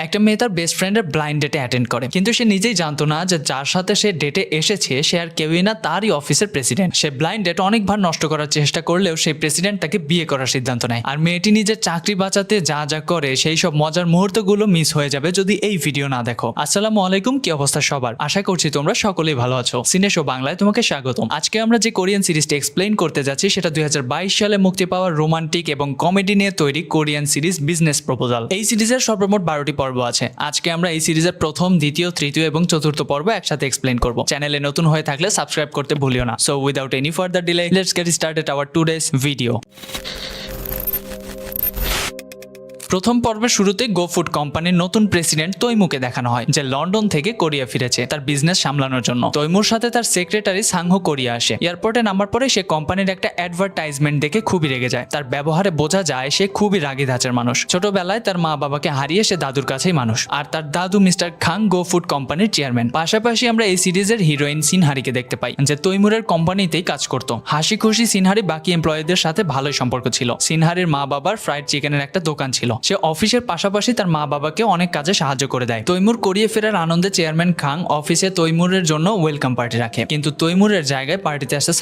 একটা মেয়ে তার বেস্ট ফ্রেন্ডের ব্লাইন্ড ডেটে অ্যাটেন্ড করে, কিন্তু সে নিজেই জানতো না যে যার সাথে সে ডেটে এসেছে সে আর কেউই না, তারই অফিসের প্রেসিডেন্ট। সে ব্লাইন্ড ডেট অনেকবার নষ্ট করার চেষ্টা করলেও সেই প্রেসিডেন্ট তাকে বিয়ে করার সিদ্ধান্ত নেয়। আর মেয়েটি নিজের চাকরি বাঁচাতে যা যা করে সেই সব মজার মুহূর্তগুলো মিস হয়ে যাবে যদি এই ভিডিও না দেখো। আসসালামু আলাইকুম, কি অবস্থা সবার? আশা করছি তোমরা সকলেই ভালো আছো। সিনে শো বাংলায় তোমাকে স্বাগতম। আজকে আমরা যে কোরিয়ান সিরিজটি এক্সপ্লেইন করতে যাচ্ছি সেটা 2022 সালে মুক্তি পাওয়া রোমান্টিক এবং কমেডি নিয়ে তৈরি কোরিয়ান সিরিজ বিজনেস প্রপোজাল। এই সিরিজের সর্বমোট 12টি পর্ব আছে। আজকে আমরা এই সিরিজের প্রথম, দ্বিতীয়, তৃতীয় এবং চতুর্থ পর্ব একসাথে এক্সপ্লেইন করব। চ্যানেলে নতুন হয়ে থাকলে সাবস্ক্রাইব করতে ভুলিও না। So without any further delay, let's get started our today's video. প্রথম পর্বের শুরুতে গো ফুড কোম্পানির নতুন প্রেসিডেন্ট তৈমুকে দেখানো হয়, যে লন্ডন থেকে কোরিয়া ফিরেছে তার বিজনেস সামলানোর জন্য। তৈমুর সাথে তার সেক্রেটারি সাংহো কোরিয়া আসে। এয়ারপোর্টে নামার পরে সে কোম্পানির একটা অ্যাডভার্টাইজমেন্ট দেখে খুবই রেগে যায়। তার ব্যবহারে বোঝা যায় সে খুবই রাগী ধাঁচের মানুষ। ছোটবেলায় তার মা বাবাকে হারিয়ে সে দাদুর কাছেই মানুষ। আর তার দাদু মিস্টার খাং গো ফুড কোম্পানির চেয়ারম্যান। পাশাপাশি আমরা এই সিরিজের হিরোইন সিনহারিকে দেখতে পাই, যে তৈমুরের কোম্পানিতেই কাজ করত। হাসি খুশি সিনহারি বাকি এমপ্লয়ীদের সাথে ভালোই সম্পর্ক ছিল। সিনহারির মা বাবার ফ্রাইড চিকেনের একটা দোকান ছিল। সে অফিসের পাশাপাশি তার মা বাবাকে অনেক কাজে সাহায্য করে দেয়। তৈমুর কোরিয়া ফেরার আনন্দে চেয়ারম্যান খাং অফিসে তৈমুরের জন্য ওয়েলকাম পার্টি রাখে, কিন্তু তৈমুরের জায়গায় পার্টিতে আসে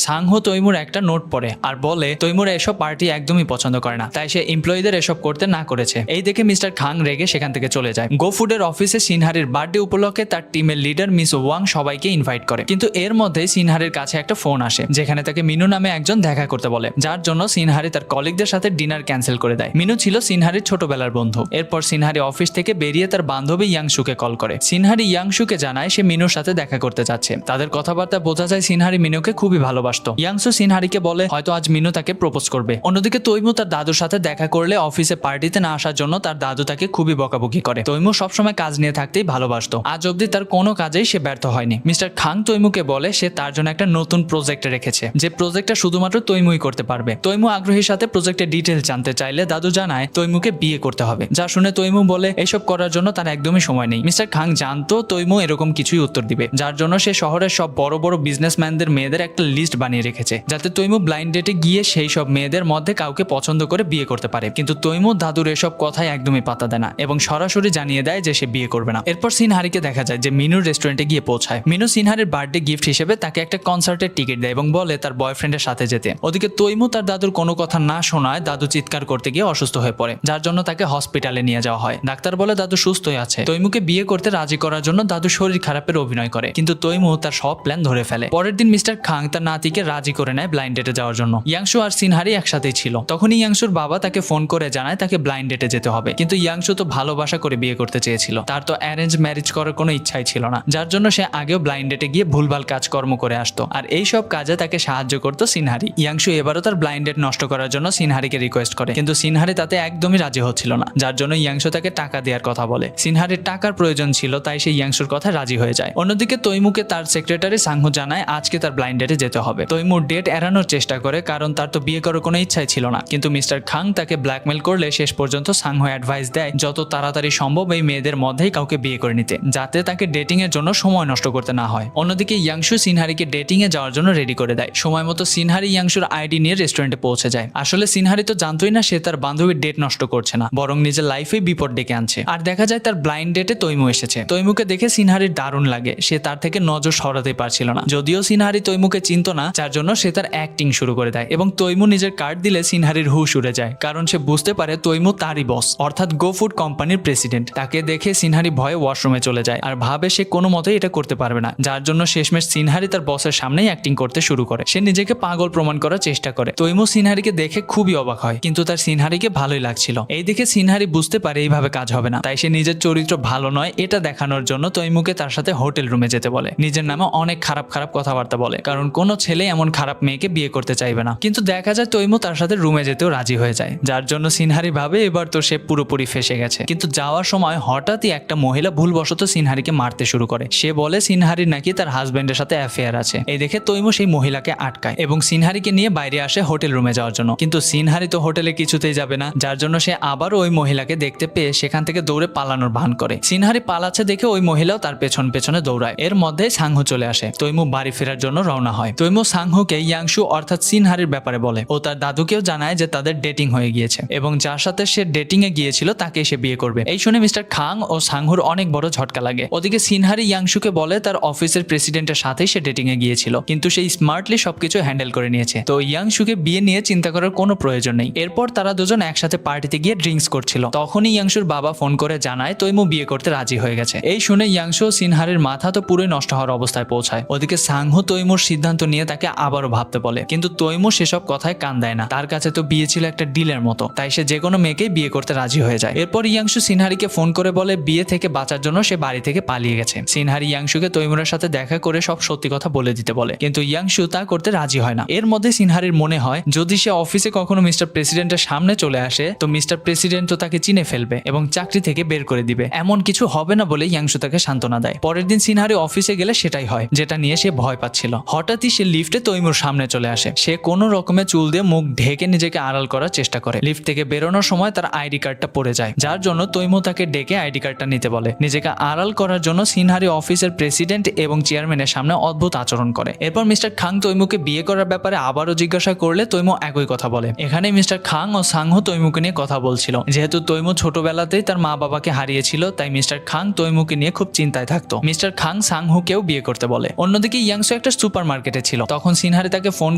সাংহো তৈমুর একটা নোট পড়ে আর বলে তৈমুর এসব পার্টি একদমই পছন্দ করে না, তাই সে এমপ্লয়ীদের এসব করতে না করেছে। এই দেখে মিস্টার খাং রেগে সেখান থেকে চলে যায়। গো ফুডের অফিসে সিনহারির বার্থডে উপলক্ষে তার টিমের লিডার মিস ওয়াং সবাইকে ইনভাইট করে, কিন্তু এর মধ্যে সিনহারির কাছে একটা ফোন আসে যেখানে তাকে মিনু নামে একজন দেখা করতে বলে, যার জন্য সিনহারি তার কলিগদের সাথে ডিনার ক্যান্সেল করে দেয়। মিনু ছিল সিনহারির ছোটবেলার বন্ধু। এরপর সিনহারি অফিস থেকে বেরিয়ে তার বান্ধবী ইয়াংশুকে কল করে। সিনহারি ইয়াংশুকে জানায় সে মিনুর সাথে দেখা করতে যাচ্ছে। তাদের কথাবার্তা বোঝা যায় সিনহারি মিনুকে খুবই ভালোবাসতো। ইয়াংশু সিনহারিকে বলে হয়তো আজ মিনু তাকে প্রপোজ করবে। অন্যদিকে তৈমু তার দাদুর সাথে দেখা করলে অফিসে পার্টিতে না আসার জন্য তার দাদু তাকে খুবই বকাবকি করে। তৈমু সবসময় কাজ নিয়ে থাকতেই ভালোবাসতো। আজ অব্দি তার কোনো কাজেই সে ব্যর্থ হয়নি। মিস্টার খাং তৈমুকে বলে সে তার জন্য একটা নতুন প্রজেক্ট রেখেছে, যে প্রজেক্টটা শুধুমাত্র তৈমুই করতে পারবে। তৈমু আগ্রহীর সাথে প্রজেক্টের ডিটেইলস জানতে চাইলে দাদু জানায় তৈমুকে বিয়ে করতে হবে, যা শুনে তৈমু বলে এসব করার জন্য তার একদমই সময় নেই। মিস্টার খাং জানতো তৈমু এরকম কিছুই উত্তর দিবে, যার জন্য সে শহরের সব বড় বড় বিজনেসম্যানদের মেয়েদের একটা লিস্ট বানিয়ে রেখেছে, যাতে তৈমু ব্লাইন্ড ডেটে গিয়ে সেই সব মেয়েদের মধ্যে কাউকে পছন্দ করে বিয়ে করতে পারে। কিন্তু তৈমু দাদুর এসব কথায় একদমই পাত্তা দেয় না এবং সরাসরি জানিয়ে দেয় যে সে বিয়ে করবে না। এরপর সিনহারিকে দেখা যায় যে মিনুর রেস্টুরেন্টে গিয়ে পৌঁছায়। মিনু সিনহারির বার্থডে গিফট হিসেবে তাকে একটা কনসার্টের টিকিট দেয় এবং বলে তার বয়ফ্রেন্ডের সাথে যেতে। ওদিকে তৈমু তার দাদুর কোনো কথা না শোনায় দাদু চিৎকার করতে গিয়ে অসুস্থ হয়ে পড়ে, যার জন্য তাকে হসপিটালে নিয়ে যাওয়া হয়। ডাক্তার বলে দাদু সুস্থই আছে। তৈমুকে বিয়ে করতে রাজি করার জন্য দাদু শরীর খারাপের অভিনয় করে, কিন্তু তৈমু তার সব প্ল্যান ধরে ফেলে। পরের দিন মিস্টার খাং তার নাতিকে রাজি করে নেয় ব্লাইন্ড ডেটে যাওয়ার জন্য। ইয়াংশু আর সিনহারি একসাথেই ছিল। তখনই ইয়াংশুর বাবা তাকে ফোন করে জানায় তাকে ব্লাইন্ড ডেটে যেতে হবে, কিন্তু ইয়াংশু তো ভালোবাসা করে বিয়ে করতে চেয়েছিল, তার তো অ্যারেঞ্জ ম্যারেজ করার কোনো ইচ্ছাই ছিল না, যার জন্য সে আগেও ব্লাইন্ড ডেটে গিয়ে ভুলভাল কাজকর্ম করে আসতো। আর এই সব কাজে তাকে সাহায্য করতো সিনহারি। ইয়াংশু এবারও তার ব্লাইন্ড ডেট নষ্ট করার জন্য সিনহারিকে রিকোয়েস্ট করে, কিন্তু সিনহারি তাতে একদমই রাজি হচ্ছিল না, যার জন্য ইয়াংশু তাকে টাকা দেওয়ার কথা বলে। সিনহারির টাকার প্রয়োজন ছিল, তাই সে ইয়াংশুর কথা রাজি হয়ে যায়। অন্যদিকে তৈমুকে তার সেক্রেটারি সাংহো জানায় আজকে তার ব্লাইন্ড ডেটে যেতে হবে। তৈমুর ডেট এড়ানোর চেষ্টা করে, কারণ তার তো বিয়ে করার কোনো ইচ্ছাই ছিল না, কিন্তু মিস্টার খাং তাকে ব্ল্যাকমেল করলে শেষ পর্যন্ত সাংহো অ্যাডভাইস দেয় যত তাড়াতাড়ি সম্ভব এই মেয়েদের মধ্যেই কাউকে বিয়ে করে নিতে, যাতে তাকে ডেটিং এর জন্য সময় নষ্ট করতে না হয়। অন্যদিকে ইয়াংশু সিনহারিকে ডেটিং এ যাওয়ার জন্য রেডি করে দেয়। সময় মতো সিনহারি ইয়াংশুর আইডি নিয়ে রেস্টুরেন্টে পৌঁছে যায়। আসলে সিনহারি তো জানতোই না সে তার বান্ধবীর ডেট নষ্ট করছে না, বরং নিজের লাইফে বিপদ ডেকে আনছে। আর দেখা যায় তার ব্লাইন্ড ডেটে তৈমু এসেছে। তৈমুকে দেখে সিনহারির দারুণ লাগে, সে তার থেকে নজর সরাতে পারছিল না। যদিও সিনহারি তৈমুকে চিনত না, যার জন্য সে তার অ্যাক্টিং শুরু করে দেয় এবং তৈমু নিজের কার্ড দিলে সিনহারির হুশ উড়ে যায়, কারণ সে বুঝতে পারে তৈমু তারই বস, অর্থাৎ গো ফুড কোম্পানির প্রেসিডেন্ট। তাকে দেখে সিনহারি ভয়ে ওয়াশরুমে চলে যায় আর ভাবে সে কোনো মতেই এটা করতে পারবে না, যার জন্য শেষমেশ সিনহারি তার বসের সামনেই অ্যাক্টিং করতে শুরু করে। সে নিজেকে পাগল প্রমাণ করার চেষ্টা করে। তৈমু সিনহারিকে দেখে খুবই অবাক হয়, কিন্তু তার সিনহারিকে ভালোই লাগছিল। এই দেখে সিনহারি বুঝতে পারে এইভাবে কাজ হবে না, তাই সে নিজের চরিত্র ভালো নয় এটা দেখানোর জন্য তৈমুকে তার সাথে হোটেল রুমে যেতে বলে। নিজের নামে অনেক খারাপ খারাপ কথাবার্তা বলে, কারণ কোনো ছেলে এমন খারাপ মেয়েকে বিয়ে করতে চাইবে না। কিন্তু দেখা যায় তৈমু তার সাথে রুমে যেতেও রাজি হয়ে যায়, যার জন্য সিনহারি ভাবে এবার তো সে পুরোপুরি ফেসে গেছে। কিন্তু যাওয়ার সময় হঠাৎই একটা মহিলা ভুলবশত সিনহারিকে মারতে শুরু করে। সে বলে সিনহারির নাকি তার হাজবেন্ডের সাথে অ্যাফেয়ার আছে। এই দেখে তৈমু সেই মহিলাকে আটকায় এবং সিনহারিকে নিয়ে বাইরে আসে হোটেল রুমে যাওয়ার জন্য, কিন্তু সিনহারি তো হোটেলে কিছুতেই যাবে না, যার জন্য সে আবারও ওই মহিলাকে দেখতে পেয়ে সেখান থেকে দৌড়ে পালানোর ভান করে। সিনহারি পালাচ্ছে দেখে ওই মহিলাও তার পেছনে দৌড়ায়। এর মধ্যে সাংহু চলে আসে। তৈমু বাড়ি ফেরার জন্য রওনা হয়। তৈমু সাংহুকে ইয়াংশু অর্থাৎ সিনহারির ব্যাপারে বলে ও তার দাদুকেও জানায় যে তাদের ডেটিং হয়ে গিয়েছে এবং যার সাথে সে ডেটিং এ গিয়েছিল তাকে সে বিয়ে করবে। এই শুনে মিস্টার খাং ও সাংহুর অনেক বড় ঝটকা লাগে। ওদিকে সিনহারি ইয়াংশুকে বলে তার অফিসের প্রেসিডেন্টের সাথেই সে ডেটিং এ গিয়েছিল, কিন্তু সে স্মার্টলি সবকিছু হ্যান্ডেল করে নিয়েছে। তো ইয়াংশুকে বিয়ে নিয়ে চিন্তা করার কোনো প্রয়োজন নেই। এরপর তারা দুজন একসাথে পার্টিতে গিয়ে ড্রিঙ্কস করছিল। তখনই ইয়াংশুর বাবা ফোন করে জানায় তৈমু বিয়ে করতে রাজি হয়ে গেছে। এই শুনে ইয়াংশু ও সিনহারির মাথা তো পুরোই নষ্ট হওয়ার অবস্থায় পৌঁছায়। ওদিকে সাংহু তৈমুর সিদ্ধান্ত নিয়ে তাকে আবারও ভাবতে বলে, কিন্তু তৈমু সেসব কথায় কান দেয় না। তার কাছে তো বিয়ে ছিল একটা ডিলের মতো, তাই সে যে কোনো মেয়েকেই বিয়ে করতে রাজি হয়ে যায়। এরপর ইয়াংশু সিনহারিকে ফোন করে বলে বিয়ে থেকে বাঁচার জন্য সে বাড়ি থেকে পালিয়ে গেছে। সিনহারি ইয়াংশুকে তৈমুরের সাথে দেখা করে সব সত্যি কথা বলে দিতে বলে, কিন্তু ইয়াংশু তা করতে রাজি হয় না। এর মধ্যে সিনহারির মনে হয় যদি সে অফিসে কখনো মিস্টার প্রেসিডেন্টের সামনে চলে আসে তো মিস্টার প্রেসিডেন্ট তো তাকে চিনে ফেলবে এবং চাকরি থেকে বের করে দিবে। এমন কিছু হবে না বলে ইয়াংশু তাকে সান্ত্বনা দেয়। পরের দিন সিনহারি অফিসে গেলে সেটাই হয়, যেটা নিয়ে সে ভয় পাচ্ছিল। হঠাৎই সে লিফটে তৈমুর সামনে চলে আসে। সে কোনো রকমে চুল দিয়ে মুখ ঢেকে নিজেকে আড়াল করার চেষ্টা করে। লিফট থেকে বেরোনোর সময় তার আইডি কার্ডটা পড়ে যায়, যার জন্য তৈমু তাকে ডেকে আইডি কার্ডটা নিতে বলে। নিজেকে আড়াল করার জন্য সিনহারি অফিসের প্রেসিডেন্ট এবং চেয়ারম্যানের সামনে অদ্ভুত আচরণ করে। এরপর মিস্টার খাং তৈমুকে বিয়ে করার ব্যাপারে আবারও জিজ্ঞাসা করলে তৈমু একই কথা বলে। এখানে মিস্টার খাং ও সাংহু তৈমুকে নিয়ে কথা বলছিল। যেহেতু তৈমু ছোটবেলাতেই তার মা বাবাকে হারিয়েছিল, তাই মিস্টার খাং তৈমুকে নিয়ে খুব চিন্তায় থাকতো। মিস্টার খাং সাংহুকেও বিয়ে করতে বলে। অন্যদিকে ইয়াংশু একটা সুপার মার্কেটে ছিল। তখন সিনহারি তাকে ফোন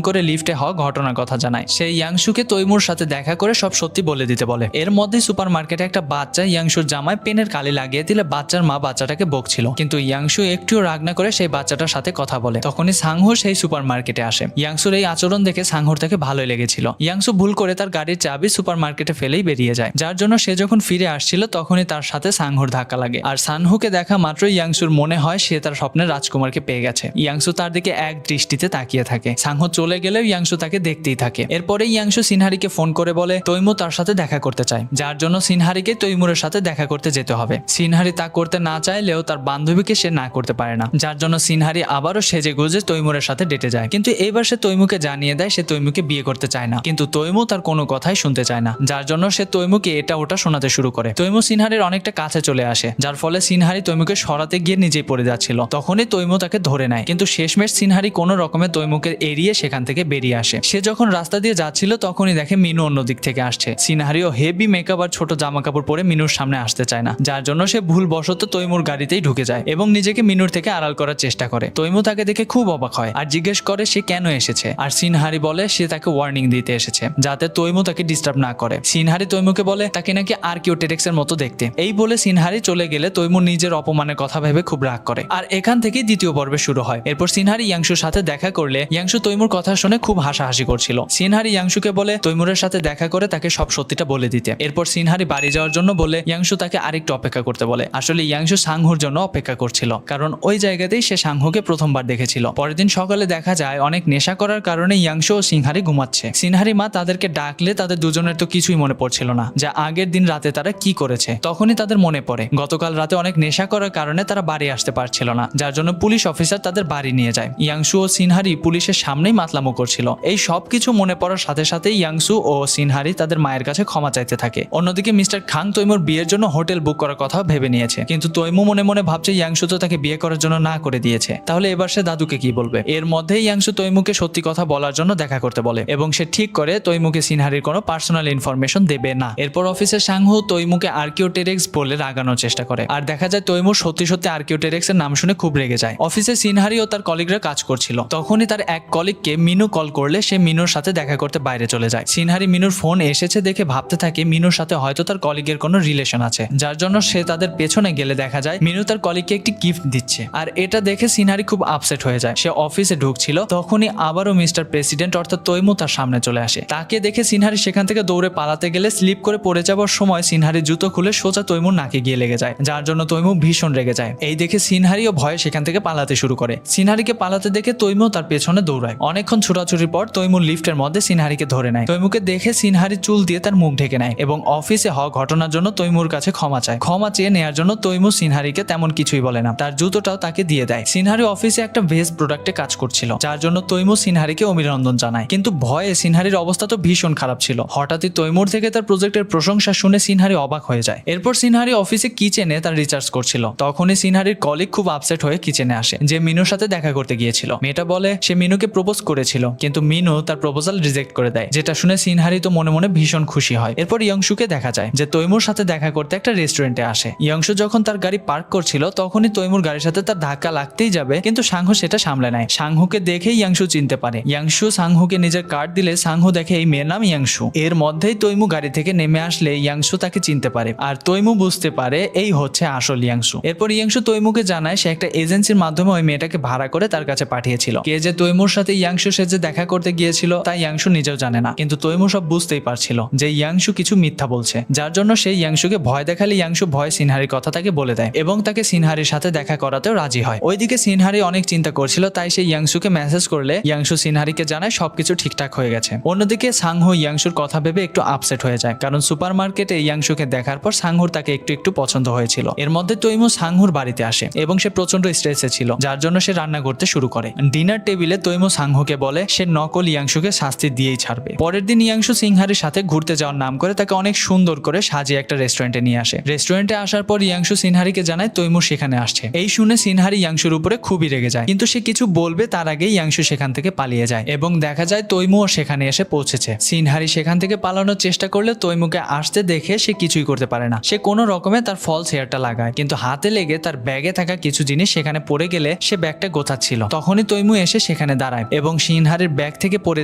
করে লিফটে হওয়া ঘটনার কথা জানায়। সেই ইয়াংশুকে তৈমুর সাথে দেখা করে সব সত্যি বলে দিতে বলে। এর মধ্যে সুপার মার্কেটে একটা বাচ্চা ইয়াংশুর জামায় পেনের কালি লাগিয়ে দিলে বাচ্চার মা বাচ্চাটাকে বকছিল, কিন্তু ইয়াংশু একটুও রাগ না করে সেই বাচ্চাটার সাথে কথা বলে। তখনই সাংহু সেই সুপার মার্কেটে আসে। ইয়াংশুর এই আচরণ দেখে সাংহুর তাকে ভালোই লেগেছিল। ইয়াংশু ভুল করে তার গাড়ির চাবি সুপার মার্কেটে ফেলেই বেরিয়ে যায়, যার জন্য সে যখন ফিরে আসছিল তখনই তার সাথে সাংহুর ধাক্কা লাগে। আর সাংহুকে দেখা মাত্রই ইয়াংশুর মনে হয় সে তার স্বপ্নের রাজকুমারকে পেয়ে গেছে। ইয়াংশু তার দিকে এক দৃষ্টিতে তাকিয়ে থাকে। সাংহু চলে গেলেও ইয়াংশু তাকে দেখতেই থাকে। এরপরে ইয়াংশু সিনহারিকে ফোন করে বলে তৈমু তার সাথে দেখা করতে চায়, যার জন্য সিনহারিকে তৈমুরের সাথে দেখা করতে যেতে হবে। সিনহারি তা করতে না চাইলেও তার বান্ধবীকে সে না করতে পারে না, যার জন্য সিনহারি আবারও সেজে গুজে তৈমুরের সাথে ডেটে যায়। কিন্তু এইবার সে তৈমুকে জানিয়ে দেয় সে তৈমুকে বিয়ে করতে চায় না, কিন্তু তৈমু তার কোনো কথাই শুনতে চায় না, যার জন্য সে তৈমুকে এটা ওটা শোনাতে শুরু করে। তৈমু সিনহারির অনেকটা কাছে চলে আসে, যার ফলে সিনহারি তৈমুকে সরাতে গিয়ে নিজেই পড়ে যাচ্ছিল। তখনই তৈমু তাকে ধরে নেয়, কিন্তু শেষমেশ সিনহারি কোনো রকমে তৈমুকে এড়িয়ে সেখান থেকে বেরিয়ে আসে। সে যখন রাস্তা দিয়ে যাচ্ছিল তখনই দেখে মিনু অন্য দিক থেকে আসছে। সিনহারিও হেভি মেকআপ আর ছোট জামা কাপড় পরে মিনুর সামনে আসতে চায় না, যার জন্য সে ভুলবশত তৈমুর গাড়িতেই ঢুকে যায় এবং নিজেকে মিনুর থেকে আড়াল করার চেষ্টা করে। তৈমু তাকে দেখে খুব অবাক হয় আর জিজ্ঞেস করে সে কেন এসেছে। আর সিনহারি বলে সে তাকে ওয়ার্নিং দিতে এসেছে যাতে তৈমু তাকে ডিস্টার্ব না করে। সিনহারি তৈমুকে বলে তাকে নাকি আর্কিওটেরিক্স এর মতো দেখতে। এই বলে সিনহারি চলে গেলে তৈমু নিজের অপমানের কথা ভেবে খুব রাগ করে। আর এখান থেকে দ্বিতীয় পর্বে শুরু হয়। এরপর সিনহারি ইয়াংশুর সাথে দেখা করলে ইয়াংশু তৈমুর কথা শুনে খুব হাসাহাসি করছিল। সিনহারি ইয়াংশুকে বলে তৈমুরের সাথে দেখা করে তাকে সব সত্যিটা বলে দিতে। এরপর সিনহারি বাড়ি যাওয়ার জন্য বলে ইয়াংশু তাকে আরেকটু অপেক্ষা করতে বলে। আসলে ইয়াংশু সাংহুর জন্য অপেক্ষা করছিল, কারণ ওই জায়গাতেই সে সাংহুকে প্রথমবার দেখেছিল। পরের দিন সকালে দেখা যায় অনেক নেশা করার কারণে ইয়াংশু ও সিনহারি ঘুমাচ্ছে। সিনহারি মা তাদেরকে ডাকলে তাদের দুজনের তো কিছুই মনে পড়ছিল না যে আগের দিন রাতে তারা কি করেছে। তখনই তাদের মনে পড়ে গতকাল রাতে অনেক নেশা করার কারণে তারা বাড়ি আসতে পারছিল না, যার জন্য পুলিশ অফিসার তাদের বাড়ি নিয়ে যায়। ইয়াংশু ও সিনহারি পুলিশের সামনেই মাতলামো করছিল। এই সব কিছু মনে পড়ার সাথে সাথে ইয়াংশু ও সিনহারি তাদের মায়ের কাছে ক্ষমা চাইতে থাকে। অন্যদিকে মিস্টার খাং তৈমুর বিয়ের জন্য হোটেল বুক করার কথা ভেবে নিয়েছে, কিন্তু তৈমু মনে মনে ভাবছে ইয়াংশু তো তাকে বিয়ে করার জন্য না করে দিয়েছে, তাহলে এবার সে দাদুকে কি বলবে। এর মধ্যেই ইয়াংশু তৈমুকে সত্যি কথা বলার জন্য দেখা করতে বলে এবং সে ঠিক করে তৈমুকে সিনহারির কোনো পার্সোনাল ইনফরমেশন দেবে না। এরপর অফিসের সাংহু তৈমুকে আর্কিওটেরিক্স বলে রাগানোর চেষ্টা করে, আর দেখা যায় তৈমুর সত্যি সত্যি আর্কিওটেরিক্স এর নাম শুনে খুব রেগে যায়। অফিসে সিনহারি ও তার কলিগরা কাজ করছিল, তখনই তার এক কলিগকে মিনু কল করলে সে মিনুর সাথে দেখা করতে বাইরে চলে যায়। সিনহারি মিনুর ফোন এসেছে দেখে ভাবতে থাকে মিনুর সাথে হয়তো তার কলিগের কোনো রিলেশন আছে, যার জন্য সে তাদের পেছনে গেলে দেখা যায় মিনু তার কলিগকে একটি গিফট দিচ্ছে। আর এটা দেখে সিনহারি খুব আপসেট হয়ে যায়। সে অফিসে ঢুকছিল, তখনই আবারও মিস্টার প্রেসিডেন্ট অর্থাৎ তৈমু তার সামনে চলে আসে। তাকে দেখে সিনহারি সেখান থেকে দৌড়ে পালাতে গেলে স্লিপ করে পড়ে যাওয়ার সময় সিনহারি জুতো খুলে সোজা তৈমুর নাকে গিয়ে লেগে যায়, যার জন্য তৈমু ভীষণ রেগে যায়। এই দেখে সিনহারিও ভয়ে সেখান থেকে পালাতে শুরু করে। সিনহারিকে পালাতে দেখে তৈমু তার পেছনে দৌড়ায়। অনেকক্ষণ ছোটাছুটির পর তৈমুর লিফটের মধ্যে সিনহারিকে ধরে নেয়। তৈমুকে দেখে সিনহারি চুল দিয়ে তার মুখ ঢেকে নেয় এবং অফিসে হওয়া ঘটনার জন্য তৈমুর কাছে ক্ষমা চায়। ক্ষমা চেয়ে নেওয়ার জন্য তৈমু সিনহারিকে তেমন কিছুই বলে না, তার জুতোটাও তাকে দিয়ে দেয়। সিনহারি অফিসে একটা ভেজ প্রোডাক্টে কাজ করছিল, যার জন্য তৈমু সিনহারিকে অভিনন্দন জানায়, কিন্তু ভয়ে সিনহারির অবস্থা তো ভীষণ খারাপ ছিল। হঠাৎই তৈমুর থেকে থেকে তার প্রজেক্টের প্রশংসা শুনে সিনহারি অবাক হয়ে যায়। এরপর সিনহারি অফিসে কিচেনে তার রিচার্জ করছিল, তখনই সিনহারির কলিগ খুব আপসেট হয়ে কিচেনে আসে, যে মিনুর সাথে দেখা করতে গিয়েছিল। মেয়েটা বলে সে মিনুকে প্রপোজ করেছিল, কিন্তু মিনু তার প্রপোজাল রিজেক্ট করে দেয়, যেটা শুনে সিনহারি তো মনে মনে ভীষণ খুশি হয়। এরপর ইয়াংশুকে দেখা যায় যে তৈমুর সাথে দেখা করতে একটা রেস্টুরেন্টে আসে। ইয়াংশু যখন তার গাড়ি পার্ক করছিল তখনই তৈমুর গাড়ির সাথে তার ধাক্কা লাগতেই যাবে, কিন্তু সাংহু সেটা সামলে নেয়। সাংহুকে দেখেই ইয়াংশু চিনতে পারে। ইয়াংশু সাংহুকে নিজের কার্ড দিলে সাংহু দেখে এই মেয়ের নাম ইয়াংশু। এর মধ্যেই তৈমু গাড়ি থেকে নেমে আসলে ইয়াংশু তাকে চিনতে পারে, আর তৈমু বুঝতে পারে এই হচ্ছে আসল ইয়াংশু। এরপর ইয়াংশু তৈমুকে জানায় সে একটা এজেন্সির মাধ্যমে ওই মেয়েটাকে ভাড়া করে তার কাছে পাঠিয়েছিল। কে যে তৈমুর সাথে ইয়াংশু সেজে দেখা করতে গিয়েছিল তাই ইয়াংশু নিজেও জানে না, কিন্তু তৈমু সব বুঝতেই পারছিল যে ইয়াংশু কিছু মিথ্যা বলছে, যার জন্য সেই ইয়াংশুকে ভয় দেখালে ইয়াংশু ভয় সিনহারির কথা তাকে বলে দেয় এবং তাকে সিনহারির সাথে দেখা করাতেও রাজি হয়। ওইদিকে সিনহারি অনেক চিন্তা করছিল, তাই সে ইয়াংশুকে মেসেজ করলে ইয়াংশু সিনহারিকে জানায় সবকিছু ঠিকঠাক হয়ে গেছে। অন্যদিকে সাংহু ইয়াংশুর কথা ভেবে একটু আপসেট হয়ে যায়, কারণ সুপারমার্কেটে ইয়াংশুকে দেখার পর সাংহুর তাকে একটু একটু পছন্দ হয়েছিল। এর মধ্যে তৈমু সাংহুর বাড়িতে আসে এবং সে প্রচন্ড স্ট্রেসে ছিল, যার জন্য সে রান্না করতে শুরু করে। ডিনার টেবিলে তৈমু সাংহুকে বলে সে নকল ইয়াংশুকে শাস্তি দিয়েই ছাড়বে। পরের দিন ইয়াংশু সিনহারির সাথে ঘুরতে যাওয়ার নাম করে তাকে অনেক সুন্দর করে সাজিয়ে একটা রেস্টুরেন্টে নিয়ে আসে। রেস্টুরেন্টে আসার পর ইয়াংশু সিনহারিকে জানায় তৈমুর সেখানে আসছে। এই শুনে সিনহারি ইয়াংশুর উপরে খুবই রেগে যায়, কিন্তু সে কিছু বলবে তার আগেই ইয়াংশু সেখান থেকে পালিয়ে যায় এবং দেখা যায় তৈমুও সেখানে এসে পৌঁছেছে। সিনহারি সেখান থেকে পালানোর চেষ্টা করলে তৈমুকে আসতে দেখে সে কিছুই করতে পারে না। সে কোনো রকমে তার ফলস হেয়ারটা লাগায়, কিন্তু হাতে লেগে তার ব্যাগে থাকা কিছু জিনিস সেখানে পড়ে গেলে সে ব্যাগটা গোছাচ্ছিল। তখনই তৈমু এসে সেখানে দাঁড়ায় এবং সিনহারির ব্যাগ থেকে পড়ে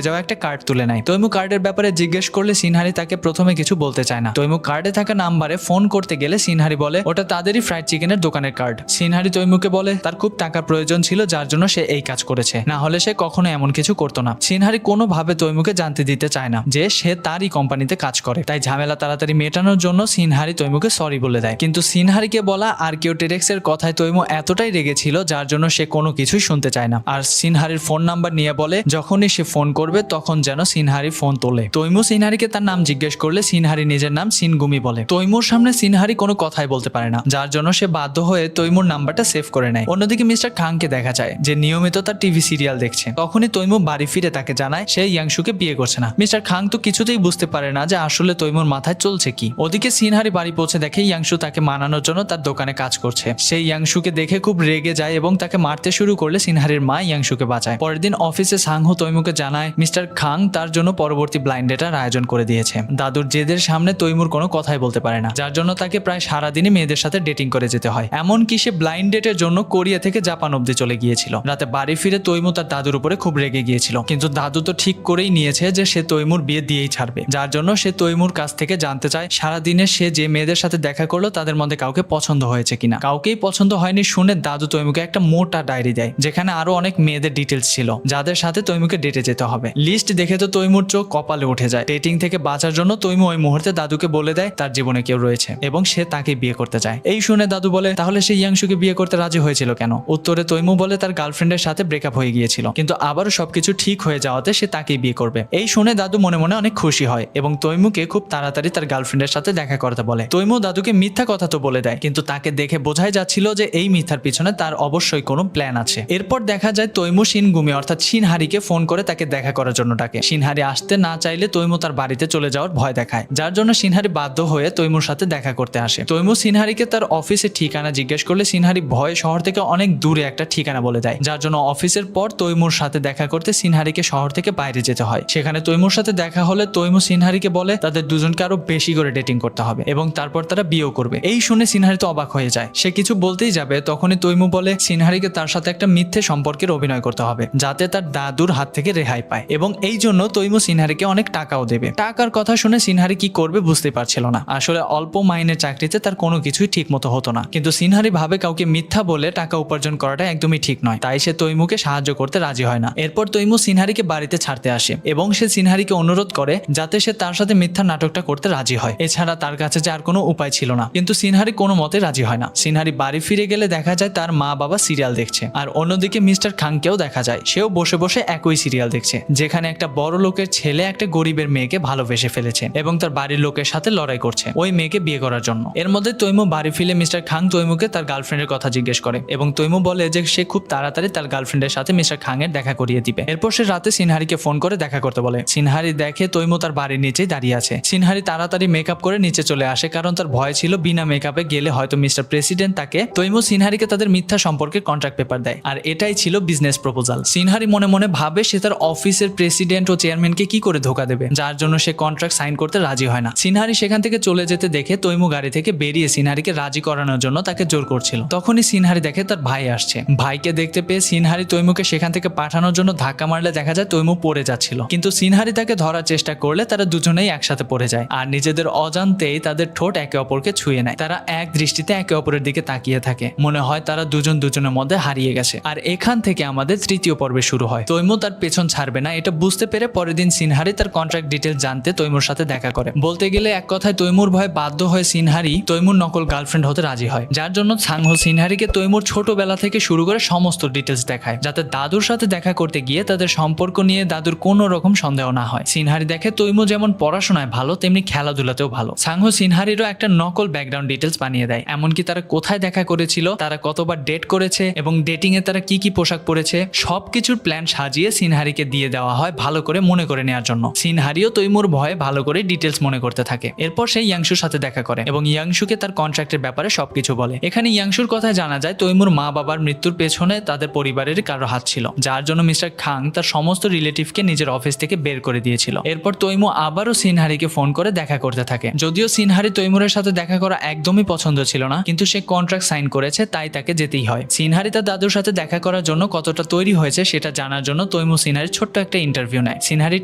যাওয়া একটা কার্ড তুলে নেয়। তৈমু কার্ডের ব্যাপারে জিজ্ঞেস করলে সিনহারি তাকে প্রথমে কিছু বলতে চায় না। তৈমু কার্ডে থাকা নাম্বারে ফোন করতে গেলে সিনহারি বলে ওটা তাদেরই ফ্রাইড চিকেনের দোকানের কার্ড। সিনহারি তৈমুকে বলে তার খুব টাকার প্রয়োজন ছিল, যার জন্য সে এই কাজ করেছে, না হলে সে কখনো এমন কিছু করতো না। সিনহারি কোনোভাবে তৈমুকে জানতে দিতে চায় না যে সে তারই কোম্পানিতে কাজ করে, তাই ঝামেলা তাড়াতাড়ি মেটানোর জন্য সিনহারি তৈমুকে সরি বলে দেয়। কিন্তু সিনহারিকে বলা আর কেউ টেরেক্সের কথায় তৈমু এতটাই রেগেছিল যার জন্য সে কোনো কিছুই শুনতে চায় না, আর সিনহারির ফোন নাম্বার নিয়ে বলে যখনই সে ফোন করবে তখন যেন সিনহারি ফোন তোলে। তৈমু সিনহারিকে তার নাম জিজ্ঞেস করলে সিনহারি নিজের নাম সিনগুমি বলে। তৈমুর সামনে সিনহারি কোনো কথাই বলতে পারে না, যার জন্য সে বাধ্য হয়ে তৈমুর নাম্বারটা সেভ করে নেয়। অন্যদিকে মিস্টার খাংকে দেখা যায় যে নিয়মিত তার টিভি সিরিয়াল দেখছে। তখনই তৈমু বাড়ি ফিরে তাকে জানায় সে ইয়াংশুকে বিয়ে করছে না। মিস্টার খাং তো কিছুতেই বুঝতে পারে না যে আসলে তৈমুর মাথায় চলছে কি। ওদিকে সিনহারি বাড়ি পৌঁছে দেখে ইয়াংশু তাকে মানানোর জন্য তার দোকানে কাজ করছে। সেই ইয়াংশুকে দেখে খুব রেগে যায় এবং তাকে মারতে শুরু করলে সিনহারির মা ইয়াংশুকে বাঁচায়। পরের দিন অফিসে সাংহু তৈমুকে জানায় মিস্টার খাং তার জন্য পরবর্তী ব্লাইন্ড ডেটার আয়োজন করে দিয়েছে। দাদুর জেদের সামনে তৈমুর কোনো কথাই বলতে পারে না, যার জন্য তাকে প্রায় সারাদিনই মেয়েদের সাথে ডেটিং করে যেতে হয়। এমনকি সে ব্লাইন্ড ডেটের জন্য কোরিয়া থেকে জাপান অব্দি চলে গিয়েছিল। রাতে বাড়ি ফিরে তৈমু তার দাদুর উপরে খুব রেগে গিয়েছিল, কিন্তু দাদু তো ঠিক করেই নিয়েছে যে সে তৈমুর বিয়ে দিয়েই ছাড়বে, যার জন্য সে তৈমুর কাছ থেকে জানতে চায় সারাদিনে সে যে মেয়েদের সাথে দেখা করলো তাদের মধ্যে কাউকে পছন্দ হয়েছে কিনা। কাউকেই পছন্দ হয়নি শুনে দাদু তৈমুকে একটা মোটা ডায়েরি দেয়, যেখানে আরো অনেক মেয়েদের ডিটেলস ছিল যাদের সাথে তৈমুকে ডেটে যেতে হবে। লিস্ট দেখে তো তৈমুর চোখ কপালে উঠে যায়। ডেটিং থেকে বাঁচার জন্য তৈমু ওই মুহূর্তে দাদুকে বলে দেয় তার জীবনে কেউ রয়েছে এবং সে তাকে বিয়ে করতে চায়। এই শুনে দাদু বলে তাহলে সে ইয়াংশুকে বিয়ে করতে রাজি হয়েছিল কেন? উত্তরে তৈমু বলে তার গার্লফ্রেন্ডের সাথে ব্রেকআপ হয়ে গিয়েছিল, কিন্তু আবারও সবকিছু ঠিক হয়ে যাওয়াতে সে তাকেই বিয়ে করবে। এই শুনে দাদু মনে মনে অনেক খুশি হয় এবং তৈমুকে খুব তাড়াতাড়ি তার গার্লফ্রেন্ডের সাথে দেখা করতে বলে। তৈমু দাদুকে মিথ্যা কথা তো বলে দেয়, কিন্তু তাকে দেখে বোঝাই যাচ্ছিল যে এই মিথ্যার পিছনে তার অবশ্যই কোনো প্ল্যান আছে। এরপর দেখা যায় তৈমু শিনগুমি অর্থাৎ সিনহারিকে ফোন করে তাকে দেখা করার জন্য ডাকে। সিনহারি আসতে না চাইলে তৈমু তার বাড়িতে চলে যাওয়ার ভয় দেখায়, যার জন্য সিনহারি বাধ্য হয়ে তৈমুর সাথে দেখা করতে আসে। তৈমু সিনহারিকে তার অফিসের ঠিকানা জিজ্ঞেস করলে সিনহারি ভয়ে শহর থেকে অনেক দূরে একটা ঠিকানা বলে দেয়, যার জন্য অফিসের পর তৈমুর সাথে দেখা করতে সিনহারিকে শহর থেকে বাইরে যেতে হয়। সেখানে তৈমুর সাথে দেখা হলে তৈমু সিনহারিকে বলে তাদের দুজনকে আরো বেশি করে ডেটিং করতে হবে এবং তারপর তারা বিয়েও করবে। এই শুনে সিনহারি তো অবাক হয়ে যায়। সে কিছু বলতেই যাবে তখনই তৈমু বলে সিনহারিকে তার সাথে একটা মিথ্যে সম্পর্কের অভিনয় করতে হবে যাতে তার দাদুর হাত থেকে রেহাই পায়, এবং এই জন্য তৈমু সিনহারিকে অনেক টাকাও দেবে। টাকার কথা শুনে সিনহারি কি করবে বুঝতে পারছিল না। আসলে অল্প মাইনের চাকরিতে তার কোনো কিছুই ঠিক মতো হতো না, কিন্তু সিনহারি ভাবে কাউকে মিথ্যা বলে টাকা উপার্জন করাটা একদমই ঠিক নয়, তাই সে তৈমুকে সাহায্য করতে রাজি হয় না। এরপর তৈমু সিনহারিকে বাড়িতে ছাড়তে আসে এবং সে সিনহারিকে অনুরোধ করে যাতে সে তার সাথে মিথ্যা নাটকটা করতে রাজি হয়। এছাড়া তার কাছে যে আর কোনো উপায় ছিল না, কিন্তু সিনহারি কোনো মতে রাজি হয় না। সিনহারি বাড়ি ফিরে গেলে দেখা যায় তার মা বাবা সিরিয়াল দেখছে, আর অন্যদিকে মিস্টার খাংকেও দেখা যায় সেও বসে বসে একই সিরিয়াল দেখছে, যেখানে একটা বড় লোকের ছেলে একটা গরিবের মেয়েকে ভালোবেসে ফেলেছে এবং তার বাড়ির লোকের সাথে লড়াই করছে ওই মেয়েকে বিয়ে করার জন্য। এর মধ্যে তৈমু বাড়ি ফিরে মিস্টার খাং তৈমুকে তার গার্লফ্রেন্ডের কথা জিজ্ঞেস করে এবং তৈমু বলে যে সে খুব তাড়াতাড়ি তার গার্লফ্রেন্ডের সাথে মিস্টার খাং এর দেখা করিয়ে দিবে। এরপর সে রাতে সিনহারিকে ফোন করে দেখা করতে বলে। সিনহারি দেখে তৈমু তার বাড়ির নিচেই দাঁড়িয়ে দাঁড়িয়ে আছে। সিনহারি তাড়াতাড়ি মেকআপ করে নিচে চলে আসে, কারণ তার ভয় ছিল বিনা মেকআপে গেলে হয়তো মিস্টার প্রেসিডেন্ট তাকে তৈমুর সিনহারিকে তাদের মিথ্যা সম্পর্কে কন্ট্রাক্ট পেপার দেয়, আর এটাই ছিল বিজনেস প্রপোজাল। সিনহারি মনে মনে ভাবে সে তার অফিসের প্রেসিডেন্ট ও চেয়ারম্যানকে কি করে ধোকা দেবে, যার জন্য সে কন্ট্রাক্ট সাইন করতে রাজি হয় না। সিনহারি সেখান থেকে চলে যেতে দেখে তৈমু গাড়ি থেকে বেরিয়ে সিনহারিকে রাজি করানোর জন্য তাকে জোর করছিল। তখনই সিনহারি দেখে তার ভাই আসছে। ভাইকে দেখতে পেয়ে সিনহারি তৈমুকে সেখান থেকে পাঠানোর জন্য ধাক্কা মারলে দেখা যায় তৈমু পড়ে যাচ্ছিল, কিন্তু সিনহারি তাকে ধরার চেষ্টা করলে তারা দুজনেই একসাথে পড়ে যায় আর নিজেদের অজান্তেই তাদের ঠোঁট একে অপরকে ছুঁয়ে নেয়। তারা এক দৃষ্টিতে একে অপরের দিকে তাকিয়ে থাকে, মনে হয় তারা দুজন দুজনের মধ্যে হারিয়ে গেছে। আর এখান থেকে আমাদের তৃতীয় পর্বে শুরু হয়। তৈমু তার পেছন ছাড়বে না এটা বুঝতে পেরে পরের দিন সিনহারি তার কন্ট্রাক্ট ডিটেল জানতে তৈমুর সাথে দেখা করে। বলতে গেলে এক কথায় তৈমুর ভয়ে বাধ্য হয়ে সিনহারি তৈমুর নকল গার্লফ্রেন্ড হতে রাজি হয়, যার জন্য সাংহো সিনহারিকে তৈমুর ছোটবেলা থেকে শুরু করে সমস্ত ডিটেলস দেখায়, যাতে দাদুর সাথে দেখা করতে গিয়ে তাদের সম্পর্ক নিয়ে দাদুর কোনো রকম সন্দেহ না হয়। সিনহারি দেখে তৈমু যেমন পড়াশোনায় ভালো তেমনি খেলাধুলাতেও ভালো। সাংহো সিনহারিরও একটা নকল ব্যাকগ্রাউন্ড ডিটেলস বানিয়ে দেয়, এমনকি তারা কোথায় দেখা করেছিল, তারা কতবার ডেট করেছে এবং ডেটিং এ তারা কি কি পোশাক পরেছে সবকিছুর প্ল্যান সাজিয়ে সিনহারিকে দিয়ে দেওয়া হয় ভালো করে মনে করে নেওয়ার জন্য। সিনহারিও তৈমুর ভয়ে ভালো করে ডিটেলস মনে করতে থাকে। এরপর সে ইয়াংশুর সাথে দেখা করে এবং ইয়াংশুকে তার কন্ট্রাক্টের ব্যাপারে সবকিছু বলে। এখানে ইয়াংশুর কথায় জানা যায় তৈমুর মা বাবার মৃত্যুর পেছনে তাদের পরিবারের কারো হাত ছিল, যার জন্য মিস্টার খাং তার সমস্ত রিলেটিভকে নিজের অফিস থেকে বের করে দিয়েছিল। এরপর তৈমু আবারও সিনহারিকে ফোন করে দেখা করতে থাকে। যদিও সিনহারি তৈমুরের সাথে দেখা করা একদমই পছন্দ ছিল না, কিন্তু সে কন্ট্রাক্ট সাইন করেছে তাই তাকে যেতেই হয়। সিনহারি তার দাদুর সাথে দেখা করার জন্য কতটা তৈরি হয়েছে সেটা জানার জন্য তৈমু সিনহারির ছোট্ট একটা ইন্টারভিউ নেয়। সিনহারি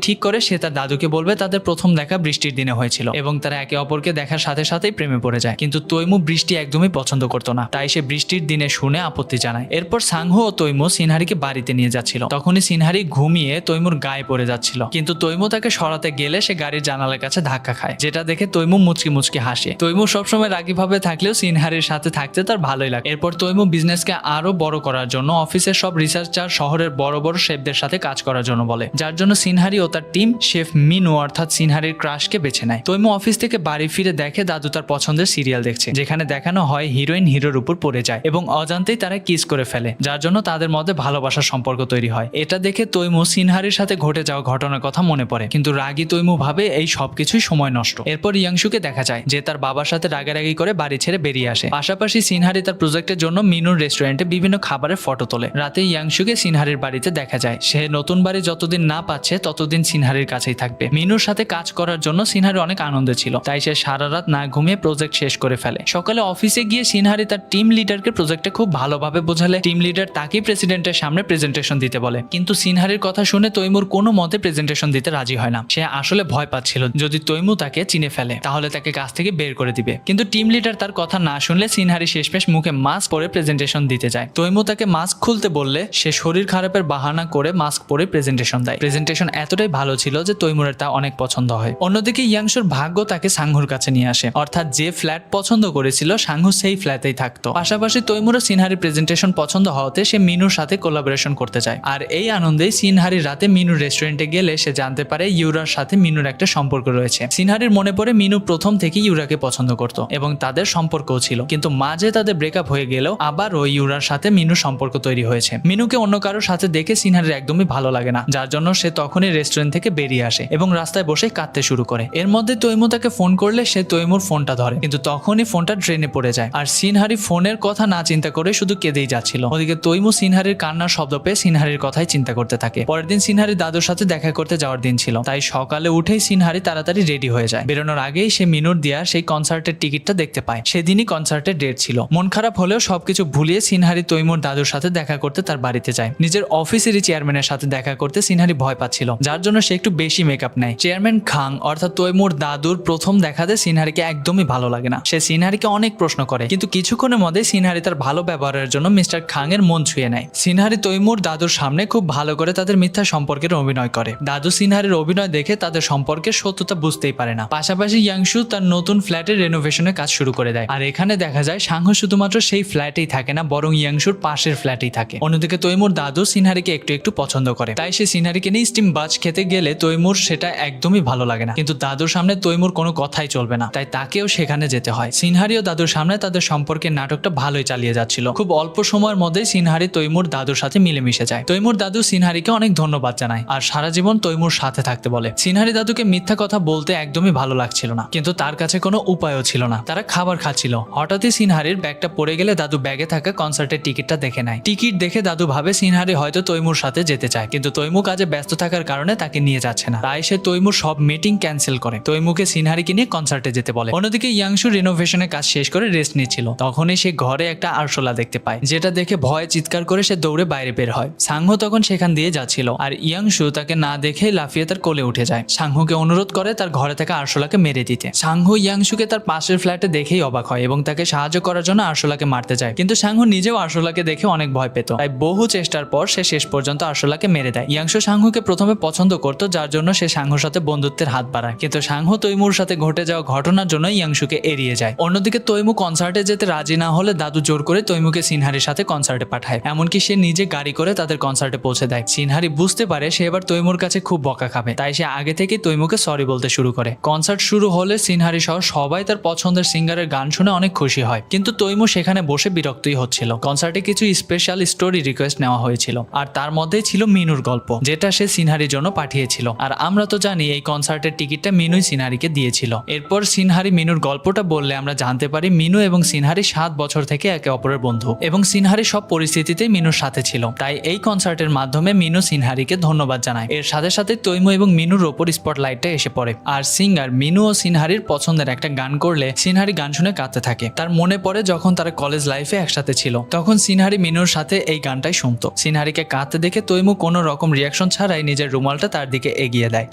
ঠিক করে সে তার দাদুকে বলবে তাদের প্রথম দেখা বৃষ্টির দিনে হয়েছিল এবং তারা একে অপরকে দেখার সাথে সাথেই প্রেমে পড়ে যায়। কিন্তু তৈমু বৃষ্টি একদমই পছন্দ করতো না, তাই সে বৃষ্টির দিনে শুনে আপত্তি জানায়। এরপর সাংহো ও তৈমু সিনহারিকে বাড়িতে নিয়ে যাচ্ছিল, তখনই সিনহারি ঘুমিয়ে তৈমুর গায়ে পড়ে যাচ্ছিল, কিন্তু তৈমু তাকে সরাতে গেলে সে গাড়ির জানালার কাছে ধাক্কা খায়, যেটা দেখে তৈমু মুচকি মুচকি হাসে। তৈমু সবসময় রাগী ভাবে থাকলেও সিনহারির সাথে থাকতে তার ভালোই লাগে। এরপর তৈমু বিজনেসকে আরো বড় করার জন্য অফিসের সব রিসার্চার শহরের বড় বড় শেফদের সাথে কাজ করার জন্য বলে, যার জন্য সিনহারি ও তার টিম শেফ মিনু অর্থাৎ সিনহারির ক্রাশকে বেছে নেয়। তৈমু অফিস থেকে বাড়ি ফিরে দেখে দাদু তার পছন্দের সিরিয়াল দেখছে, যেখানে দেখানো হয় হিরোইন হিরোর উপর পড়ে যায় এবং অজান্তেই তারা কিস করে ফেলে, যার জন্য তাদের মধ্যে ভালোবাসার সম্পর্ক তৈরি হয়। এটা দেখে তৈমু সিনহারির সাথে ঘটে যাওয়া ঘটনার কথা মনে পড়ে, কিন্তু রাগী তৈমু ভাবে এই সবকিছুই সময় নষ্ট। এরপর ইয়াংশুকে দেখা যায় যে তার বাবার সাথে রাগারাগি করে বাড়ি ছেড়ে বেরিয়ে আসে। পাশাপাশি সিনহারি তার প্রজেক্টের জন্য মিনুর রেস্টুরেন্টে বিভিন্ন খাবারের ফটো তোলে। রাতে ইয়াংশুকে সিনহারির বাড়িতে দেখা যায়। সে নতুন বাড়ি যতদিন না পাচ্ছে ততদিন সিনহারির কাছেই থাকবে। মিনুর সাথে কাজ করার জন্য সিনহারি অনেক আনন্দে ছিল, তাই সে সারা রাত না ঘুমিয়ে প্রজেক্ট শেষ করে ফেলে। সকালে অফিসে গিয়ে সিনহারি তার টিম লিডারকে প্রজেক্টে খুব ভালোভাবে বোঝালে টিম লিডার তাকেই প্রেসিডেন্টের সামনে প্রেজেন্টেশন দিতে বলে, কিন্তু সিনহারির কথা শুনে তৈমুর কোনো মতে প্রেজেন্টেশন দিতে রাজি হয় না। সে আসলে ভয় পাচ্ছিল যদি তৈমু তাকে চিনে ফেলে তাহলে তাকে কাজ থেকে বের করে দিবে, কিন্তু টিম লিডার তার কথা না শুনলে সিনহারি শেষমেশ মুখে মাস্ক পরে প্রেজেন্টেশন দিতে যায়। তৈমু তাকে মাস্ক খুলতে বললে সে শরীর খারাপের বাহানা করে মাস্ক পরে প্রেজেন্টেশন দেয়। প্রেজেন্টেশন এতটাই ভালো ছিল যে তৈমুরের তা অনেক পছন্দ হয়। অন্যদিকে ইয়াংশুর ভাগ্য তাকে সাংহুর কাছে নিয়ে আসে, অর্থাৎ যে ফ্ল্যাট পছন্দ করেছিল সাংহু সেই ফ্ল্যাটেই থাকতো। পাশাপাশি তৈমুরও সিনহারি প্রেজেন্টেশন পছন্দ হওয়াতে সে মিনুর সাথে কোলাবোরেশন করতে চায়। আর এই আনন্দেই সিনহারি রাতে মিনুর রেস্টুরেন্টে গেলে সে জানতে পারে ইউরার সাথে মিনুর একটা সম্পর্ক রয়েছে। সিনহারির মনে পড়ে মিনু প্রথম থেকে ইউরাকে পছন্দ করত এবং তাদের সম্পর্কও ছিল, কিন্তু মাঝে তাদের ব্রেকআপ হয়ে গেলেও আবার ওই ইউরার সাথে মিনুর সম্পর্ক তৈরি হয়েছে। মিনুকে অন্য কারোর সাথে দেখে সিনহারির একদমই ভালো লাগে না, যার জন্য সে তখনই রেস্টুরেন্ট থেকে বেরিয়ে আসে এবং রাস্তায় বসে কাঁদতে শুরু করে। এর মধ্যে তৈমু তাকে ফোন করলে সে তৈমুর ফোনটা ধরে, কিন্তু তখনই ফোনটা ড্রেনে পড়ে যায় আর সিনহারি ফোনের কথা না চিন্তা করে শুধু কেঁদেই যাচ্ছিল। ওদিকে তৈমু সিনহারির কান্নার শব্দ পেয়ে সিনহারির কথাই চিন্তা করতে থাকে। পরের দিন সিনহারি দাদুর সাথে দেখা করতে যাওয়ার দিন ছিল, তাই সকালে উঠেই সিনহারি তাড়াতাড়ি রেডি হয়ে যায়। বেরোনোর আগেই সে মিনুর দেয়া সেই কনসার্টের টিকিটটা দেখতে পায়। সেদিনই কনসার্টের ডেট ছিল। মন খারাপ হলেও সবকিছু ভুলিয়ে সিনহারি তৈমুর দাদুর সাথে দেখা করতে তার বাড়িতে যায়। নিজের অফিসেরই চেয়ারম্যানের সাথে দেখা করতে সিনহারি ভয় পাচ্ছিল, যার জন্য সে একটু বেশি মেকআপ নেয়। চেয়ারম্যান খাং অর্থাৎ তৈমুর দাদুর প্রথম দেখাতে সিনহারিকে একদমই ভালো লাগে না। সে সিনহারিকে অনেক প্রশ্ন করে, কিন্তু কিছুক্ষণের মধ্যে সিনহারি তার ভালো ব্যবহারের জন্য মিস্টার খাং এর মন ছুঁয়ে নেয়। সিনহারি তৈমুর দাদুর সামনে খুব ভালো করে তাদের মিথ্যা সম্পর্কের অভিনয় করে। দাদু সিনহারির অভিনয় দেখে তাদের সম্পর্কের সত্যতা বুঝতেই পারে না। পাশাপাশি ইয়াংশু তার নতুন ফ্ল্যাটের রেনোভেশনের কাজ শুরু করে দেয়। আর এখানে দেখা যায় সাংহু শুধুমাত্র সেই ফ্ল্যাটেই থাকে না, বরং ইয়াংশুর পাশের ফ্ল্যাটেই থাকে। অন্যদিকে তৈমুর দাদু সিনহারিকে একটু একটু পছন্দ করে, তাই সে সিনহারিকে নিয়ে স্টিম বাজ খেতে গেলে তৈমুর সেটা একদমই ভালো লাগে না, কিন্তু দাদুর সামনে তৈমুর কোনো কথাই চলবে না, তাই তাকেও সেখানে যেতে হয়। সিনহারি ও দাদুর সামনে তাদের সম্পর্কের নাটকটা ভালোই চালিয়ে যাচ্ছিল। খুব অল্প সময়ের মধ্যে সিনহারি তৈমুর দাদুর সাথে মিলেমিশে যায়। তৈমুর দাদু সিনহারিকে অনেক ধন্যবাদ জানায় আর সারা জীবন তৈমুর সাথে থাকতে বলে। সিনহারি দাদুকে মিথ্যা কথা বলতে একদমই ভালো লাগছিল না, কিন্তু তার কাছে কোনো উপায়ও ছিল না। তারা খাবার খাচ্ছিল, হঠাৎই সিনহারির ব্যাগটা পড়ে গেলে দাদু ব্যাগে থাকা কনসার্টের টিকিটটা দেখে নেয়। টিকিট দেখে দাদু ভাবে সিনহারি হয়তো তৈমুর সাথে যেতে চায়, কিন্তু তৈমু কাজে ব্যস্ত থাকার কারণে তাকে নিয়ে যাচ্ছে না। তাই সে তৈমুর সব মিটিং ক্যান্সেল করে তৈমুকে সিনহারিকে নিয়ে কনসার্টে যেতে বলে। অন্যদিকে ইয়াংশু রিনোভেশনের কাজ শেষ করে রেস্ট নিচ্ছিল, তখনই সে ঘরে একটা আরশোলা দেখতে পায়, যেটা দেখে ভয়ে চিৎকার করে সে দৌড়ে বাইরে বের হয়। সাংহো তখন সেখান দিয়ে যাচ্ছিল, আর ইয়াংশু তাকে না দেখে লাফিয়ে তার কোলে উঠে যায়। সাংহোকে অনুরোধ করে তার ঘরে থাকা আরশোলাকে মেরে দিতে। সাংহো ইয়াংশুকে তার পাশের ফ্ল্যাটে দেখেই অবাক হয় এবং তাকে সাহায্য করার জন্য আরশোলাকে মারতে যায়, কিন্তু সাংহো নিজেও আরশোলাকে দেখে অনেক ভয় পেত। তাই বহু চেষ্টার পর সে শেষ পর্যন্ত আরশোলাকে মেরে দেয়। ইয়াংশু সাংহোকে প্রথমে পছন্দ করত, যার জন্য সে সাংহোর সাথে বন্ধুত্বের হাত বাড়ায়, কিন্তু সাংহো তৈমুর সাথে ঘটে যাওয়া ঘটনার জন্য ইয়াংশুকে এড়িয়ে যায়। অন্যদিকে তৈমু কনসার্টে যেতে রাজি না হলে দাদু জোর করে তৈমুকে সিনহারির সাথে কনসার্টে পাঠায়, এমনকি সে নিজে গাড়ি করে তাদের কনসার্টে পৌঁছে দেয়। সিনহারি বুঝতে পারে সে এবার তৈমুর কাছে খুব বকা খাবে, তাই সে আগে থেকে তৈমুকে সরি বলতে শুরু করে। কনসার্ট শুরু হলে সিনহারি সহ সবাই তার পছন্দের সিঙ্গারের গান শুনে অনেক খুশি হয়, কিন্তু তৈমু সেখানে বসে বিরক্তই হচ্ছিল। কনসার্টে কিছু স্পেশাল স্টোরি রিকোয়েস্ট নেওয়া হয়েছিল, আর তার মধ্যেই ছিল মিনুর গল্প, যেটা সে সিনহারির জন্য পাঠিয়েছিল। আর আমরা তো জানি এই কনসার্টের টিকিটটা মিনুই সিনহারিকে দিয়েছিল। এরপর সিনহারি মিনুর গল্পটা বললে আমরা জানতে পারি মিনু এবং সিনহারি 7 বছর থেকে একে অপরের বন্ধু, এবং সিনহারি সব পরিস্থিতিতে মিনুর সাথে ছিল। তাই এই কনসার্টের মাধ্যমে মিনু সিনহারিকে ধন্যবাদ জানায়। এর সাথে সাথে তৈমু এবং মিনুর ওপর স্পটলাইটটা এসে পড়ে, আর সিঙ্গার মিনু ও সিনহারির পছন্দের একটা গান করলে সিনহারি গান শুনে কাঁদতে থাকে। তার মনে পড়ে যখন তারা কলেজ লাইফে একসাথে ছিল, তখন সিনহারি মিনুর সাথে এই গানটাই শুনতো। সিনহারিকে কাঁদতে দেখে তৈমু কোনো রকম রিয়াকশন ছাড়াই নিজের রুমালটা তার দিকে এগিয়ে দেয়।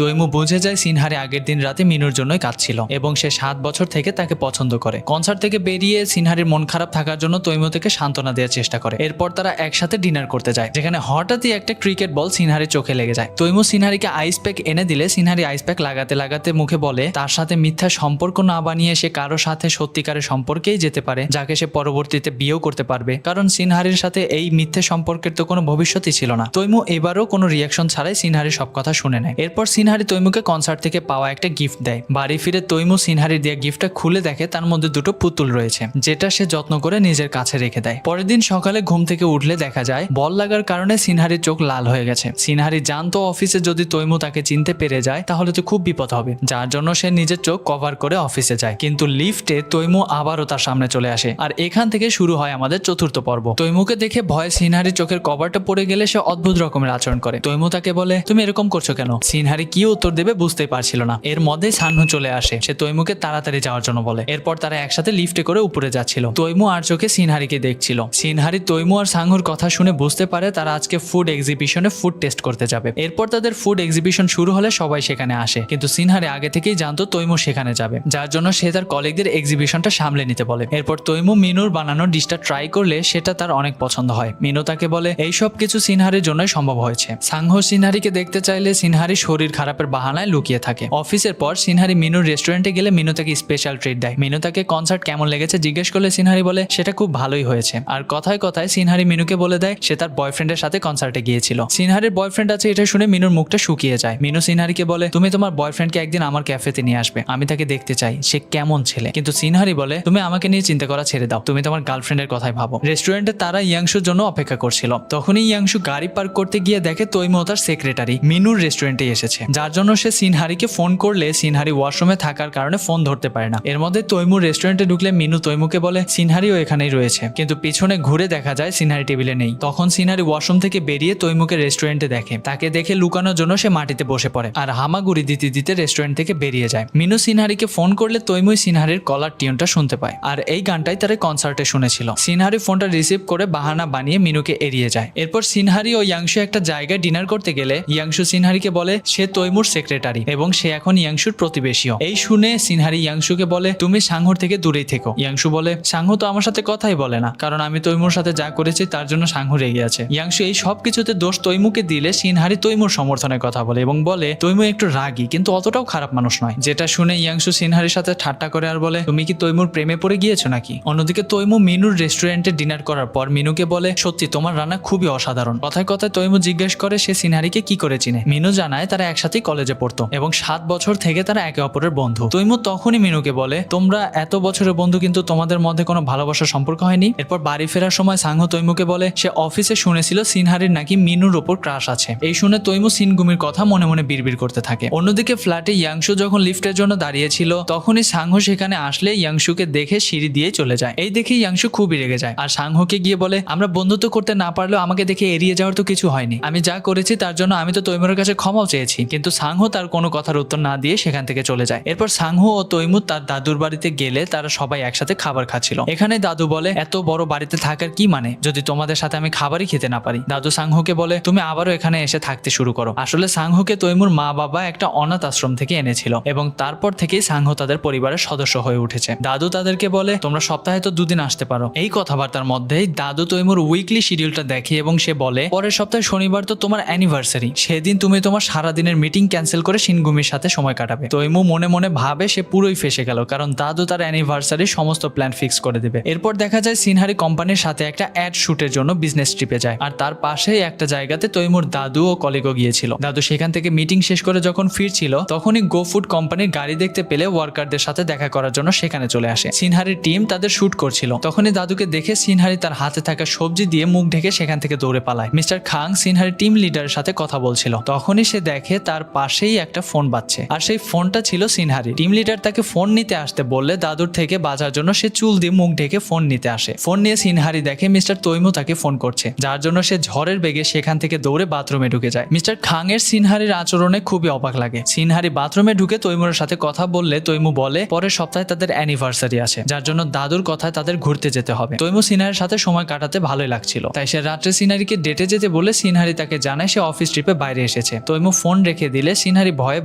তৈমু বুঝে যায় সিনহারি আগের দিন রাতে মিনুর জন্যই কাঁদছিল এবং সে 7 বছর থেকে তাকে পছন্দ করে। কনসার্ট থেকে বেরিয়ে সিনহারির মন খারাপ থাকার জন্য তৈমু থেকে সান্ত্বনা দেওয়ার চেষ্টা করে। এরপর তারা একসাথে ডিনার করতে যায়, যেখানে হঠাৎই একটা ক্রিকেট বল সিনহারির চোখে লেগে যায়। তৈমু সিনহারিকে আইস প্যাক এনে দিলে সিনহারি আইস প্যাক লাগাতে লাগাতে মুখে বলে তার সাথে মিথ্যা সম্পর্ক না বানিয়ে সে কারো সাথে সত্যিকারের সম্পর্কেই যেতে পারে, যাকে সে পরবর্তীতে বিয়েও করতে পারবে, কারণ সিনহারির সাথে এই মিথ্যে সম্পর্কের তো কোনো ভবিষ্যৎই ছিল না। তৈমু এবারও কোনো রিয়াকশন ছাড়াই সিনহারির সব কথা শুনে নেয়। এরপর সিনহারি তৈমুকে কনসার্ট থেকে পাওয়া একটা গিফট দেয়। বাড়ি ফিরে তৈমু সিনহারির দেওয়া গিফটটা খুলে দেখে তার মধ্যে দুটো পুতুল রয়েছে, যেটা সে যত্ন করে নিজের কাছে রেখে দেয়। পরের দিন সকালে ঘুম থেকে উঠলে দেখা যায় বল লাগার কারণে সিনহারির চোখ লাল হয়ে গেছে। সিনহারি জানতো অফিসে যদি তৈমু তাকে চিনতে পেরে যায় তাহলে তো খুব বিপদ হবে, যার জন্য সে নিজের চোখ কভার করে অফিসে যায়। কিন্তু লিফটে তৈমু আবারও তার সামনে চলে আসে, আর এখান থেকে শুরু হয় আমাদের চতুর্থ পর্ব। তৈমুকে দেখে ভয়ে সিনহারির চোখের কভারটা পড়ে গেলে সে অদ্ভুত রকমের আচরণ করে। তৈমু তাকে বলে তুমি এরকম করছো কেন? সিনহারি কি উত্তর দেবে বুঝতেই পারছিল না। এর মধ্যে সানহু চলে আসে, সে তৈমুকে তাড়াতাড়ি যাওয়ার জন্য বলে। এরপর তারা একসাথে লিফটে করে উপরে যাচ্ছিল। তৈমু আর চোখে সিনহারিকে দেখছিল। সিনহারি তৈমু আর সাংহুর কথা শুনে বুঝতে পারে তারা আজকে ফুড এক্সিবিশনে ফুড টেস্ট করতে যাবে। এরপর তাদের ফুড এক্সিবিশন শুরু হলে সবাই সেখানে আসে, কিন্তু সিনহারি আগে থেকেই জানতো তৈমু সেখানে যাবে, যার জন্য সে তার কলিগদের এক্সিবিশনটা সামলে নিতে বলে। এরপর তৈমু মিনুর বানানো ডিশটা ট্রাই করলে সেটা তার অনেক পছন্দ হয়। মিনু তাকে বলে এই সব কিছু সিনহারির জন্যই সম্ভব হয়েছে। সাংহো সিনহারিকে দেখতে চাইলে সিনহারি শরীর খারাপের বাহানায় লুকিয়ে থাকে। অফিসের পর সিনহারি মিনুর রেস্টুরেন্টে গেলে মিনু তাকে স্পেশাল ট্রিট দেয়। মিনু তাকে কনসার্ট কেমন লেগেছে জিজ্ঞেস করলে সিনহারি বলে সেটা খুব ভালোই হয়েছে। আর কথায় কথায় সিনহারি মিনুকে বলে দেয় সে তার বয়ফ্রেন্ডের সাথে কনসার্টে গিয়েছিল। সিনহারির বয়ফ্রেন্ড আছে এটা শুনে মিনুর মুখটা শুকিয়ে যায়। মিনু সিনহারিকে বলে তুমি তোমার বয়ফ্রেন্ডকে একদিন আমার ক্যাফেতে নিয়ে আসবে, আমি তাকে দেখতে চাই সে কেমন ছেলে। কিন্তু সিনহারি বলে তুমি আমাকে নিয়ে চিন্তা করা ছেড়ে দাও, তুমি তোমার গার্লফ্রেন্ডের কথাই ভাবো। রেস্টুরেন্টে তারা ইয়াংশুর জন্য অপেক্ষা করছিল। তখনই ইয়াংশু গাড়ি পার্ক করতে গিয়ে দেখে তৈমু তার সেক্রেটারি মিনুর রেস্টুরেন্টে এসেছে, যার জন্য সে সিনহারিকে ফোন করলে সিনহারি ওয়াশরুমে থাকার কারণে ফোন ধরতে পারে না। এর মধ্যে তৈমুর রেস্টুরেন্টে ঢুকলে মিনু তৈমুকে বলে সিনহারিও এখানেই রয়েছে, কিন্তু পিছনে ঘুরে দেখা যায় সিনহারি টেবিলে নেই। তখন সিনহারি ওয়াশরুম থেকে বেরিয়ে তৈমুকে রেস্টুরেন্টে দেখে। তাকে দেখে লুকানোর জন্য সে মাটিতে বসে পড়ে আর হামাগুড়ি দিতে দিতে রেস্টুরেন্ট থেকে বেরিয়ে যায়। মিনু সিনহারিকে ফোন করলে তৈমুই সিনহারির কলার টিউনটা শুনতে পায়, আর এই গানটাই তারা কনসার্টে শুনেছিল। সিনহারি ফোনটা রিসিভ করে বাহানা বানিয়ে মিনুকে এড়িয়ে যায়। এরপর সিনহারি ও ইয়াংশু একটা জায়গায় ডিনার করতে গেলে ইয়াংশু সিনহারিকে বলে সে তৈমুর সেক্রেটারি এবং সে এখন ইয়াংশুর প্রতিবেশীও। এই শুনে সিনহারি ইয়াংশুকে বলে তুমি সাংহুর থেকে দূরেই থেকো। ইয়াংশু বলে সাংহু তো আমার সাথে কথাই বলে না, কারণ আমি তৈমুর সাথে যা করেছি তার জন্য সাংহু রেগে আছে। ইয়াংশু এই সব কিছুতে দোষ তৈমুকে দিলে সিনহারি তৈমুর সমর্থনের কথা বলে এবং বলে তৈমু একটু রাগী কিন্তু অতটাও খারাপ মানুষ নয়, যেটা শুনে ইয়াংশু সিনহারির সাথে ঠাট্টা করে আর বলে তুমি কি তৈমুর প্রেমে পড়ে গিয়েছো নাকি? অন্যদিকে তৈমু মিনুর রেস্টুরেন্টে ডিনার করার পর মিনুকে বলে সত্যি তোমার রান্না খুবই অসাধারণ। কথায় কথায় তৈমু জিজ্ঞেস করে সে সিনহারিকে কি করে চিনে। মিনু জানায় তারা একসাথেই কলেজে পড়তো এবং 7 বছর থেকে তারা একে অপরের বন্ধু। তৈমু তখনই মিনুকে বলে তোমরা এত বছরের বন্ধু কিন্তু তোমাদের মধ্যে কোনো ভালোবাসার সম্পর্ক হয়নি। এরপর বাড়ি ফেরার সময় সাংহু তৈমুকে বলে সে অফিসে শুনেছিল সিনহারির নাকি মিনুর ওপর ক্রাশ আছে। এই শুনে তৈমু সিনগুমির কথা মনে মনে বিড়বিড় করতে থাকে। অন্যদিকে অন্যদিকে ফ্ল্যাটে ইয়াংশু যখন লিফটের জন্য দাঁড়িয়েছিল তখনই সাংহো সেখানে আসলে ইয়াংশুকে দেখে সিঁড়ি দিয়ে চলে যায়। এই দেখে ইয়াংশু খুবই রেগে যায় আর সাংহোকে গিয়ে বলে, আমরা বন্ধুত্ব করতে না পারলেও আমাকে দেখে এড়িয়ে যাওয়ার তো কিছু হয়নি, আমি যা করেছি তার জন্য আমি তো তৈমুরের কাছে ক্ষমাও চেয়েছি। কিন্তু সাংহো তার কোনো কথার উত্তর না দিয়ে সেখান থেকে চলে যায়। এরপর সাংহো ও তৈমুর তার দাদুর বাড়িতে গেলে তারা সবাই একসাথে খাবার খাচ্ছিল। এখানে দাদু বলে, এত বড় বাড়িতে থাকার কি মানে যদি তোমাদের সাথে আমি খাবারই খেতে না পারি। দাদু সাংহোকে বলে, তুমি আবারও এখানে এসে থাকতে শুরু করো। আসলে সাংহোকে তৈমুর মা বাবা একটা অনাথ আশ্রম থেকে এনেছিল এবং তারপর থেকেই সাংহো তাদের পরিবারের সদস্য হয়ে উঠেছে। দাদু তাদেরকে বলে, তোমরা সপ্তাহে তো 2 দিন আসতে পারো। এই কথাবার্তার মধ্যেই দাদু তৈমুর উইকলি শিডিউলটা দেখে এবং সে বলে, পরের সপ্তাহে শনিবার তো তোমার অ্যানিভার্সারি, সেদিন তুমি তোমার সারাদিনের মিটিং ক্যান্সেল করে শিনগুমির সাথে সময় কাটাবে। তৈমু মনে মনে ভাবে সে পুরোই ফেসে গেল, কারণ দাদু তার অ্যানিভার্সারি সমস্ত প্ল্যান ফিক্স করে দেবে। এরপর দেখা যায় সিনহারি কোম্পানির সাথে একটা অ্যাড শুটের জন্য বিজনেস ট্রিপে যায় আর তার পাশেই একটা জায়গাতে তৈমুর দাদু ও কলিগও গিয়েছিল। দাদু সেখান থেকে মিটিং শেষ করে যখন ফিরছিল তখনই গো ফুড কোম্পানির গাড়ি দেখতে পেলে ওয়ার্কারদের সাথে দেখা করার জন্য সেখানে চলে আসে। সিনহারির টিম তাদের শুট করছিল। তখনই দাদুকে দেখে সিনহারি তার হাতে থাকা সবজি দিয়ে মুখ ঢেকে সেখান থেকে দৌড়ে পালায়। মিস্টার খাং সিনহারির টিম লিডারের সাথে কথা বলছিল। তখনই সে দেখে তার পাশেই একটা ফোন বাজছে আর সেই ফোনটা ছিল সিনহারি। টিম লিডার তাকে ফোন নিতে আসতে বললে দাদুর থেকে বাজার জন্য সে চুল দিয়ে মুখ ঢেকে ফোন নিতে আসে। ফোন নিয়ে সিনহারি দেখে মিস্টার তৈমু তাকে ফোন করছে, যার জন্য সে ঝড়ের বেগে সেখান থেকে দৌড়ে বাথরুমে ঢুকে যায়। মিস্টার খাং এর সিনহারির আচরণে খুবই অবাক লাগে। সিনহারি বাথরুমে ঢুকে তৈমুরের সাথে কথা বললে তৈমু বলে পরের সপ্তাহে তাদের অ্যানিভার্সারি আছে, যার জন্য দাদুর কথায় তাদের ঘুরতে যেতে হবে। তৈমু সিনহারির সাথে সময় কাটাতে ভালোই লাগছিল, তাই সে রাত্রে সিনহারিকে ডেটে যেতে বলে সিনহারি তাকে জানায় সে অফিস ট্রিপে বাইরে এসেছে। তৈমু ফোন রেখে দিলে সিনহারি ভয়ে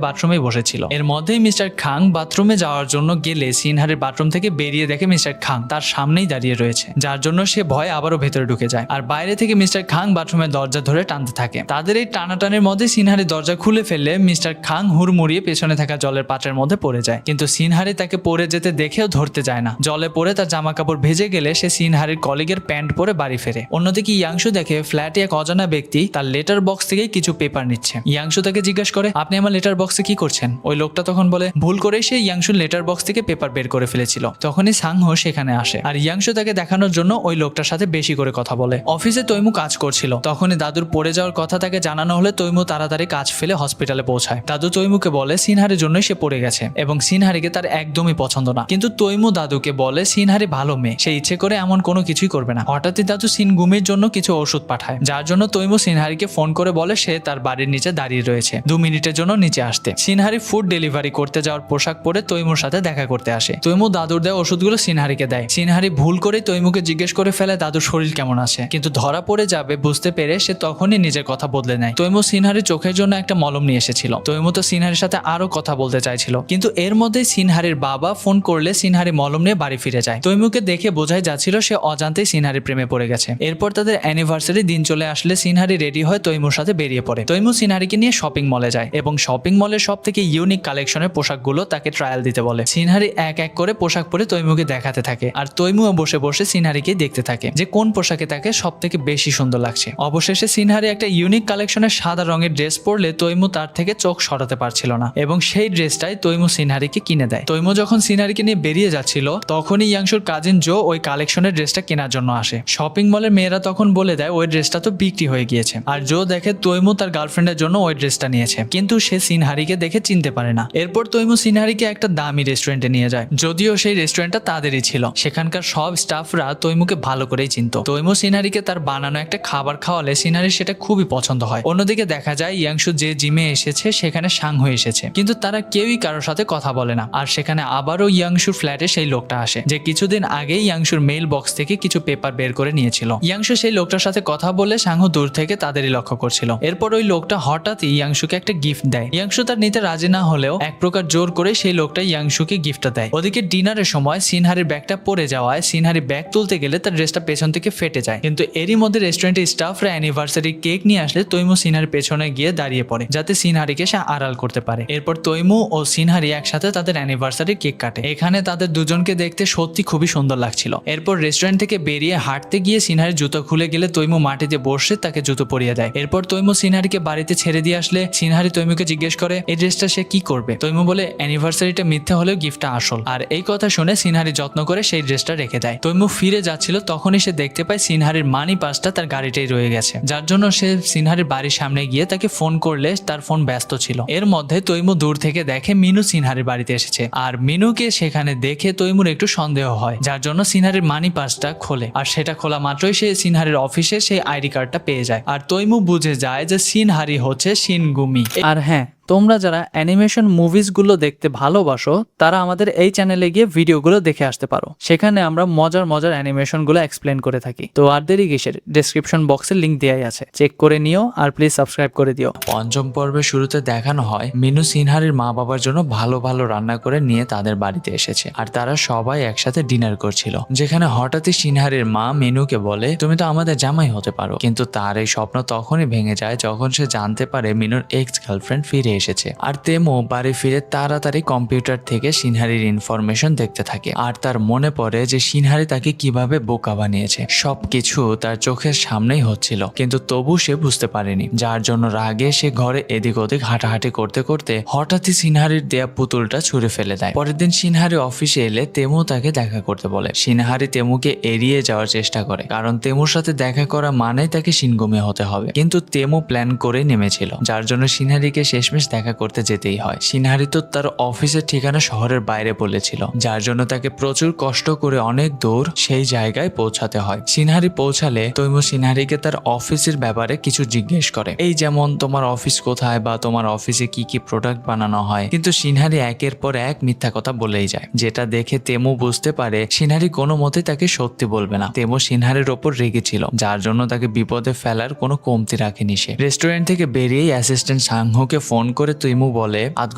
বাথরুমে বসেছিল। এর মধ্যেই মিস্টার খাং বাথরুমে যাওয়ার জন্য গেলে সিনহারির বাথরুম থেকে বেরিয়ে দেখে মিস্টার খাং তার সামনেই দাঁড়িয়ে রয়েছে, যার জন্য সে ভয়ে আবারও ভেতরে ঢুকে যায় আর বাইরে থেকে মিস্টার খাং বাথরুমের দরজা ধরে টানতে থাকে। তাদের এই টানাটানের মধ্যে সিনহারি দরজা খুলে ফেললে মিস্টার খাং হুড়মুড়িয়ে পেছনে থাকা জলের পাত্রের মধ্যে পড়ে যায়, কিন্তু সিনহারি তাকে পড়ে যেতে দেখেও ধরতে যায় না। জলে পড়ে তার জামা কাপড় ভেজে গেলে সে সিনহারির কলিগের প্যান্ট পরে বাড়ি ফেরে। অন্যদিকে ইয়াংশু দেখে ফ্ল্যাটে এক অজানা ব্যক্তি তার লেটার বক্স থেকে কিছু পেপার নিচ্ছে। ইয়াংশু তাকে জিজ্ঞাসা করে, আপনি আমার লেটার বক্সে কি করছেন? ওই লোকটা তখন বলে, ভুল করে সে ইয়াংশুর লেটার বক্স থেকে পেপার বের করে ফেলেছিল। তখনই সাংহো সেখানে আসে আর ইয়াংশু তাকে দেখানোর জন্য ওই লোকটার সাথে বেশি করে কথা বলে। অফিসে তৈমু কাজ করছিল, তখনই দাদুর পড়ে যাওয়ার কথা তাকে জানানো হলে তৈমু তাড়াতাড়ি কাজ ফেলে হসপিটালে পৌঁছায়। দাদু তৈমুকে বলে সিনহারির জন্যই সে পড়ে গেছে এবং সিনহারিকে তার একদমই পছন্দ না, কিন্তু তৈমু দাদুকে বলে সিনহারি ভালো মেয়ে, সে ইচ্ছে করে এমন কোনো কিছুই করবে না। হঠাৎই দাদু সিনগুমির জন্য কিছু ওষুধ পাঠায়, যার জন্য তৈমু সিনহারিকে ফোন করে বলে সে তার বাড়ির নিচে দাঁড়িয়ে রয়েছে, 2 মিনিটের জন্য নিচে আসতে। সিনহারি ফুড ডেলিভারি করতে যাওয়ার পোশাক পরে তৈমুর সাথে দেখা করতে আসে। তৈমু দাদুর দেওয়া ওষুধগুলো সিনহারিকে দেয়। সিনহারি ভুল করে তৈমুকে জিজ্ঞেস করে ফেলে দাদুর শরীর কেমন আছে, কিন্তু ধরা পড়ে যাবে বুঝতে পেরে সে তখনই নিজের কথা বদলে নেয়। তৈমু সিনহারির চোখের জন্য একটা মলম নিয়ে এসেছিল। তৈমু তো সিনহারির সাথে আরো কথা বলতে চাইছিল, কিন্তু এর মধ্যে সিনহারির বাবা ফোন করলে সিনহারি মলম নিয়ে বাড়ি ফিরে যায়। তৈমুকে দেখে বোঝাই যাচ্ছিল সে অজান্তেই সিনহারির প্রেমে পড়ে গেছে। এরপর তাদের অ্যানিভার্সারি দিন চলে আসলে সিনহারি রেডি হয়ে তৈমুর সাথে বেরিয়ে পড়ে। তৈমু সিনহারিকে নিয়ে শপিং মলে যায় এবং শপিং মলের সব থেকে ইউনিক কালেকশনের পোশাকগুলো তাকে ট্রায়াল দিতে বলে। সিনহারি এক এক করে পোশাক পরে তৈমুকে দেখাতে থাকে আর তৈমুও বসে বসে সিনহারিকে দেখতে থাকে যে কোন পোশাকে তাকে সব থেকে বেশি সুন্দর লাগছে। অবশেষে সিনহারি একটা ইউনিক কালেকশনের সাদা রঙের ড্রেস পরলে তৈমু তার থেকে চোখ সরাতে পারছিল না এবং সেই ড্রেসটাই তৈমু সিনহারিকে কিনে দেয়। তৈমু যখন সিনহারিকে নিয়ে বেরিয়ে যাচ্ছিল তখনই ইয়াংশুর কাজিন জো ওই কালেকশনের ড্রেসটা কেনার জন্য আসে। শপিং মলের মেয়েরা তখন বলে দেয় ওই ড্রেসটা তো বিক্রি হয়ে গিয়েছে আর জো দেখে তৈমু তার গার্লফ্রেন্ডের জন্য ওই ড্রেসটা নিয়েছে, কিন্তু সে সিনহারিকে দেখে চিনতে পারে না। এরপর তৈমু সিনহারিকে একটা দামি রেস্টুরেন্টে নিয়ে যায়, যদিও সেই রেস্টুরেন্টটা তাদেরই ছিল। সেখানকার সব স্টাফরা তৈমুকে ভালো করেই চিনত। তৈমু সিনহারিকে তার বানানো একটা খাবার খাওয়ালে সিনহারির সেটা খুবই পছন্দ হয়। অন্যদিকে দেখা যায় ইয়াংশু যে জিমে এসেছে সেখানে সাংহো এসেছে, কিন্তু তারা কেউই কারোর সাথে কথা বলে না। আর সেখানে আবারও ইয়াংশুর ফ্ল্যাটে সেই লোকটা আসে যে কিছুদিন আগেই ইয়াংশুর মেইল বক্স থেকে কিছু পেপার বের করে নিয়েছিল। ইয়াংশু সেই লোকটার সাথে কথা বলে সাংহো দূর থেকে তাদেরই লক্ষ্য করছিল। এরপর ওই লোকটা হঠাৎই ইয়াংশুকে একটা গিফট দেয়। ইয়াংশু তার নিতে রাজি না হলেও এক প্রকার জোর করে সেই লোকটা ইয়াংশুকে গিফটটা দেয়। ওদিকে ডিনারের সময় সিনহারির ব্যাগটা পড়ে যাওয়ায় সিনহারি ব্যাগ তুলতে গেলে তার ড্রেসটা পেছন থেকে ফেটে যায়, কিন্তু এরই মধ্যে রেস্টুরেন্টের স্টাফরা অ্যানিভার্সারি কেক নিয়ে আসলে তৈমু সিনহারির পেছনে গিয়ে দাঁড়িয়ে পড়ে যাতে সিনহারিকে সে আড়াল করতে পারে। এরপর তৈমু ও সিনহারি একসাথে তাদের অ্যানিভার্সারি কেক কাটে। এখানে তাদের দুজনকে দেখতে সত্যি খুবই সুন্দর লাগছিল। এরপর রেস্টুরেন্ট থেকে বেরিয়ে হাঁটতে গিয়ে সিনহারির জুতো খুলে গেলে তৈমু মাটিতে বসে তাকে জুতো পরিয়ে দেয়। এরপর তৈমু সিনহারিকে বাড়িতে ছেড়ে দিয়ে আসলে সিনহারি তৈমুকে জিজ্ঞেস করে এই ড্রেসটা সে কি করবে। তৈমু বলে অ্যানিভার্সারিটা মিথ্যে হলেও গিফটটা আসল। আর এই কথা শুনে সিনহারি যত্ন করে সেই ড্রেসটা রেখে দেয়। তৈমু ফিরে যাচ্ছিল তখনই সে দেখতে পায় সিনহারির মানি পাসটা তার গাড়িটাই রয়ে গেছে, যার জন্য সে সিনহারির বাড়ির সামনে গিয়ে তাকে ফোন করলে তার ফোন ব্যস্ত ছিল। এর মধ্যে তৈমু দূর থেকে দেখে মিনু সিনহারির বাড়িতে এসেছে, আর মিনুকে সেখানে দেখে তৈমুর একটু সন্দেহ হয়, যার জন্য সিনহারির মানি পার্সটা খোলে। আর সেটা খোলা মাত্রই সে সিনহারির অফিসে সেই আইডি কার্ডটা পেয়ে যায়, আর তৈমু বুঝে যায় যে সিনহারি হচ্ছে শিনগুমি। আর হ্যাঁ, তোমরা যারা অ্যানিমেশন মুভিসগুলো দেখতে ভালোবাসো তারা আমাদের এই চ্যানেলে গিয়ে ভিডিওগুলো দেখে আসতে পারো। সেখানে আমরা মজার মজার অ্যানিমেশনগুলো এক্সপ্লেন করে থাকি। তো আর দেরি কিসের, ডেসক্রিপশন বক্সে লিংক দেওয়াই আছে, চেক করে নিও আর প্লিজ সাবস্ক্রাইব করে দিও। পঞ্চম পর্বের শুরুতে দেখানো হয় মিনু সিনহারির মা বাবার জন্য ভালো ভালো রান্না করে নিয়ে তাদের বাড়িতে এসেছে, আর তারা সবাই একসাথে ডিনার করছিল, যেখানে হঠাৎই সিনহারির মা মিনুকে বলে তুমি তো আমাদের জামাই হতে পারো। কিন্তু তার এই স্বপ্ন তখনই ভেঙে যায় যখন সে জানতে পারে মিনুর এক্স গার্লফ্রেন্ড ফিরে এসেছে। আর তেমো বাড়ি ফিরে তাড়াতাড়ি কম্পিউটার থেকে সিনহারির ইনফরমেশন দেখতে থাকে, আর তার মনে পড়ে যে সিনহারি তাকে কিভাবে বোকা বানিয়েছে। সবকিছু তার চোখের সামনেই হচ্ছিল, কিন্তু তবু সে বুঝতে পারেনি, যার জন্য রাগে সে ঘরে এদিক ওদিক হাঁটাহাঁটি করতে করতে হঠাৎই সিনহারির দেয়া পুতুলটা ছুঁড়ে ফেলে দেয়। পরের দিন সিনহারি অফিসে এলে তেমু তাকে দেখা করতে বলে। সিনহারি তেমুকে এড়িয়ে যাওয়ার চেষ্টা করে, কারণ তেমুর সাথে দেখা করা মানেই তাকে শিনগুমি হতে হবে। কিন্তু তেমু প্ল্যান করে নেমেছিল, যার জন্য সিনহারিকে শেষমেশ দেখা করতে যেতেই হয়। সিনহারি তো তার অফিসের ঠিকানা শহরের বাইরে বলেছিল, যার জন্য তাকে প্রচুর কষ্ট করে অনেক দূর সেই জায়গায় পৌঁছাতে হয়। সিনহারি পৌঁছালে তৈমু সিনহারিকে তার অফিসের ব্যাপারে কিছু জিজ্ঞেস করে, এই যেমন তোমার অফিস কোথায় বা তোমার অফিসে কি কি প্রোডাক্ট বানানো হয়। কিন্তু সিনহারি একের পর এক মিথ্যা কথা বলেই যায়, যেটা দেখে তেমু বুঝতে পারে সিনহারি কোনো মতেই তাকে সত্যি বলবে না। তেমু সিনহারির ওপর রেগেছিল, যার জন্য তাকে বিপদে ফেলার কোনো কমতি রাখেনি সে। রেস্টুরেন্ট থেকে বেরিয়েই অ্যাসিস্ট্যান্ট সাংহুকে ফোন করে তৈমু বলে আধ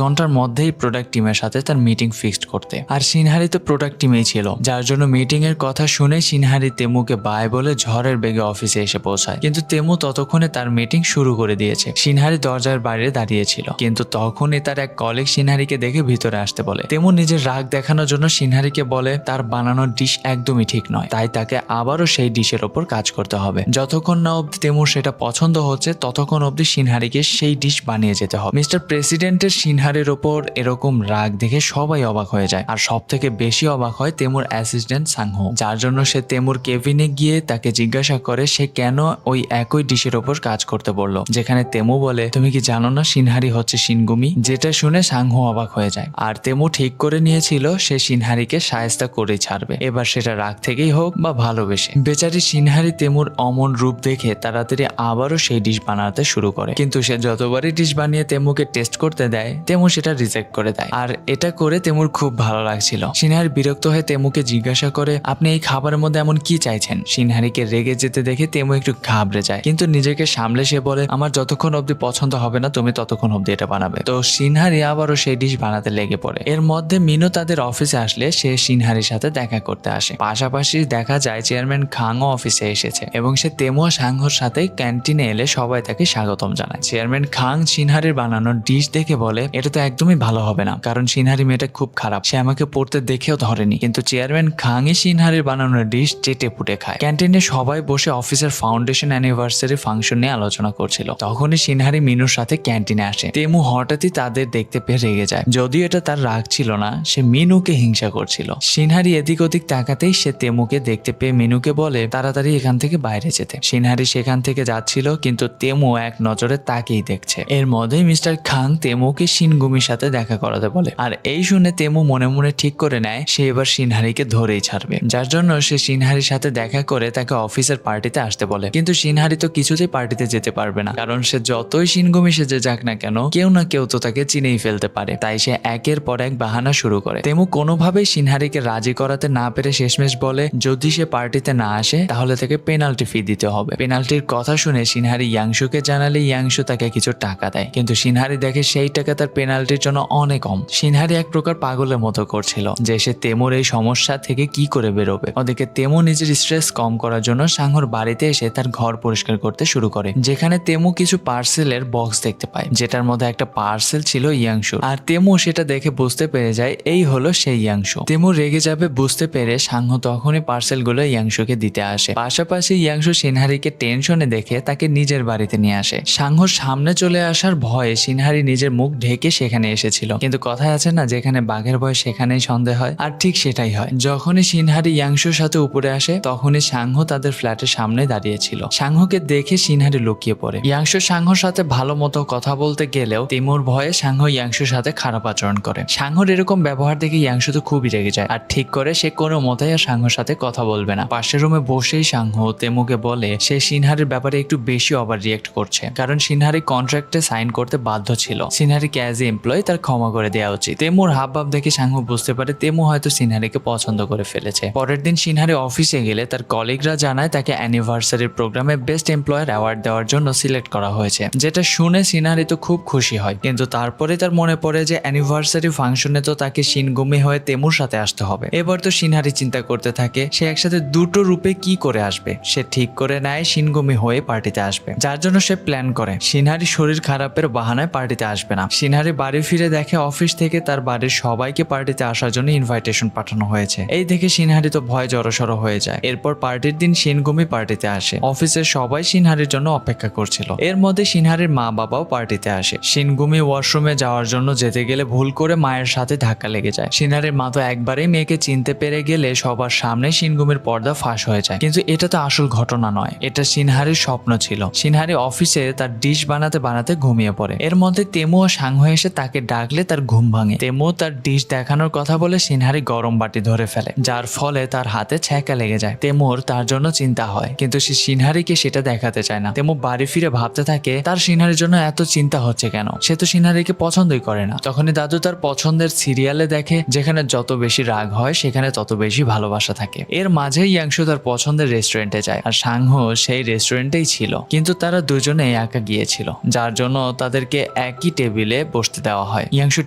ঘন্টার মধ্যেই প্রোডাক্ট টিমের সাথে তার মিটিং ফিক্সড করতে। আর সিনহারি তো প্রোডাক্ট টিমেই ছিল, যার জন্য মিটিং এর কথা শুনে সিনহারি তেমুকে বাই বলে ঝড়ের বেগে অফিসে এসে পৌঁছায়। কিন্তু তেমু ততক্ষণে তার মিটিং শুরু করে দিয়েছে। সিনহারি দরজার বাইরে দাঁড়িয়েছিল, কিন্তু তখনই তার এক কলিগ সিনহারিকে দেখে ভিতরে আসতে বলে। তেমু নিজের রাগ দেখানোর জন্য সিনহারিকে বলে তার বানানোর ডিশ একদমই ঠিক নয়, তাই তাকে আবারও সেই ডিশের ওপর কাজ করতে হবে। যতক্ষণ না অব্দি তেমুর সেটা পছন্দ হচ্ছে ততক্ষণ অব্দি সিনহারিকে সেই ডিশ বানিয়ে যেতে হবে। মিস্টার প্রেসিডেন্টের সিনহারির ওপর এরকম রাগ দেখে সবাই অবাক হয়ে যায়, আর সব থেকে বেশি অবাক হয় তেমুর অ্যাসিস্ট্যান্ট সাংহো, যার জন্য সে তেমুর কেবিনে গিয়ে তাকে জিজ্ঞাসা করে সে কেন ওই একই ডিশের ওপর কাজ করতে বলল, যেখানে তেমু বলে তুমি কি জানো না সিনহারি হচ্ছে শিনগুমি। যেটা শুনে সাংহো অবাক হয়ে যায়, আর তেমু ঠিক করে নিয়েছিল সে সিনহারিকে শায়েস্তা করেই ছাড়বে, এবার সেটা রাগ থেকেই হোক বা ভালোবেসে। বেচারি সিনহারি তেমুর অমন রূপ দেখে তাড়াতাড়ি আবারও সেই ডিশ বানাতে শুরু করে, কিন্তু সে যতবারই ডিশ বানিয়ে তেমুকে টেস্ট করতে দেয় তেমু সেটা রিজেক্ট করে দেয়, আর এটা করে তেমুর খুব ভালো লাগছিল। সিনহারি বিরক্ত হয়ে তেমুকে জিজ্ঞাসা করে আপনি এই খাবারের মধ্যে এমন কি চাইছেন। সিনহারিকে রেগে যেতে দেখে তেমু একটু ঘাবড়ে যায়, কিন্তু নিজেকে সামলে সে বলে আমার যতক্ষণ অব্দি পছন্দ হবে না তুমি ততক্ষণ অব্দি এটা বানাবে। তো সিনহারি আবারও সেই ডিশ বানাতে লেগে পড়ে। এর মধ্যে মিনু তাদের অফিসে আসলে সে সিনহারির সাথে দেখা করতে আসে। পাশাপাশি দেখা যায় চেয়ারম্যান খাংও অফিসে এসেছে, এবং সে তেমু ও সাংহোর সাথে ক্যান্টিনে এলে সবাই তাকে স্বাগতম জানায়। চেয়ারম্যান খাং সিনহারির বানানোর ডিশ দেখে বলে এটা তো একদমই ভালো হবে না, কারণ সিনহারি মেয়েটা খুব খারাপ, সে আমাকে পড়তে দেখেও ধরেনি। কিন্তু চেয়ারম্যান খাংই সিনহারির বানানোর ডিশ চেটে পুটে খায়। ক্যান্টিনে সবাই বসে অফিসের ফাউন্ডেশন অ্যানিভার্সারি ফাংশন নিয়ে আলোচনা করছিল, তখনই সিনহারি মিনুর সাথে ক্যান্টিনে আসে। তেমু হঠাৎই তাদের দেখতে পেয়ে রেগে যায়, যদিও এটা তার রাগ ছিল না, সে মিনুকে হিংসা করছিল। সিনহারি এদিক ওদিক তাকাতেই সে তেমুকে দেখতে পেয়ে মিনুকে বলে তাড়াতাড়ি এখান থেকে বাইরে যেতে। সিনহারি সেখান থেকে যাচ্ছিল, কিন্তু তেমু এক নজরে তাকেই দেখছে। এর মধ্যেই মিস্টার খাং তেমুকে শিনগুমির সাথে দেখা করাতে বলে, আর এই শুনে তেমু মনে মনে ঠিক করে নেয় সে এবার সিনহারিকে ধরেই ছাড়বে, যার জন্য সে সিনহারির সাথে দেখা করে তাকে অফিসের পার্টিতে আসতে বলে। কিন্তু সিনহারি তো কিছুতেই পার্টিতে যেতে পারবে না, কারণ সে যতই শিনগুমি সেজে যাক না কেন কেউ না কেউ তো তাকে চিনেই ফেলতে পারে। তাই সে একের পর এক বাহানা শুরু করে। তেমু কোনোভাবেই সিনহারিকে রাজি করাতে না পেরে শেষমেশ বলে যদি সে পার্টিতে না আসে তাহলে তাকে পেনাল্টি ফি দিতে হবে। পেনাল্টির কথা শুনে সিনহারি ইয়াংশুকে জানালে ইয়াংশু তাকে কিছু টাকা দেয়, কিন্তু সিনহারি দেখে সেই টাকা তার পেনাল্টির জন্য অনেক কম। সিনহারি এক প্রকার পাগলের মতো করছিল যে সে তেমুর এই সমস্যা থেকে কি করে বেরোবে। ওদিকে তেমু নিজের স্ট্রেস কম করার জন্য সাংহর বাড়িতে এসে তার ঘর পরিষ্কার করতে শুরু করে, যেখানে তেমু কিছু পার্সেলের বক্স দেখতে পায়, যেটার মধ্যে একটা পার্সেল ছিল ইয়াংশু। আর তেমু সেটা দেখে বুঝতে পেরে যায় এই হলো সেই ইয়াংশু। তেমু রেগে যাবে বুঝতে পেরে সাংহ তখনই পার্সেলগুলো ইয়াংশুকে দিতে আসে। পাশাপাশি ইয়াংশু সিনহারিকে টেনশনে দেখে তাকে নিজের বাড়িতে নিয়ে আসে। সাংহর সামনে চলে আসার ভয়ে সিনহারি নিজের মুখ ঢেকে সেখানে এসেছিল। কিন্তু কথায় আছে না, যেখানে বাঘের ভয় সেখানেই সন্দেহ হয়, আর ঠিক সেটাই হয়। যখনই সিনহারি ইয়াংশুর সাথে উপরে আসে তখনই সাংহ তাদের ফ্ল্যাটের সামনে দাঁড়িয়েছিল। সাংহকে দেখে সিনহারি লুকিয়ে পড়ে। ইয়াংশু সাংহর সাথে ভালো মতো কথা বলতে গেলেও তিমুর ভয়ে সাংহ ইয়াংশুর সাথে খারাপ আচরণ করে। সাংহর এরকম ব্যবহার দেখে ইয়াংশু তো খুবই রেগে যায় আর ঠিক করে সে কোনো মতেই আর সাংহর সাথে কথা বলবে না। পাশের রুমে বসেই সাংহ তেমুকে বলে সে সিনহারির ব্যাপারে একটু বেশি ওভার রিয়েক্ট করছে, কারণ সিনহারি কন্ট্রাক্টে সাইন করতে বাধ্য ছিল। সিনহারিকে অ্যাজ এ এমপ্লয়ি তার ক্ষমা করে দেওয়া উচিত। তেমুর হাবভাব দেখে সাংহ বুঝতে পারে তেমু হয়তো সিনহারিকে পছন্দ করে ফেলেছে। পরের দিন সিনহারি অফিসে গেলে তার কলিগরা জানায় তাকে অ্যানিভার্সারির প্রোগ্রামে বেস্ট এমপ্লয়ার অ্যাওয়ার্ড দেওয়ার জন্য সিলেক্ট করা হয়েছে, যেটা শুনে সিনহারি তো খুব খুশি হয়। কিন্তু তারপরে তার মনে পড়ে যে অ্যানিভার্সারি ফাংশনে তো তাকে শিনগুমি হয়ে তেমুর সাথে আসতে হবে। এবার তো সিনহারি চিন্তা করতে থাকে সে একসাথে দুটো রূপে কি করে আসবে। সে ঠিক করে নেয় শিনগুমি হয়ে পার্টিতে আসবে, যার জন্য সে প্ল্যান করে সিনহারি শরীর খারাপের বাহানায় পার্টিতে আসবে না। সিনহারি বাড়ি ফিরে দেখে অফিস থেকে তার বাড়ির সবাইকে পার্টিতে আসার জন্য ইনভাইটেশন পাঠানো হয়েছে। এই দেখে সিনহারি তো ভয় জড়সড় হয়ে যায়। এরপর পার্টির দিন শিনগুমি পার্টিতে আসে। অফিসের সবাই সিনহারির জন্য অপেক্ষা করছিল। এর মধ্যে সিনহারির মা বাবাও পার্টিতে আসে। শিনগুমি ওয়াশরুমে যাওয়ার জন্য যেতে গেলে ভুল করে মায়ের সাথে ধাক্কা লেগে যায়। সিনহারির মা তো একবারেই মেয়েকে চিনতে পেরে গেলে সবার সামনে শিনগুমির পর্দা ফাঁস হয়ে যায়। কিন্তু এটা তো আসল ঘটনা নয়, এটা সিনহারির স্বপ্ন ছিল। সিনহারি অফিসে তার ডিশ বানাতে বানাতে ঘুমিয়ে পড়ে। এর মধ্যে তেমু ও সাংহ এসে তাকে ডাকলে তার ঘুম ভাঙে। তেমু তার ডিশ দেখানোর কথা বলে সিনহারি গরম বাটি ধরে ফেলে, যার ফলে তার হাতে ছ্যাঁকা লেগে যায়। তেমুর তার জন্য চিন্তা হয়, কিন্তু সে সিনহারিকে সেটা দেখাতে চায় না। তেমু বাড়ি ফিরে ভাবতে থাকে তার সিনহারির জন্য এত চিন্তা হচ্ছে কেন, সে তো সিনহারিকে পছন্দই করে না। তখনই দাদু তার পছন্দের সিরিয়ালে দেখে যেখানে যত বেশি রাগ হয় সেখানে তত বেশি ভালোবাসা থাকে। এর মাঝেই ইয়াংশু তার পছন্দের রেস্টুরেন্টে যায় আর সাংহ সেই রেস্টুরেন্টেই ছিল, কিন্তু তারা দুজনে একা গিয়েছিল, যার জন্য তাদেরকে একই টেবিলে বসতে দেওয়া হয়। ইয়াংশু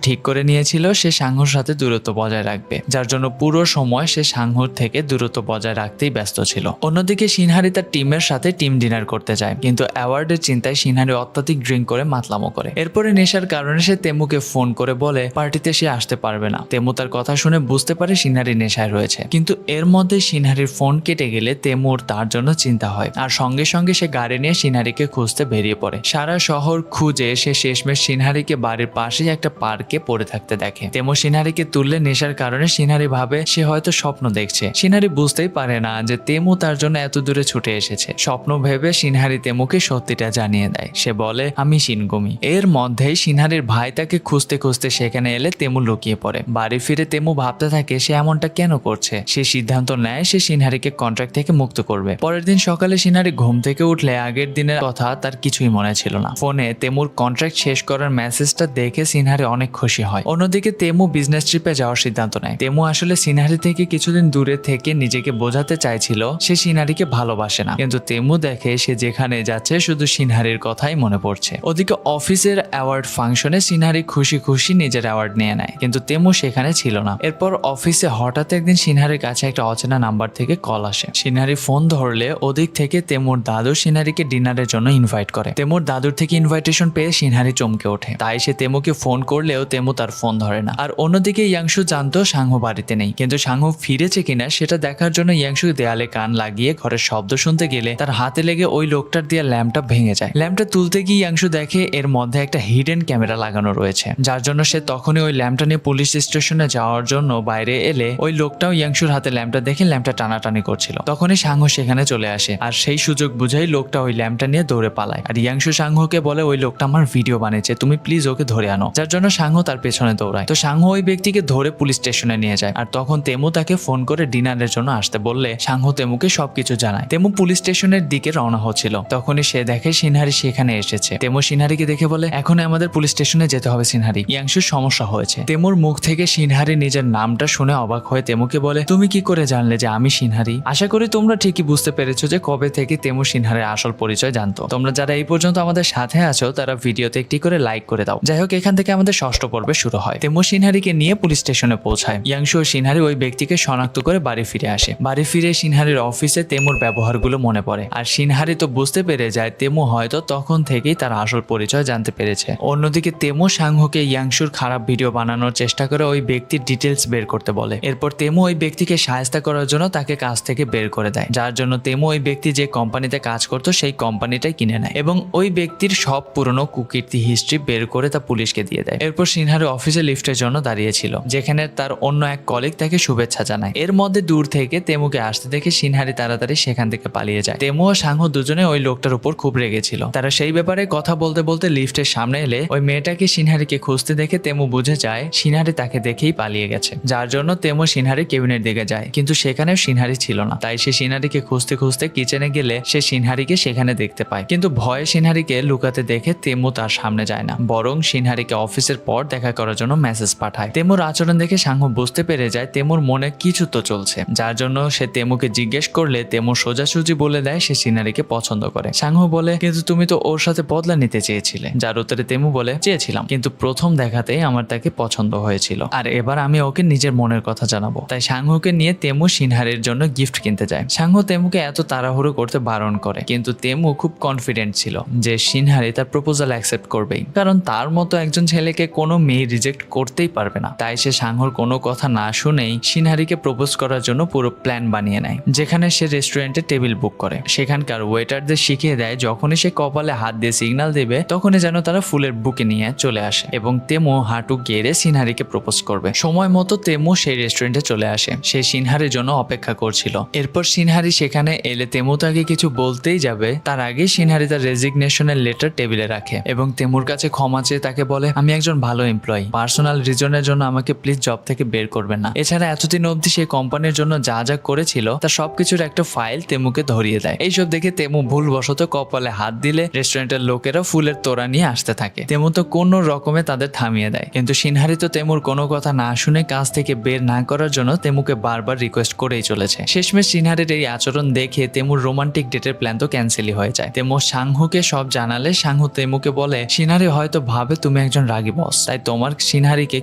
ঠিক করে নিয়েছিল সে সাংহর সাথে দূরত্ব বজায় রাখবে, যার জন্য পুরো সময় সে সাংহর থেকে দূরত্ব বজায় রাখতেই ব্যস্ত ছিল। অন্যদিকে সিনহারি তার টিমের সাথে টিম ডিনার করতে যায়, কিন্তু অ্যাওয়ার্ডের চিন্তায় সিনহারি অত্যাধিক ড্রিঙ্ক করে মাতলামো করে। এরপরে নেশার কারণে সে তেমুকে ফোন করে বলে পার্টিতে সে আসতে পারবে না। তেমু তার কথা শুনে বুঝতে পারে সিনহারি নেশায় রয়েছে, কিন্তু এর মধ্যে সিনহারির ফোন কেটে গেলে তেমুর তার জন্য চিন্তা হয় আর সঙ্গে সঙ্গে সে গাড়ি নিয়ে সিনহারিকে খুঁজতে বেরিয়ে পড়ে। সারা শহর খুঁজে সে শেষমেশ সিনহারিকে বাড়ির পাশেই একটা পার্কে পড়ে থাকতে দেখে। তেমু সিনহারিকে তুললে নেশার কারণে সিনহারি ভাবে সে হয়তো স্বপ্ন দেখছে। সিনহারি বুঝতেই পারে না যে তেমু তার জন্য এত দূরে ছুটে এসেছে। স্বপ্ন ভেবে সিনহারি তেমুকে সত্যিটা জানিয়ে দেয়। সে বলে আমি শিনগুমি। এর মধ্যেই সিনহারির ভাই তাকে খুঁজতে খুঁজতে সেখানে এলে তেমু লুকিয়ে পড়ে। বাড়ি ফিরে তেমু ভাবতে থাকে সে এমনটা কেন করছে। সে সিদ্ধান্ত নেয় সে সিনহারিকে কন্ট্রাক্ট থেকে মুক্ত করবে। পরের দিন সকালে সিনহারি ঘুম থেকে উঠলে আগের দিনের কথা তার কিছুই মনে ছিল না। ফোনে তেমুর কন্ট্রাক্ট শেষ করার মেসেজটা দেখে সিনহারি অনেক খুশি হয়। অন্যদিকে তেমু বিজনেস ট্রিপে যাওয়ার সিদ্ধান্ত নেয়। তেমু আসলে সিনহারি থেকে কিছুদিন দূরে থেকে নিজেকে বোঝাতে চাইছিল সে সিনহারিকে ভালোবাসে না, কিন্তু তেমু দেখে সে যেখানে যাচ্ছে শুধু সিনহারির কথাই মনে পড়ছে। ওদিকে অফিসের অ্যাওয়ার্ড ফাংশনে সিনহারি খুশি খুশি নিজের অ্যাওয়ার্ড নিয়ে নেয়, কিন্তু তেমু সেখানে ছিল না। এরপর অফিসে হঠাৎ একদিন সিনহারির কাছে একটা অচেনা নাম্বার থেকে কল আসে। সিনহারি ফোন ধরলে ওদিক থেকে তেমুর দাদু সিনহারিকে ডিনারের জন্য ইনভাইট করে। তেমুর দাদুর থেকে ইনভাইটেশন পেয়ে সিনহারি চমকে ওঠে, তাই সে তেমুকে ফোন করলেও তেমু তার ফোন ধরে না। আর অন্যদিকে ইয়াংশু জানতো সাংহ বাড়িতে নেই, কিন্তু সাংহ ফিরেছে কিনা সেটা দেখার জন্য ইয়াংশু দেয়ালে কান লাগিয়ে ঘরের শব্দ শুনতে গেলে তার হাতে লেগে ওই লোকটার দিয়ে ল্যাম্পটা ভেঙে যায়। ল্যাম্পটা তুলতে গিয়ে ইয়াংশু দেখে এর মধ্যে একটা হিডেন ক্যামেরা লাগানো রয়েছে, যার জন্য সে তখনই ওই ল্যাম্পটা নিয়ে পুলিশ স্টেশনে যাওয়ার জন্য বাইরে এলে ওই লোকটাও ইয়াংশুর হাতে ল্যাম্পটা দেখে ল্যাম্পটা টানাটানি করছিল। তখনই সাংহ সেখানে চলে আসে আর সেই সুযোগ বুঝাই লোকটা ওই ল্যাম্পটা নিয়ে দৌড়ে পালায়। আর ইয়াংশু সাংহকে বলে ওই লোকটা আমার ভিডিও বানিয়েছে, তুমি প্লিজ ওকে ধরে আনো, যার জন্য সাংহ তার পেছনে দৌড়ায়। তো সাংহ ওই ব্যক্তিকে ধরে পুলিশ স্টেশনে নিয়ে যায়। আর তখন তেমু তাকে ফোন করে ডিনারের জন্য আসতে বললে সাংহ তেমুকে সবকিছু জানায়। তেমু পুলিশ স্টেশনের দিকে রওনা হচ্ছিল, তখনই সে দেখে সিনহারি সেখানে এসেছে। তেমু সিনহারিকে দেখে বলে এখন আমাদের পুলিশ স্টেশনে যেতে হবে সিনহারি, ইয়াংশুর সমস্যা হয়েছে। তেমুর মুখ থেকে সিনহারি নিজের নামটা শুনে অবাক হয়ে তেমুকে বলে তুমি কি করে জানলে যে আমি সিনহারি? আশা করি তোমরা ঠিকই বুঝতে পেরেছো যে কবে থেকে তেমু সিনহারির আসল পরিচয় জানতো। তোমরা যারা এই পর্যন্ত আমাদের সাথে আছো তারা ভিডিওতে একটি করে লাইক করে দাও। যাই হোক, এখান থেকে আমাদের ষষ্ঠ পর্বে শুরু হয়। তেমু সিনহারিকে নিয়ে পুলিশ স্টেশনে পৌঁছায়। ইয়াংশু ও সিনহারি ওই ব্যক্তিকে শনাক্ত করে বাড়ি ফিরে আসে। বাড়ি ফিরে সিনহারির অফিসে তেমুর ব্যবহারগুলো মনে পড়ে আর সিনহারি তো বুঝতে পেরে যায় তেমু হয়তো তখন থেকেই তার আসল পরিচয় জানতে পেরেছে। অন্যদিকে তেমু সাংহকে ইয়াংশুর খারাপ ভিডিও বানানোর চেষ্টা করে ওই ব্যক্তির ডিটেলস বের করতে বলে। এরপর তেমু ওই ব্যক্তিকে সাহায্য করার জন্য তাকে কাজ থেকে বের করে দেয়, যার জন্য তেমু ওই ব্যক্তি যে কোম্পানিতে কাজ করতো সেই কোম্পানিটাই কিনে নেয় এবং ওই ব্যক্তির সব পুরনো কুকীর্তি ডাকাতি হিস্ট্রি বের করে তা পুলিশকে দিয়ে দেয়। এরপর সিনহারি অফিসে লিফটের জন্য দাঁড়িয়েছিল, যেখানে তার অন্য এক কলিগ তাকে শুভেচ্ছা জানায়। এর মধ্যে দূর থেকে তেমুকে আসতে দেখে সিনহারি তাড়াতাড়ি সেখান থেকে পালিয়ে যায়। তেমু ও সাংহো দুজনে ওই লোকটার উপর খুব রেগেছিল। তারা সেই ব্যাপারে কথা বলতে বলতে লিফটের সামনে এলে ওই মেয়েটাকে সিনহারিকে খুঁজতে দেখে তেমু বুঝে যায় সিনহারি তাকে দেখেই পালিয়ে গেছে, যার জন্য তেমু সিনহারি কেবিনের দিকে যায়, কিন্তু সেখানেও সিনহারি ছিল না। তাই সে সিনহারিকে খুঁজতে খুঁজতে কিচেনে গেলে সে সিনহারিকে সেখানে দেখতে পায়, কিন্তু ভয়ে সিনহারিকে লুকাতে দেখে তেমু তার সামনে যায় না, বরং সিনহারিকে অফিসের পর দেখা করার জন্য মেসেজ পাঠায়। তেমুর আচরণ দেখে সাংহো বুঝতে পেরে যায় তেমুর মনে কিছু তো চলছে, যার জন্য সে তেমুকে জিজ্ঞেস করলে তেমু সোজাসুজি বলে দেয় সে সিনহারিকে পছন্দ করে। সাংহো বলে, কিন্তু তুমি তো ওর সাথে বদলা নিতে চেয়েছিলে, যার উত্তরে তেমু বলে, চেয়েছিলাম, কিন্তু প্রথম দেখাতেই আমার তাকে পছন্দ হয়েছিল, আর এবার আমি ওকে নিজের মনের কথা জানাবো। তাই সাংহোকে নিয়ে তেমু সিনহারির জন্য গিফট কিনতে যায়। সাংহো তেমুকে এত তাড়াহুড়ো করতে বারণ করে, কিন্তু তেমু খুব কনফিডেন্ট ছিল যে সিনহারি তার প্রপোজাল অ্যাকসেপ্ট করবেই, কারণ তার মতো একজন ছেলেকে কোনো মেয়ে রিজেক্ট করতেই পারবে না। তাই সে সাংহোর কোনো কথা না শুনেই সিনহারিকে প্রপোজ করার জন্য পুরো প্ল্যান বানিয়ে নেয়, যেখানে সে রেস্টুরেন্টে টেবিল বুক করে। সেখানকার ওয়েটারদের শিখিয়ে দেয় যখনই সে কপালে হাত দিয়ে সিগন্যাল দেবে তখনই যেন তারা ফুলের বুকে নিয়ে চলে আসে, এবং তেমু হাঁটু গেড়ে সিনহারিকে প্রপোজ করবে। সময় মতো তেমু সেই রেস্টুরেন্টে চলে আসে, সে সিনহারির জন্য অপেক্ষা করছিল। এরপর সিনহারি সেখানে এলে তেমু তাকে কিছু বলতেই যাবে তার আগে সিনহারি তার রেজিগনেশনের লেটার টেবিলে রাখে এবং তেমুর কাছে ক্ষমা চেয়ে তাকে বলে, আমি একজন ভালো এমপ্লয়ি, পার্সোনাল রিজনের জন্য আমাকে প্লিজ জব থেকে বের করবেন না। এছাড়া এতদিন অবধি সেই কোম্পানির জন্য যা যা করেছিল তার সবকিছুর একটা ফাইল তেমুকে ধরিয়ে দেয়। এইসব দেখে তেমু ভুলবশত কপালে হাত দিলে রেস্টুরেন্টের লোকেরা ফুলের তোড়া নিয়ে আসতে থাকে। তেমু তো কোনো রকমে তাদের থামিয়ে দেয়, কিন্তু সিনহারি তো তেমুর কোনো কথা না শুনে কাজ থেকে বের না করার জন্য তেমুকে বারবার রিকোয়েস্ট করেই চলেছে। শেষমেশ সিনহারির এই আচরণ দেখে তেমুর রোমান্টিক ডেটের প্ল্যান তো ক্যান্সেলই হয়ে যায়। তেমু সাংহুকে সব জানালে সাংহু তেমুকে বলে, সিনহারি হয়তো ভাবে তুমি একজন রাগী বস, তাই তোমার সিনহারিকে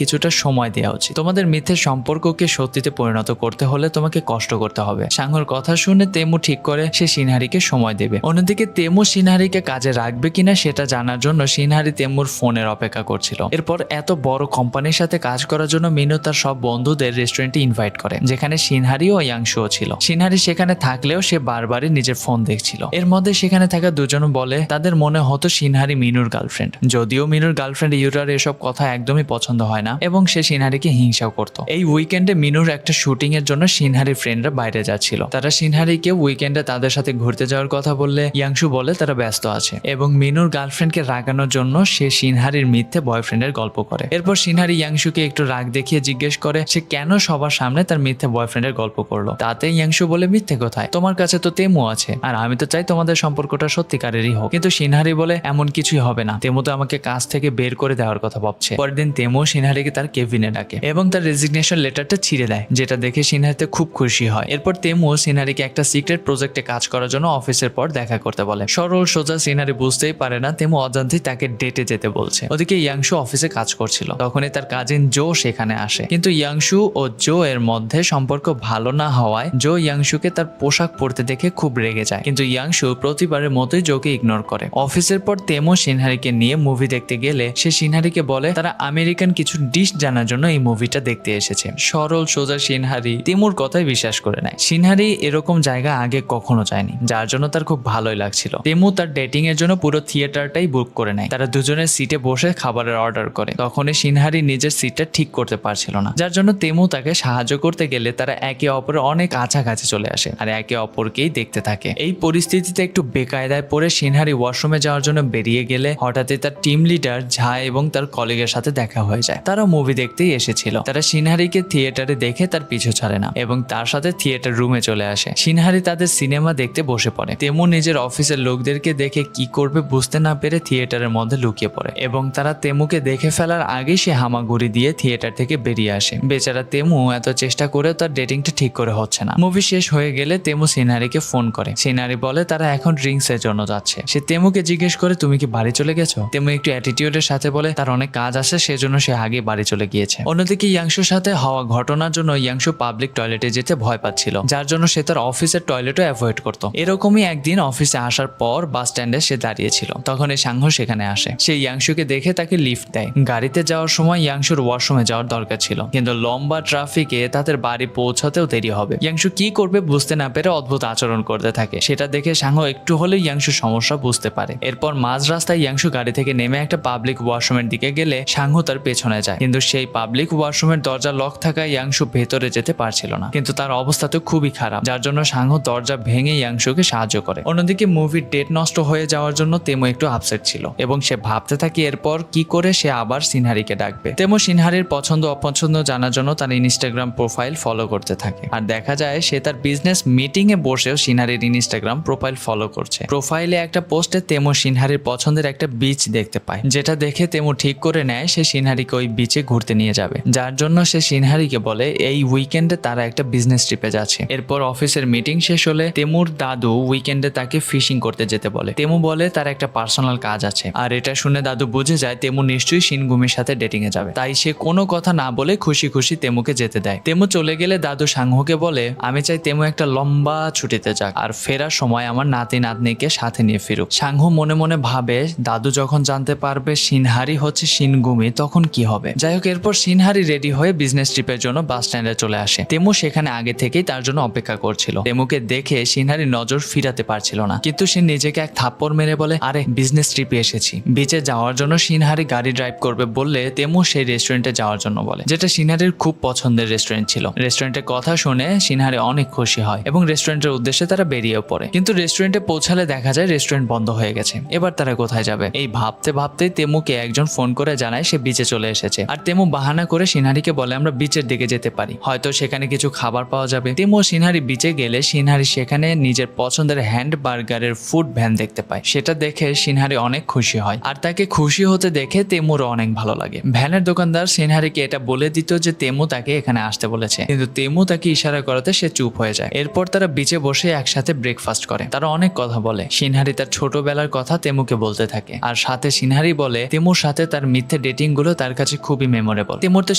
কিছুটা সময় দেওয়া উচিত। তোমাদের মিথ্যে সম্পর্ককে সত্যিতে পরিণত করতে হলে তোমাকে কষ্ট করতে হবে। সাংহুর কথা শুনে তেমু ঠিক করে সে সিনহারিকে সময় দেবে। অন্যদিকে তেমু সিনহারিকে কাজে রাখবে কিনা সেটা জানার জন্য সিনহারি তেমুর ফোনের অপেক্ষা করছিল। এরপর এত বড় কোম্পানির সাথে কাজ করার জন্য মিনু তার সব বন্ধুদের রেস্টুরেন্টে ইনভাইট করে, যেখানে সিনহারি ও ইয়াংশুও ছিল। সিনহারি সেখানে থাকলেও সে বারবারই নিজের ফোন দেখছিল। এর মধ্যে সেখানে থাকা দুজন বলে তাদের মনে হতো সিনহারি মিনুর গার্লফ্রেন্ড, যদিও মিনুর গার্লফ্রেন্ড ইউরার এসব কথা একদমই পছন্দ হয় না এবং সে সিনহারিকে হিংসাও করত। এই উইকেন্ডে মিনুর একটা শুটিং এর জন্য সিনহারি ফ্রেন্ডরা বাইরে যাচ্ছিল। তারা সিনহারিকে উইকেন্ডে তাদের সাথে ঘুরতে যাওয়ার কথা বললে ইয়াংশু বলে তারা ব্যস্ত আছে, এবং মিনুর গার্লফ্রেন্ডকে রাগানোর জন্য সে সিনহারির মিথ্যে বয়ফ্রেন্ডের গল্প করে। এরপর সিনহারি ইয়াংশুকে একটু রাগ দেখিয়ে জিজ্ঞেস করে সে কেন সবার সামনে তার মিথ্যে বয়ফ্রেন্ডের গল্প করলো। তাতে ইয়াংশু বলে, মিথ্যে কোথায়, তোমার কাছে তো তেমু আছে, আর আমি তো চাই তোমাদের সম্পর্কটা সত্যিকারেরই হোক। কিন্তু সিনহারি বলে, এমন কিছুই হবে না, তেমু তো আমাকে কাজ থেকে বের করে দেওয়ার কথা ভাবছে। পরের দিন তেমু সিনহারিকে তার কেবিনে ডাকে এবং তার রেজিগনেশন লেটারটা ছিঁড়ে দেয়, যেটা দেখে সিনহারিতে খুব খুশি হয়। এরপর তেমু সিনহারিকে একটা সিক্রেট প্রজেক্টে কাজ করার জন্য অফিসের পর দেখা করতে বলে। সরল সোজা সিনহারি বুঝতেই পারে না তেমু অজান্তেই তাকে ডেটে যেতে বলছে। ওদিকে ইয়াংশু অফিসে কাজ করছিল, তখনই তার কাজিন জো সেখানে আসে, কিন্তু ইয়াংশু ও জো এর মধ্যে সম্পর্ক ভালো না হওয়ায় জো ইয়াংশুকে তার পোশাক পরতে দেখে খুব রেগে যায়, কিন্তু ইয়াংশু প্রতিবারের মতোই জোকে ইগনোর করে। অফিসের পর তেমু সিনহারিকে নিয়ে মুভি দেখতে গেলে সে সিনহারিকে বলে তারা আমেরিকান কিছু ডিশ জানার জন্য এই মুভিটা দেখতে এসেছে। সরল সোজা সিনহারি তেমুর কথাই বিশ্বাস করে নেয়। সিনহারি এরকম জায়গা আগে কখনো যায়নি, যার জন্য তার খুব ভালোই লাগছিল। তেমু তার ডেটিং এর জন্য পুরো থিয়েটারটাই বুক করে নেয়। তারা দুজনের সিটে বসে খাবারের অর্ডার করে। তখনই সিনহারি নিজের সিটটা ঠিক করতে পারছিল না, যার জন্য তেমু তাকে সাহায্য করতে গেলে তারা একে অপরের অনেক কাছাকাছি চলে আসে আর একে অপরকেই দেখতে থাকে। এই পরিস্থিতিতে একটু বেকায়দায় পড়ে সিনহারি ওয়াশরুমে যাওয়ার জন্য বেরিয়ে গেলে হঠাৎই তার টিম লিডার ঝা এবং তার কলিগের সাথে দেখা হয়ে যায়। তারা মুভি দেখতেই এসেছিল। তারা সিনহারিকে থিয়েটারে দেখে তার পিছু ছাড়ে না এবং তার সাথে থিয়েটার রুমে চলে আসে। সিনহারি তাদের সিনেমা দেখতে বসে পড়ে। তেমু নিজের অফিসের লোকদেরকে দেখে কি করবে বুঝতে না পেরে থিয়েটারের মধ্যে লুকিয়ে পড়ে এবং তারা তেমুকে দেখে ফেলার আগে সে হামাগুড়ি দিয়ে থিয়েটার থেকে বেরিয়ে আসে। বেচারা তেমু এত চেষ্টা করে তার ডেটিংটা ঠিক করে হচ্ছে না। মুভি শেষ হয়ে গেলে তেমু সিনহারিকে ফোন করে। সিনহারি বলে তারা এখন ড্রিঙ্কস এর জন্য যাচ্ছে। সে তেমুকে জিজ্ঞেস করে তুমি কি বাড়ি চলে গেছো? তেমু একটু অ্যাটিটিউডের সাথে বলে তার অনেক কাজ আছে, সেজন্য সে আগে বাড়ি চলে গিয়েছে। অন্যদিকে ইয়াংশুর সাথে হওয়া ঘটনার জন্য ইয়াংশু পাবলিক টয়লেটে যেতে ভয় পাচ্ছিল, যার জন্য সে তার অফিসের টয়লেটও অ্যাভয়েড করত। এরকমই একদিন অফিসে আসার পর বাস স্ট্যান্ডে সে দাঁড়িয়েছিল, তখন এই সাংহো সেখানে আসে। সে ইয়াংশুকে দেখে তাকে লিফট দেয়। গাড়িতে যাওয়ার সময় ইয়াংশুর ওয়াশরুমে যাওয়ার দরকার ছিল, কিন্তু লম্বা ট্রাফিকে তাদের বাড়ি পৌঁছাতেও দেরি হবে। ইয়াংশু কি করবে বুঝতে না পেরে অদ্ভুত আচরণ করতে থাকে। সেটা দেখে সাংহো একটু হলেও ইয়াংশুর সমস্যা বুঝতে পারে। এরপর মাঝ রাস্তায় ইয়াংশু ইয়াংশু গাড়ি থেকে নেমে একটা পাবলিক ওয়াশরুমের দিকে গেলে সাংহু তার পেছনে যায়, কিন্তু সেই পাবলিক ওয়াশরুমের দরজা লক থাকায় ইয়াংশু ভেতরে যেতে পারছিল না। কিন্তু তার অবস্থা তো খুবই খারাপ, যার জন্য সাংহু দরজা ভেঙে ইয়াংশুকে সাহায্য করে। অন্যদিকে মুভির ডেট নষ্ট হয়ে যাওয়ার জন্য তেমো একটু আপসেট ছিল এবং সে ভাবতে থাকে এরপর কি করে সে আবার সিনহারিকে ডাকবে। তেমো সিনহারির পছন্দ অপছন্দ জানার জন্য তার ইনস্টাগ্রাম প্রোফাইল ফলো করতে থাকে, আর দেখা যায় সে তার বিজনেস মিটিং এ বসেও সিনহারির ইনস্টাগ্রাম প্রোফাইল ফলো করছে। প্রোফাইলে একটা পোস্টে তেমো সিনহারির পছন্দের একটা বিচ দেখতে পায়, যেটা দেখে তেমো ঠিক করে নেয় সে সিনহারিকে ওই বিচে ঘুরতে নিয়ে যাবে, যার জন্য সে সিনহারিকে বলে এই উইকেন্ডে তারা একটা বিজনেস ট্রিপে যাচ্ছে। এরপর অফিসের মিটিং শেষ হলে তেমুর দাদু উইকেন্ডে তাকে ফিশিং করতে যেতে বলে। তেমু বলে তার একটা পার্সোনাল কাজ আছে, আর এটা শুনে দাদু বুঝে যায় তেমু নিশ্চয়ই শিনগুমির সাথে ডেটিং এ যাবে, তাই সে কোনো কথা না বলে খুশি খুশি তেমুকে যেতে দেয়। তেমু চলে গেলে দাদু সাংহুকে বলে আমি চাই তেমু একটা লম্বা ছুটিতে যাক আর ফেরার সময় আমার নাতি নাতনিকে সাথে নিয়ে ফিরুক। সাংহু মনে মনে ভাবে দাদু যখন জানতে পারবে সিনহারি হচ্ছে শিনগুমি তখন কি হবে। যাই হোক, এরপর সিনহারি রেডি হয়ে বিজনেস ট্রিপের জন্য বাস স্ট্যান্ডে চলে আসে। তেমু সেখানে আগে থেকেই তার জন্য অপেক্ষা করছিল। তেমুকে দেখে সিনহারি নজর ফিরাতে পারছিল না, কিন্তু সে নিজেকে এক থাপ্পড় মেরে বলে আরে বিজনেস ট্রিপে এসেছি। বিচে যাওয়ার জন্য সিনহারি গাড়ি ড্রাইভ করবে বললে তেমু সেই রেস্টুরেন্টে যাওয়ার জন্য বলে, যেটা সিনহারির খুব পছন্দের রেস্টুরেন্ট ছিল। রেস্টুরেন্টের কথা শুনে সিনহারি অনেক খুশি হয় এবং রেস্টুরেন্টের উদ্দেশ্যে তারা বেরিয়েও পড়ে, কিন্তু রেস্টুরেন্টে পৌঁছালে দেখা যায় রেস্টুরেন্ট বন্ধ হয়ে গেছে। এবার তারা কোথায় যাবে এই ভাবতে ভাবতেই তেমুকে একজন ফোন করে জানায় সে বিচে চলে এসেছে, আর তেমু বাহানা করে সিনহারিকে বলে আমরা বিচের দিকে যেতে পারি, হয়তো সেখানে কিছু খাবার পাওয়া যাবে। তেমু সিনহারি বিচে গেলে সিনহারি সেখানে নিজের পছন্দের হ্যান্ড বার্গারের ফুড ভ্যান দেখতে পায়। সেটা দেখে সিনহারি অনেক খুশি হয়, আর তাকে খুশি হতে দেখে তেমুরও অনেক ভালো লাগে। ভ্যানের দোকানদার সিনহারিকে এটা বলে দিত যে তেমু তাকে এখানে আসতে বলেছে, কিন্তু তেমু তাকে ইশারা করাতে সে চুপ হয়ে যায়। এরপর তারা বিচে বসে একসাথে ব্রেকফাস্ট করে, তারা অনেক কথা বলে। সিনহারি তার ছোটবেলার কথা তেমুকে বলতে থাকে, আর সাথে সিনহারি বলে তেমুর সাথে তার মিথ্যে ডেটিং গুলো তার কাছে খুবই মেমোরেবল। তেমুর তো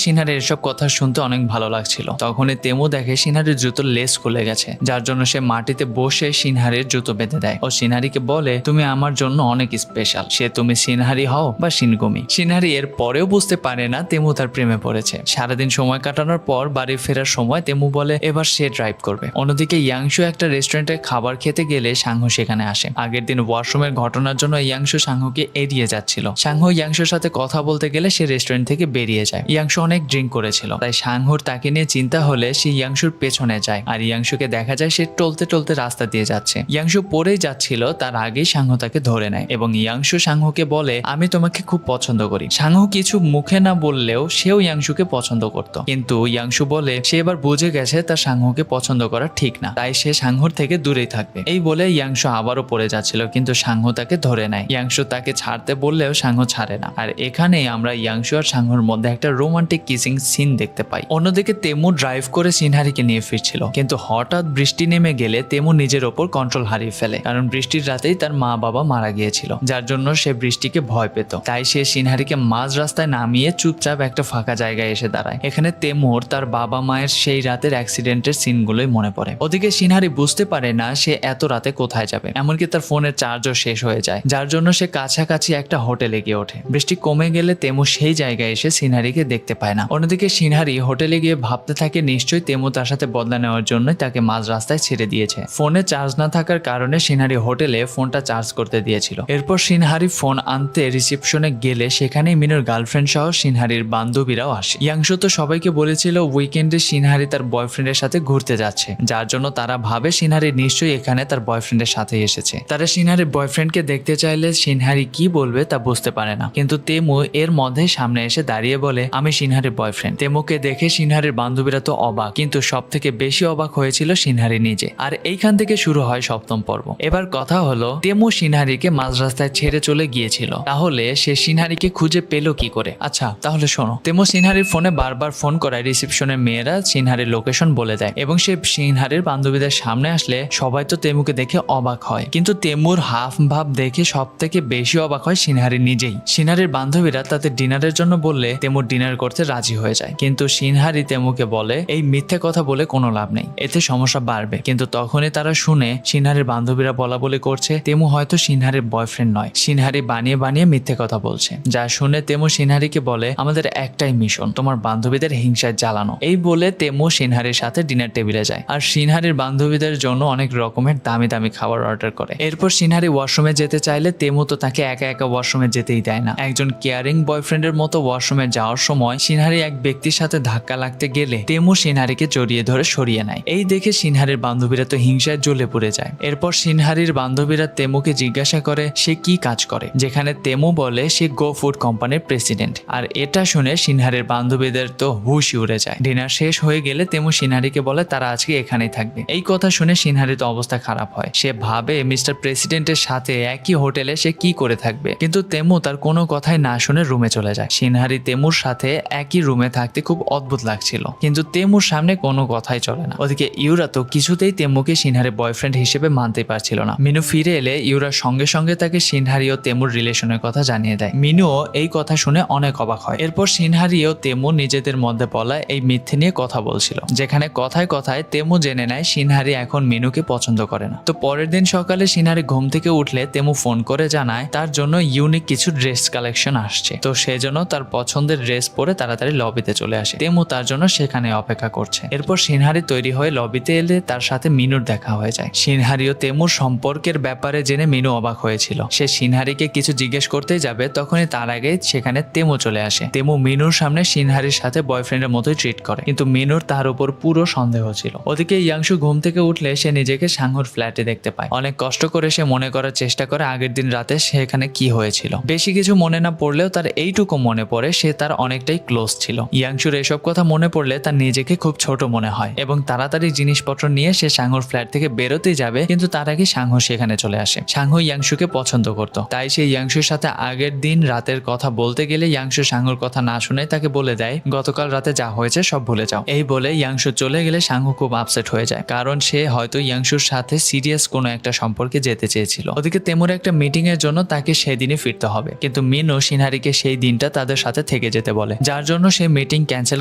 সিনহারির এসব কথা শুনতে অনেক ভালো লাগছিল। তখনই তেমু দেখে সিনহারির জুতোর লেস খুলে গেছে, যার জন্য সে মাটিতে বসে সিনহারির জুতো বেঁধে দেয় ও সিনহারিকে বলে তুমি আমার জন্য অনেক স্পেশাল, সে তুমি সিনহারি হও বা শিনগুমি। সিনহারি এর পরেও বুঝতে পারে না তেমু তার প্রেমে পড়েছে। সারাদিন সময় কাটানোর পর বাড়ি ফেরার সময় তেমু বলে এবার সে ড্রাইভ করবে। অন্যদিকে ইয়াংশু একটা রেস্টুরেন্টে খাবার খেতে গেলে সাংহু সেখানে আসে। আগের দিন ওয়াশরুমের ঘটনার জন্য ইয়াংশু সাংহুকে এড়িয়ে যাচ্ছিল। সাংহু ইয়াংশুর সাথে কথা বলতে গেলে সে রেস্টুরেন্ট থেকে বেরিয়ে যায়। ইয়াংশু অনেক ড্রিঙ্ক করেছিল, তাই সাংহুর তাকে নিয়ে চিন্তা হলে সে ইয়াংশুর পেছনে যায়, আর ইয়াংশুকে দেখা যায় সে টলতে টলতে রাস্তা দিয়ে যাচ্ছে। ইয়াংশু পড়েই যাচ্ছিল, তার আগেই সাংহু তাকে ধরে নেয় এবং ইয়াংশু সাংহুকে বলে আমি তোমাকে খুব পছন্দ করি। সাংহু কিছু মুখে না বললেও সেও ইয়াংশুকে পছন্দ করত, কিন্তু ইয়াংশু বলে সে এবার বুঝে গেছে তার সাংহুকে পছন্দ করা ঠিক না, তাই সে সাংহুর থেকে দূরেই থাকবে। এই বলে ইয়াংশু আবারও পড়ে যাচ্ছিল, কিন্তু সাংহু তাকে ধরে নেয়। ইয়াংশু তাকে ছাড়তে বললেও সাংহু ছাড়ে না, আর এখানেই আমরা ইয়াংশু আর সাংহুর মধ্যে একটা রোমান্টিক কিসিং সিন দেখতে পাই। অন্যদিকে তেমু ড্রাইভ করে সিনহারিকে নিয়ে ফিরছিল, কিন্তু হঠাৎ বৃষ্টি নেমে গেলে তেমু নিজের ওপর কন্ট্রোল হারিয়ে ফেলে, কারণ বৃষ্টির রাতেই তার মা বাবা মারা গিয়েছিল, যার জন্য সে বৃষ্টিকে ভয় পেত। তাই সে সিনহারিকে মাঝ রাস্তায় নামিয়ে চুপচাপ একটা ফাঁকা জায়গায় এসে দাঁড়ায়। এখানে তেমুর তার বাবা মায়ের সেই রাতের অ্যাক্সিডেন্টের সিনগুলোই মনে পড়ে। ওদিকে সিনহারি বুঝতে পারে না সে এত রাতে কোথায় যাবে, এমনকি তার ফোনের চার্জও শেষ হয়ে যায়, যার জন্য সে কাছাকাছি একটা হোটেলে গিয়ে ওঠে। বৃষ্টি কমে গেলে তেমু সেই জায়গায় এসে সিনহারিকে দেখতে পায় না। অন্যদিকে সিনহারি হোটেলে গিয়ে ভাবতে থাকে নিশ্চয়ই তেমু তার সাথে বদলা নেওয়ার জন্যই তাকে মাঝ রাস্তায় ছেড়ে দিয়েছে। ফোনে চার্জ না থাকার কারণে সিনহারি হোটেলে ফোনটা চার্জ করতে দিয়েছিল। এরপর সিনহারি ফোন আনতে রিসেপশনে গেলে সেখানেই মিনুর গার্লফ্রেন্ড সহ সিনহারির বান্ধবীরাও আসে। ইয়াংশু তো সবাইকে বলেছিল উইকেন্ডে সিনহারি তার বয়ফ্রেন্ডের সাথে ঘুরতে যাচ্ছে, যার জন্য তারা ভাবে সিনহারি নিশ্চয়ই এখানে তার বয়ফ্রেন্ডের সাথে এসেছে। তারা সিনহারির বয়ফ্রেন্ডকে দেখতে চাইলে সিনহারি কি বলবে তা বুঝতে পারে না, কিন্তু তেমু এর মধ্যে সামনে এসে দাঁড়িয়ে বলে আমি সিনহারির বয়ফ্রেন্ড। তেমুকে দেখে সিনহারির বান্ধবীরা তো অবাক, কিন্তু সব থেকে বেশি অবাক হয়েছিল সিনহারি নিজে। আর এইখান থেকে শুরু হয় সপ্তম পর্ব। এবার কথা হলো তেমু সিনহারিকে মাঝ রাস্তায় ছেড়ে চলে গিয়েছিল, তাহলে সে সিনহারিকে খুঁজে পেল কি করে? আচ্ছা তাহলে শোনো। তেমু সিনহারির ফোনে বারবার ফোন করায় রিসেপশনের মেয়েরা সিনহারির লোকেশন বলে দেয়, এবং সে সিনহারির বান্ধবীদের সামনে আসলে সবাই তো তেমুকে দেখে অবাক হয়, কিন্তু তেমুর হাফ ভাব দেখে সব থেকে বেশি অবাক হয় সিনহারি নিজেই। সিনহারির বান্ধবীরা তাদের ডিনারের জন্য বললে তেমু ডিনার করতে রাজি হয়ে যায়, কিন্তু সিনহারি তেমুকে বলে এই মিথ্যে কথা বলে কোনো লাভ নেই, এতে সমস্যা বাড়বে। কিন্তু তখনই তারা শুনে সিনহারির বান্ধবীরা বলা বলি করছে তেমু হয়তো সিনহারির বয়ফ্রেন্ড নয়, সিনহারি বানিয়ে বানিয়ে মিথ্যে কথা বলছে। যা শুনে তেমু সিনহারিকে বলে আমাদের একটাই মিশন, তোমার বান্ধবীদের হিংসায় জ্বালানো। এই বলে তেমু সিনহারির সাথে ডিনার টেবিলে যায়, আর সিনহারির বান্ধবীদের জন্য অনেক রকমের দামি দামি খাবার অর্ডার করে। এরপর সিনহারি ওয়াশরুমে যেতে চাইলে তেমু তো তাকে সিনহারিকে একা একা ওয়াশরুমে যেতেই দেয় না। একজন কেয়ারিং বয়ফ্রেন্ডের মতো ওয়াশরুমে যাওয়ার সময় সিনহারি এক ব্যক্তির সাথে ধাক্কা লাগতে গেলে তেমু সিনহারিকে জড়িয়ে ধরে সরিয়ে নেয়। এই দেখে সিনহারির বান্ধবীরা তো হিংসায় জ্বলে পড়ে যায়। এরপর সিনহারির বান্ধবীরা তেমুকে জিজ্ঞাসা করে সে কি কাজ করে, যেখানে তেমু বলে সে গো ফুড কোম্পানির প্রেসিডেন্ট। আর এটা শুনে সিনহারির বান্ধবীদের তো হুশই উড়ে যায়। ডিনার শেষ হয়ে গেলে তেমু সিনহারিকে বলে তারা আজকে এখানেই থাকবে। এই কথা শুনে সিনহারির তো অবস্থা খারাপ হয়। সে ভাবে মিস্টার প্রেসিডেন্টের সাথে একই হোটেলে সে কি করে থাকবে, কিন্তু তেমু তার কোনো কথাই না শুনে রুমে চলে যায়। সিনহারি তেমুর সাথে একই রুমে থাকতে খুব অদ্ভুত লাগছিল, কিন্তু তেমুর সামনে কোনো কথাই চলে না। ওদিকে ইউরা তো কিছুতেই তেমুকে সিনহারির বয়ফ্রেন্ড হিসেবে মানতে পারছিল না। মিনু ফিরে এলে ইউরার সঙ্গে সঙ্গে তাকে সিনহারি ও তেমুর রিলেশনের কথা জানিয়ে দেয়। মিনুও এই কথা শুনে অনেক অবাক হয়। এরপর সিনহারি ও তেমু নিজেদের মধ্যে বলা এই মিথ্যে নিয়ে কথা বলছিল, যেখানে কথায় কথায় তেমু জেনে নেয় সিনহারি এখন মিনুকে পছন্দ করে না। তো পরের দিন সকালে সিনহারি ঘুম থেকে উঠলে তেমু ফোন করে জানায় তার জন্য ইউনিক কিছু ড্রেস কালেকশন আসছে। তো সেজন্য তার পছন্দের ড্রেস পরে তাড়াতাড়ি লবিতে চলে আসে। তেমু তার জন্য সেখানে অপেক্ষা করছে। এরপর সিনহারি তৈরি হয়ে লবিতে এলে তার সাথে মিনুর দেখা হয়ে যায়। সিনহারি ও তেমুর সম্পর্কের ব্যাপারে জেনে মিনু অবাক হয়েছিল। সে সিনহারিকে কিছু জিজ্ঞেস করতেই যাবে, তখনই তার আগে সেখানে তেমু চলে আসে। তেমু মিনুর সামনে সিনহারির সাথে বয়ফ্রেন্ডের মতোই ট্রিট করে, কিন্তু মিনুর তার উপর পুরো সন্দেহ ছিল। ওদিকে ইয়াংশু ঘুম থেকে উঠলে সে নিজেকে সাংহুর ফ্ল্যাটে দেখতে পায়। অনেক কষ্ট করে সে মনে করার চেষ্টা করে আগের দিন রাতে সেখানে কি হয়েছিল। বেশি কিছু মনে না পড়লেও তার এইটুকু মনে পড়ে সে তার অনেকটাই ক্লোজ ছিল। ইয়াংশুর এসব কথা মনে পড়লে তার নিজেকে খুব ছোট মনে হয় এবং তাড়াতাড়ি জিনিসপত্র নিয়ে সে সাংহুর ফ্ল্যাট থেকে বেরোতে যাবে, কিন্তু তার আগে সাংহু সেখানে চলে আসে। সাংহু ইয়াংশুকে পছন্দ করত, তাই সে ইয়াংশুর সাথে আগের দিন রাতের কথা বলতে গেলে ইয়াংশু সাংহুর কথা না শুনে তাকে বলে দেয় গতকাল রাতে যা হয়েছে সব ভুলে যাও। এই বলে ইয়াংশু চলে গেলে সাংহু খুব আপসেট হয়ে যায়, কারণ সে হয়তো ইয়াংশুর সাথে সিরিয়াস কোনো একটা সম্পর্কে যেতে চেয়েছিল। ওদিকে তেমুর একটা মিটিং এর জন্য তাকে সেদিনই ফিরতে হবে, কিন্তু মিনু সিনহারিকে সেই দিনটা তাদের সাথে থেকে যেতে বলে, যার জন্য সে মিটিং ক্যান্সেল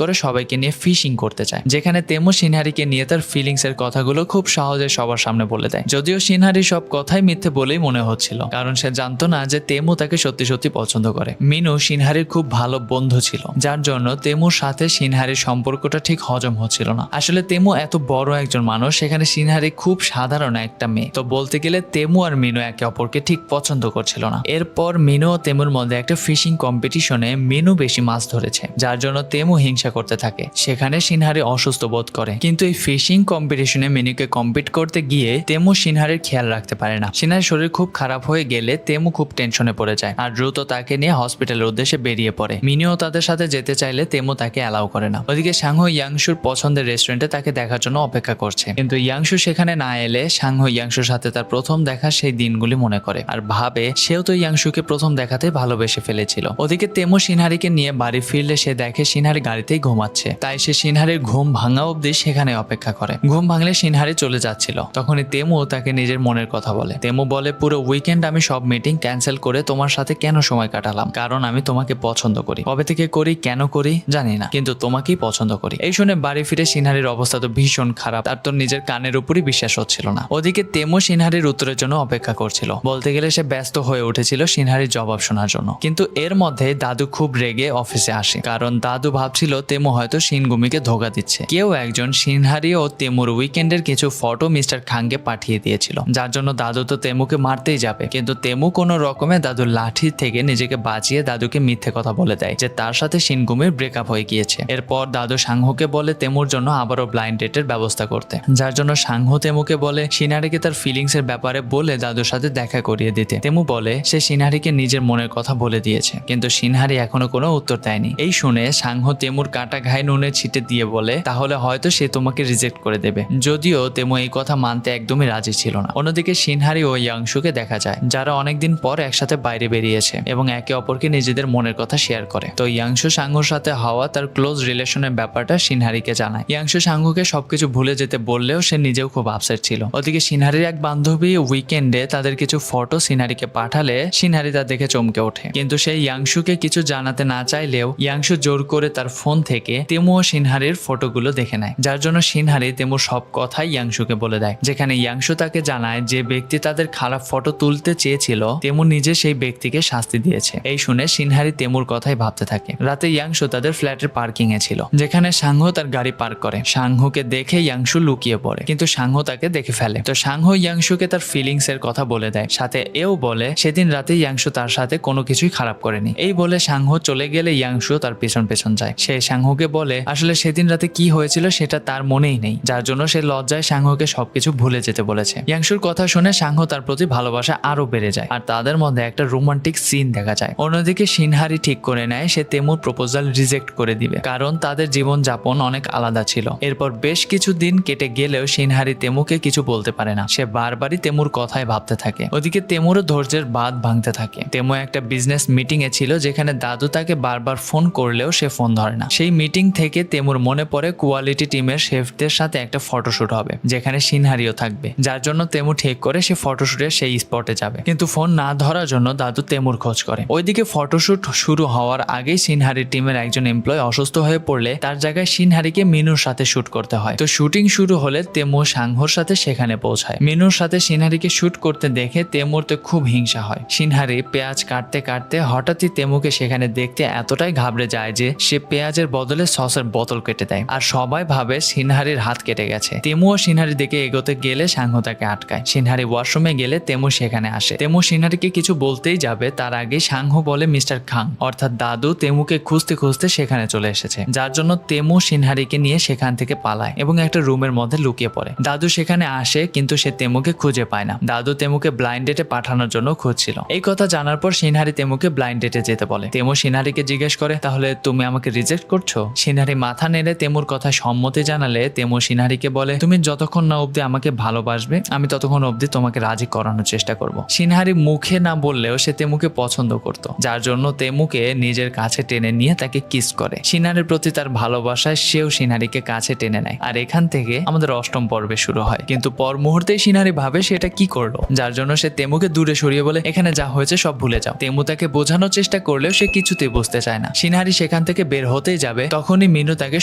করে সবাইকে নিয়ে ফিশিং করতে চায়। যেখানে তেমু সিনহারিকে নিয়ে তার ফিলিংস এর কথাগুলো খুব সহজে সবার সামনে বলে দেয়। যদিও সিনহারি সব কথাই মিথ্যে বলেই মনে হচ্ছিল, কারণ সে জানতো না যে তেমু তাকে সত্যি সত্যি পছন্দ করে। মিনু সিনহারির খুব ভালো বন্ধু ছিল, যার জন্য তেমুর সাথে সিনহারির সম্পর্কটা ঠিক হজম হচ্ছিল না। আসলে তেমু এত বড় একজন মানুষ, সেখানে সিনহারি খুব সাধারণ একটা মেয়ে। তো বলতে গেলে তেমু আর মিনু একে অপরকে ঠিক পছন্দ করছিল না। এরপর মিনু ও তেমুর মধ্যে একটা ফিশিং কম্পিটিশনে মিনু বেশি মাছ ধরেছে, যার জন্য তেমু হিংসা করতে থাকে। সেখানে সিনহারি অসুস্থ বোধ করে, কিন্তু এই ফিশিং কম্পিটিশনে মিনুকে কম্পিট করতে গিয়ে তেমু সিনহারির খেয়াল রাখতে পারে না। সিনহারির শরীর খুব খারাপ হয়ে গেলে তেমু খুব টেনশনে পড়ে যায় আর দ্রুত তাকে নিয়ে হসপিটালের উদ্দেশ্যে বেরিয়ে পড়ে। মিনুও তাদের সাথে যেতে চাইলে তেমু তাকে অ্যালাউ করে না। ওদিকে সাংহু ইয়াংশুর পছন্দের রেস্টুরেন্টে তাকে দেখার জন্য অপেক্ষা করছে, কিন্তু ইয়াংশু সেখানে না এলে সাংহু ইয়াংশুর সাথে তার প্রথম দেখা সেই দিনগুলি মনে করে আর ভাবে সেও তো ইয়াংশুকে প্রথম দেখাতে ভালোবেসে ফেলেছিল। ওদিকে তেমু সিনহারিকে নিয়ে বাড়ি ফিরলে সে দেখে সিনহারি গাড়িতেই ঘুমাচ্ছে, তাই সে সিনহারির ঘুম ভাঙা অবধি সেখানে অপেক্ষা করে। ঘুম ভাঙলে সিনহারি চলে যাচ্ছিল, তখনই তেমু তাকে নিজের মনের কথা বলে। তেমু বলে পুরো উইকেন্ড আমি সব মিটিং ক্যান্সেল করে তোমার সাথে কেন সময় কাটালাম, কারণ আমি তোমাকে পছন্দ করি। কবে থেকে করি কেন করি জানি না, কিন্তু তোমাকেই পছন্দ করি। এই শুনে বাড়ি ফিরে সিনহারির অবস্থা তো ভীষণ খারাপ, তার তো নিজের কানের উপরই বিশ্বাস হচ্ছিল না। ওদিকে তেমু সিনহারির উত্তরের জন্য অপেক্ষা করছিল। বলতে গেলে সে ব্যস্ত হয়ে উঠেছিল সিনহারির জবাব শোনার জন্য। কিন্তু এর মধ্যে দাদু খুব রেগে অফিসে আসে, কারণ দাদু ভাবছিল তেমু হয়তো শিনগুমিকে ধোকা দিচ্ছে। কেউ একজন সিনহারি ও তেমুর উইকেন্ডের কিছু ফটো মিস্টার খাংকে পাঠিয়ে দিয়েছিল, যার জন্য দাদু তো তেমুকে মারতেই যাবে, কিন্তু তেমু কোনো রকমে দাদুর লাঠি থেকে নিজেকে বাঁচিয়ে দাদুকে মিথ্যে কথা বলে দেয় যে তার সাথে শিনগুমির ব্রেকআপ হয়ে গিয়েছে। এরপর দাদু সাংহুকে বলে তেমুর জন্য আবারও ব্লাইন্ড ডেটের ব্যবস্থা করতে, যার জন্য সাংহু তেমুকে বলে সিনহারিকে তার ফিলিংস এর ব্যাপারে বলে দাদুর সাথে দেখা করিয়ে দিতে। তেমু বলে সে সিনহারিকে নিজের মনের কথা বলে দিয়েছে, কিন্তু সিনহারি এখনো কোনো উত্তর দেয়নি। এই শুনে সাংহু তেমুর কাটা ঘায়ে নুনে ছিটে দিয়ে বলে তাহলে হয়তো সে তোমাকে রিজেক্ট করে দেবে, যদিও তেমু এই কথা মানতে একদমই রাজি ছিল না। অন্যদিকে সিনহারি ও ইয়াংশুকে দেখা যায়, যারা অনেকদিন পর একসাথে বাইরে বেরিয়েছে এবং একে অপরকে নিজেদের মনের কথা শেয়ার করে। তো ইয়াংশু সাংহুর সাথে হওয়া তার ক্লোজ রিলেশনের ব্যাপারটা সিনহারিকে জানায়। ইয়াংশু সাংহুকে সবকিছু ভুলে যেতে বললেও সে নিজেও খুব আপসেট ছিল। ওদিকে সিনহারির এক বান্ধবী উইকেন্ডে তাদের কিছু ফটো সিনহারিকে পাঠালে সিনহারি তা দেখে চমকে ওঠে, কিন্তু সে ইয়াংশুকে কিছু জানাতে না চাইলেও ইয়াংশু জোর করে তার ফোন থেকে তেমু ও সিনহারির ফটোগুলো দেখে নেয়, যার জন্য সিনহারি তেমুর সব কথাই ইয়াংশুকে বলে দেয়। যেখানে ইয়াংশু তাকে জানায় যে ব্যক্তি তাদের খারাপ ফটো তুলতে চেয়েছিল তেমু নিজে সেই ব্যক্তিকে শাস্তি দিয়েছে। এই শুনে সিনহারি তেমুর কথাই ভাবতে থাকে। রাতে ইয়াংশু তাদের ফ্ল্যাটের পার্কিং এ ছিল, যেখানে সাংহু তার গাড়ি পার্ক করে। সাংহুকে দেখে ইয়াংশু লুকিয়ে পড়ে, কিন্তু সাংহু তাকে দেখে ফেলে। তো সাংহু ইয়াংশুকে তার ফিলিংস এর কথা বলে দেয়, সাথে এও বলে সেদিন রাতে ইয়াংশু তার সাথে কোনো কিছুই খারাপ করেনি। এই বলে সাংহো চলে গেলে ইয়াংশু তার পেছন পেছন যায়। সে সাংহোকে বলে আসলে সেদিন রাতে কি হয়েছিল সেটা তার মনেই নেই, যার জন্য সে লজ্জায় সাংহোকে সবকিছু ভুলে যেতে বলেছে। ইয়াংশুর কথা শুনে সাংহো তার প্রতি ভালোবাসা আরো বেড়ে যায় আর তাদের মধ্যে একটা রোমান্টিক সিন দেখা যায়। অন্যদিকে সিনহারি ঠিক করে নেয় সে তেমুর প্রপোজাল রিজেক্ট করে দিবে, কারণ তাদের জীবন যাপন অনেক আলাদা ছিল। এরপর বেশ কিছু দিন কেটে গেলেও সিনহারি তেমুকে কিছু বলতে পারে না। সে বারবারই তেমুর কথায় ভাবতে থাকে। ওদিকে তেমুরও ধৈর্যের বাঁধ ভাঙতে থাকে। তেমু একটা বিজনেস মিটিং এ ছিল যেখানে দাদু তাকে বারবার ফোন করলেও সে ফোন ধরে না। সেই মিটিং থেকে তেমুর মনে পড়ে কোয়ালিটি টিমের শেফদের সাথে একটা ফটোশুট হবে যেখানে সিনহারিও থাকবে, যার জন্য তেমু ঠিক করে সে ফটোশুটে সেই স্পটে যাবে। কিন্তু ফোন না ধরার জন্য দাদু তেমুর খোঁজ করে। ওইদিকে ফটোশুট শুরু হওয়ার আগেই সিনহারি টিমের একজন এমপ্লয় অসুস্থ হয়ে পড়লে তার জায়গায় সিনহারিকে মিনুর সাথে শুট করতে হয়। তো শুটিং শুরু হলে তেমু সাংহোর সাথে সেখানে পৌঁছায়। মিনুর সাথে সিনহারিকে শুট করতে দেখে তেমুর তো খুব হিংসা হয়। সিনহারি পেঁয়াজ কাটতে কাটতে হঠাৎই তেমুকে সেখানে দেখতে এতটাই ঘাবড়ে যায় যে সে পেঁয়াজের বদলে সসের বোতল কেটে দেয় আর সবাই ভাবে সিনহারির হাত কেটে গেছে। তেমুও সিনহারির দিকে এগোতে গেলে সাংহো তাকে আটকায়। সিনহারি ওয়াশরুমে গেলে তেমু সেখানে আসে। তেমু সিনহারিকে কিছু বলতেই যাবে তার আগে সাংহো বলে মিস্টার খাং অর্থাৎ দাদু তেমুকে খুঁজতে খুঁজতে সেখানে চলে এসেছে, যার জন্য তেমু সিনহারিকে নিয়ে সেখান থেকে পালায় এবং একটা রুমের মধ্যে লুকিয়ে পড়ে। দাদু সেখানে আসে কিন্তু সে তেমুকে খুঁজে পায় না। দাদু তেমুকে ব্লাইন্ড ডেটে পাঠানোর জন্য খুঁজছিল। এই কথা জানার পর সিনহারি তেমুকে ব্লাইন্ড ডেটে যেতে বলে। তেমু সিনহারিকে জিজ্ঞেস করে তাহলে তুমি আমাকে রিজেক্ট করছো? সিনহারি মাথা নেড়ে তেমুর কথা সম্মতি জানালে তেমু সিনহারিকে বলে তুমি যতক্ষণ না অবধি আমাকে ভালোবাসবে আমি ততক্ষণ অবধি তোমাকে রাজি করানোর চেষ্টা করব। সিনহারি মুখে না বললেও সে তেমুকে পছন্দ করত, যার জন্য তেমুকে নিজের কাছে টেনে নিয়ে তাকে কিস করে। সিনহারির প্রতি তার ভালোবাসায় সেও সিনহারিকে কাছে টেনে নেয় আর এখান থেকে আমাদের অষ্টম পর্বে শুরু হয়। কিন্তু পর মুহূর্তেই সিনহারি ভাবে সে এটা কি করলো, যার জন্য সে তেমুকে দূরে সরিয়ে বলে এখানে যা হয়েছে সব ভুলে যাও। তেমু তাকে বোঝানোর চেষ্টা করলেও সে কিছুতেই বুঝতে চায় না। সিনহারি সেখান থেকে বের হতেই যাবে তখনই মিনু তাকে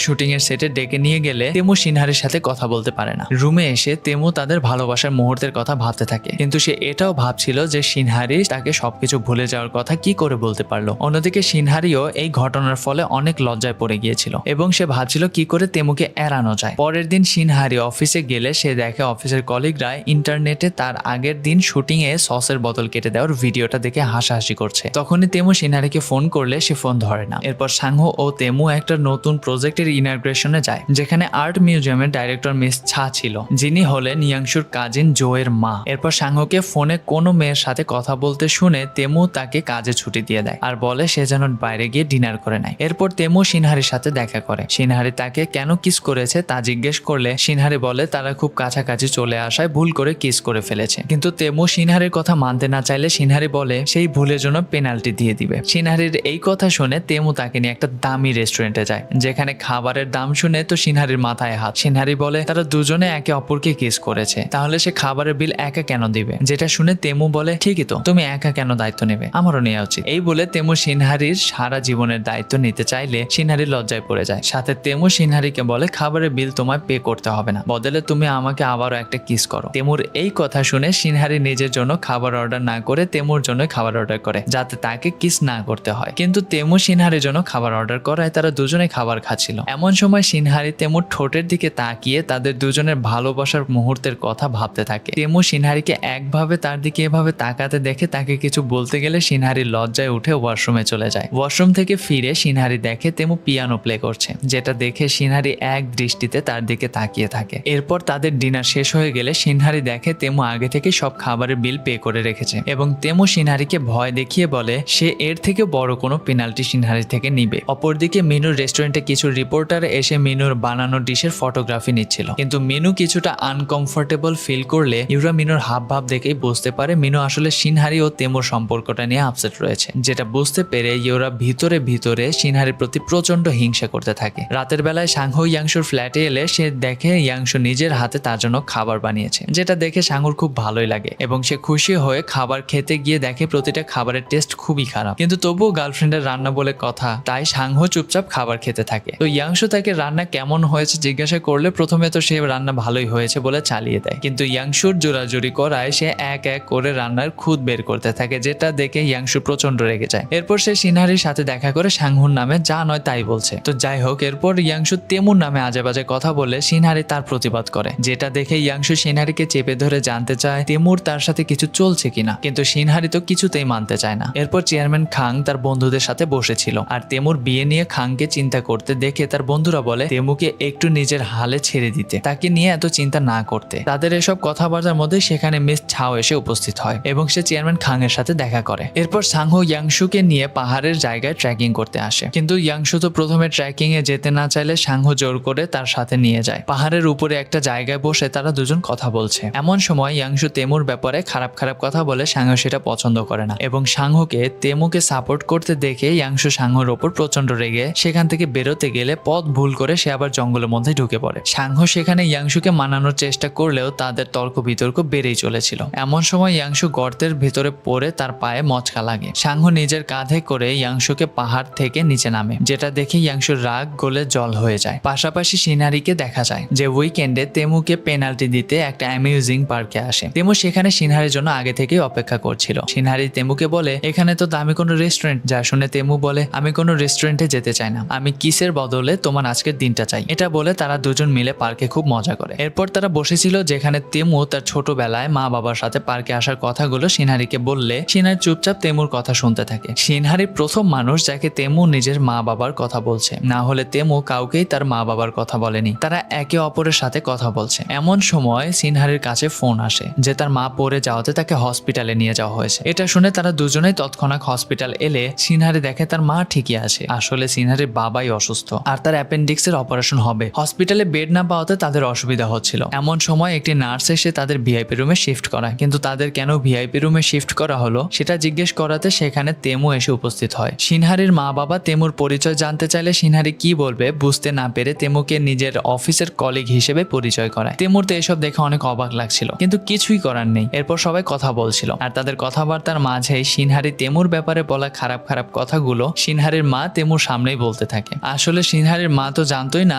শুটিং এর সেটে ডেকে নিয়ে গেলে তেমু সিনহারির সাথে কথা বলতে পারে না। রুমে এসে তেমু তাদের ভালোবাসার মুহূর্তের কথা ভাবতে থাকে, কিন্তু সে এটাও ভাবছিল যে সিনহারি তাকে সবকিছু ভুলে যাওয়ার কথা কি করে বলতে পারলো। অন্যদিকে সিনহারিও এই ঘটনার ফলে অনেক লজ্জায় পড়ে গিয়েছিল এবং সে ভাবছিল কি করে তেমুকে এড়ানো যায়। পরের দিন সিনহারি অফিসে গেলে সে দেখে অফিসের কলিগরা ইন্টারনেটে তার আগের দিন শুটিং এ সসের বোতল কেটে দেওয়ার ভিডিওটা দেখে হাসাহাসি করছে। তখনই তেমু সিনহারিকে ফোন করলে সে ফোন ধরে না। এরপর সাংহো ও তেমু একটা নতুন প্রজেক্টের ইনাগ্রেশনে যায় যেখানে আর্ট মিউজিয়ামের ডাইরেক্টর মিস ছা ছিল, যিনি হলেন ইয়াংশুর কাজিন জো এর মা। এরপর সাংহোকে ফোনে কোনো মেয়ের সাথে কথা বলতে শুনে তেমু তাকে কাজে ছুটি দিয়ে দেয় আর বলে সে যেন বাইরে গিয়ে ডিনার করে নেয়। এরপর তেমু সিনহারির সাথে দেখা করে। সিনহারি তাকে কেন কিস করেছে তা জিজ্ঞেস করলে সিনহারি বলে তারা খুব কাছাকাছি চলে আসায় ভুল করে কিস করে ফেলেছে। কিন্তু তেমু সিনহারির কথা মানতে না চাইলে সিনহারি বলে সেই ভুলের জন্য পেনাল্টি দিয়ে দিবে। সিনহারির এই কথা শুনে তেমু তাকে নিয়ে একটা দামি রেস্টুরেন্টে যায় যেখানে খাবারের দাম শুনে তো সিনহারির মাথায় হাত। সিনহারি বলে তারা দুজনে একে অপরকে কিস করেছে, তাহলে সে খাবারের বিল একা কেন দিবে? যেটা শুনে তেমু বলে ঠিকই তো, তুমি একা কেন দায়িত্ব নেবে, আমারও নেওয়া উচিত। এই বলে তেমু সিনহারির সারা জীবনের দায়িত্ব নিতে চাইলে সিনহারি লজ্জায় পড়ে যায়। সাথে তেমু সিনহারিকে বলে খাবারের বিল তোমায় পে করতে হবে না, বদলে তুমি আমাকে আবারও একটা কিস করো। তেমুর এই কথা শুনে সিনহারি নিজের জন্য খাবার অর্ডার না করে তেমুর জন্য খাবার অর্ডার করে যাতে তাকে কিস না করতে হয়। কিন্তু তেমু সিনহারির জন্য খাবার অর্ডার করায় তারা দুজনে খাবার খাচ্ছিল। এমন সময় সিনহারি তেমুর ঠোঁটের দিকে তাকিয়ে তাদের দুজনের ভালোবাসার মুহূর্তের কথা ভাবতে থাকে। তেমু সিনহারিকে একভাবে তার দিকে এভাবে তাকাতে দেখে তাকে কিছু বলতে গেলে সিনহারি লজ্জায় উঠে ওয়াশরুমে চলে যায়। ওয়াশরুম থেকে ফিরে সিনহারি দেখে তেমু পিয়ানো প্লে করছে, যেটা দেখে সিনহারি এক দৃষ্টিতে তার দিকে তাকিয়ে থাকে। এরপর তাদের ডিনার শেষ হয়ে গেলে সিনহারি দেখে তেমু আগে থেকে সব খাবারের বিল পে করে রেখেছে এবং তেমু সিনহারিকে ভয় দেখিয়ে বলে সে এর থেকে বড় কোনো পেনাল্টি সিনহারি থেকে নিবে। অপরদিকে মিনুর রেস্টুরেন্টে কিছু রিপোর্টার এসে মিনুর বানানো ডিশের ফটোগ্রাফি নিচ্ছিল, কিন্তু মিনু কিছুটা আনকমফোর্টেবল ফিল করলে ইউরা মিনুর হাব ভাব দেখেই বুঝতে পারে মিনু আসলে সিনহারি ও তেমুর সম্পর্কটা নিয়ে আপসেট রয়েছে। যেটা বুঝতে পেরে ইউরা ভিতরে ভিতরে সিনহারির প্রতি প্রচন্ড হিংসা করতে থাকে। রাতের বেলায় সাংহো ইয়াংশুর ফ্ল্যাটে এলে সে দেখে ইয়াংশু নিজের হাতে তার জন্য খাবার বানিয়েছে, যেটা দেখে সাংহুর খুব ভালোই লাগে এবং সে খুশি হয়ে খাবার খেতে গিয়ে দেখে প্রতিটা খাবারের টেস্ট খুবই খারাপ, কিন্তু তবুও গার্লফ্রেন্ডের রান্না বলে কথা, তাই সাংহো চুপচাপ খাবার খেতে থাকে। তো ইয়াংশু তাকে রান্না কেমন হয়েছে জিজ্ঞাসা করলে প্রথমে তো সে রান্না ভালোই হয়েছে বলে চালিয়ে দেয়, কিন্তু ইয়াংশুর জোরাজুরি করায় সে এক এক করে রান্নার খুদ বের করতে থাকে, যেটা দেখে ইয়াংশু প্রচন্ড রেগে যায়। এরপর সে সিনহারির সাথে দেখা করে সাংহুর নামে যা নয় তাই বলছে। তো যাই হোক, এরপর ইয়াংশু তেমুর নামে আজে বাজে কথা বলে সিনহারি তার প্রতিবাদ করে, যেটা দেখে ইয়াংশু সিনহারিকে চেপে ধরে জানতে চায় তেমুর তার সাথে কিছু চলছে কিনা, কিন্তু সিনহারি তো কিছুতেই মানতে চায় না। এরপর চেয়ারম্যান খাং তার বন্ধুদের সাথে বসেছিল আর তেমুর বিয়ে নিয়ে খাংকে চিন্তা করতে দেখে তার বন্ধুরা বলে তেমুকে একটু নিজের হালে ছেড়ে দিতে, তাকে নিয়ে এত চিন্তা না করতে। তাদের এসব কথাবার্তার মধ্যে সেখানে মিস ছাও এসে উপস্থিত হয় এবং সে চেয়ারম্যান খাং এর সাথে দেখা করে। এরপর সাংহো ইয়াংশুকে নিয়ে পাহাড়ের জায়গায় ট্রেকিং করতে আসে, কিন্তু ইয়াংশু তো প্রথমে ট্রেকিং এ যেতে না চাইলে সাংহো জোর করে তার সাথে নিয়ে যায়। পাহাড়ের উপরে একটা জায়গায় বসে তারা দুজন কথা বলছে। এমন সময় ইয়াংশু তেমুর ব্যাপারে খারাপ খারাপ কথা বলে সাংহো সেটা পছন্দ করে না এবং সাংহোকে তেমুকে সাপোর্ট করতে দেখে ইয়াংশু সাংহোর ওপর প্রচন্ড রেগে সেখান থেকে বেরোতে গেলে পথ ভুল করে সে আবার জঙ্গলের মধ্যে ঢুকে পড়ে। সাংহো সেখানে ইয়াংশুকে মানানোর চেষ্টা করলেও তাদের তর্ক বিতর্ক বেড়েই চলেছিল। এমন সময় ইয়াংশু গর্তের ভিতরে পড়ে তার পায়ে মচকা লাগে। সাংহো নিজের কাঁধে করে ইয়াংশুকে পাহাড় থেকে নিচে নামে, যেটা দেখে ইয়াংশুর রাগ গলে জল হয়ে যায়। পাশাপাশি সিনহারিকে দেখা যায় যে উইকেন্ডে তেমুকে পেনাল্টি দিতে একটা অ্যামিউজিং পার্কে আসে। তেমু সেখানে সিনহারির জন্য আগে থেকেই অপেক্ষা করছিল। সিনহারি তেমুকে বলে এখানে তো দামি কোনো রেস্টুরেন্ট, যা শুনে তেমু বলে আমি কোনো রেস্টুরেন্টে যেতে চাই না, আমি কিসের বদলে তোমার আজকের দিনটা চাই। এটা বলে তারা দুজন মিলে পার্কে খুব মজা করে। এরপর তারা বসেছিল যেখানে তেমু তার ছোটবেলায় মা বাবার সাথে পার্কে আসার কথাগুলো সিনহারিকে বললে সিনহারি চুপচাপ তেমুর কথা শুনতে থাকে। সিনহারি প্রথম মানুষ যাকে তেমু নিজের মা বাবার কথা বলছে, না হলে তেমু কাউকেই তার মা বাবার কথা বলেনি। তারা একে অপরের সাথে কথা বলছে। এমন সময় সিনহারির কাছে ফোন আসে যে তার মা পড়ে যাওয়াতে তাকে হসপিটালে নিয়ে যাওয়া হয়েছে। এটা শুনে তারা দুজনেই তৎক্ষণাৎ হসপিটাল এলে সিনহারি দেখে তার মা ঠিকই আছে। আসলে সিনহারির বাবাই অসুস্থ আর তার অ্যাপেন্ডিক্সের অপারেশন হবে। হসপিটালে বেড না পাওয়াতে তাদের অসুবিধা হচ্ছিল। এমন সময় একটি নার্স এসে তাদের ভিআইপি রুমে শিফট করায়, কিন্তু তাদের কেন ভিআইপি রুমে শিফট করা হলো সেটা জিজ্ঞেস করাতে সেখানে তেমু এসে উপস্থিত হয়। সিনহারির মা বাবা তেমুর পরিচয় জানতে চাইলে সিনহারি কি বলবে বুঝতে না পেরে তেমুকে নিজের অফিসের কলিগ হিসেবে পরিচয় করায়। তেমুর তো এসব দেখে অনেক অবাক লাগছিল, কিন্তু কিছুই করার নেই। এরপর সবাই কথা বলছিল আর তাদের কথাবার্তার মাঝেই সিনহারি তেমুর ব্যাপারে বলা খারাপ খারাপ কথাগুলো সিনহারির মা তেমুর সামনেই বলতে থাকে। আসলে সিনহারির মা তো জানতোই না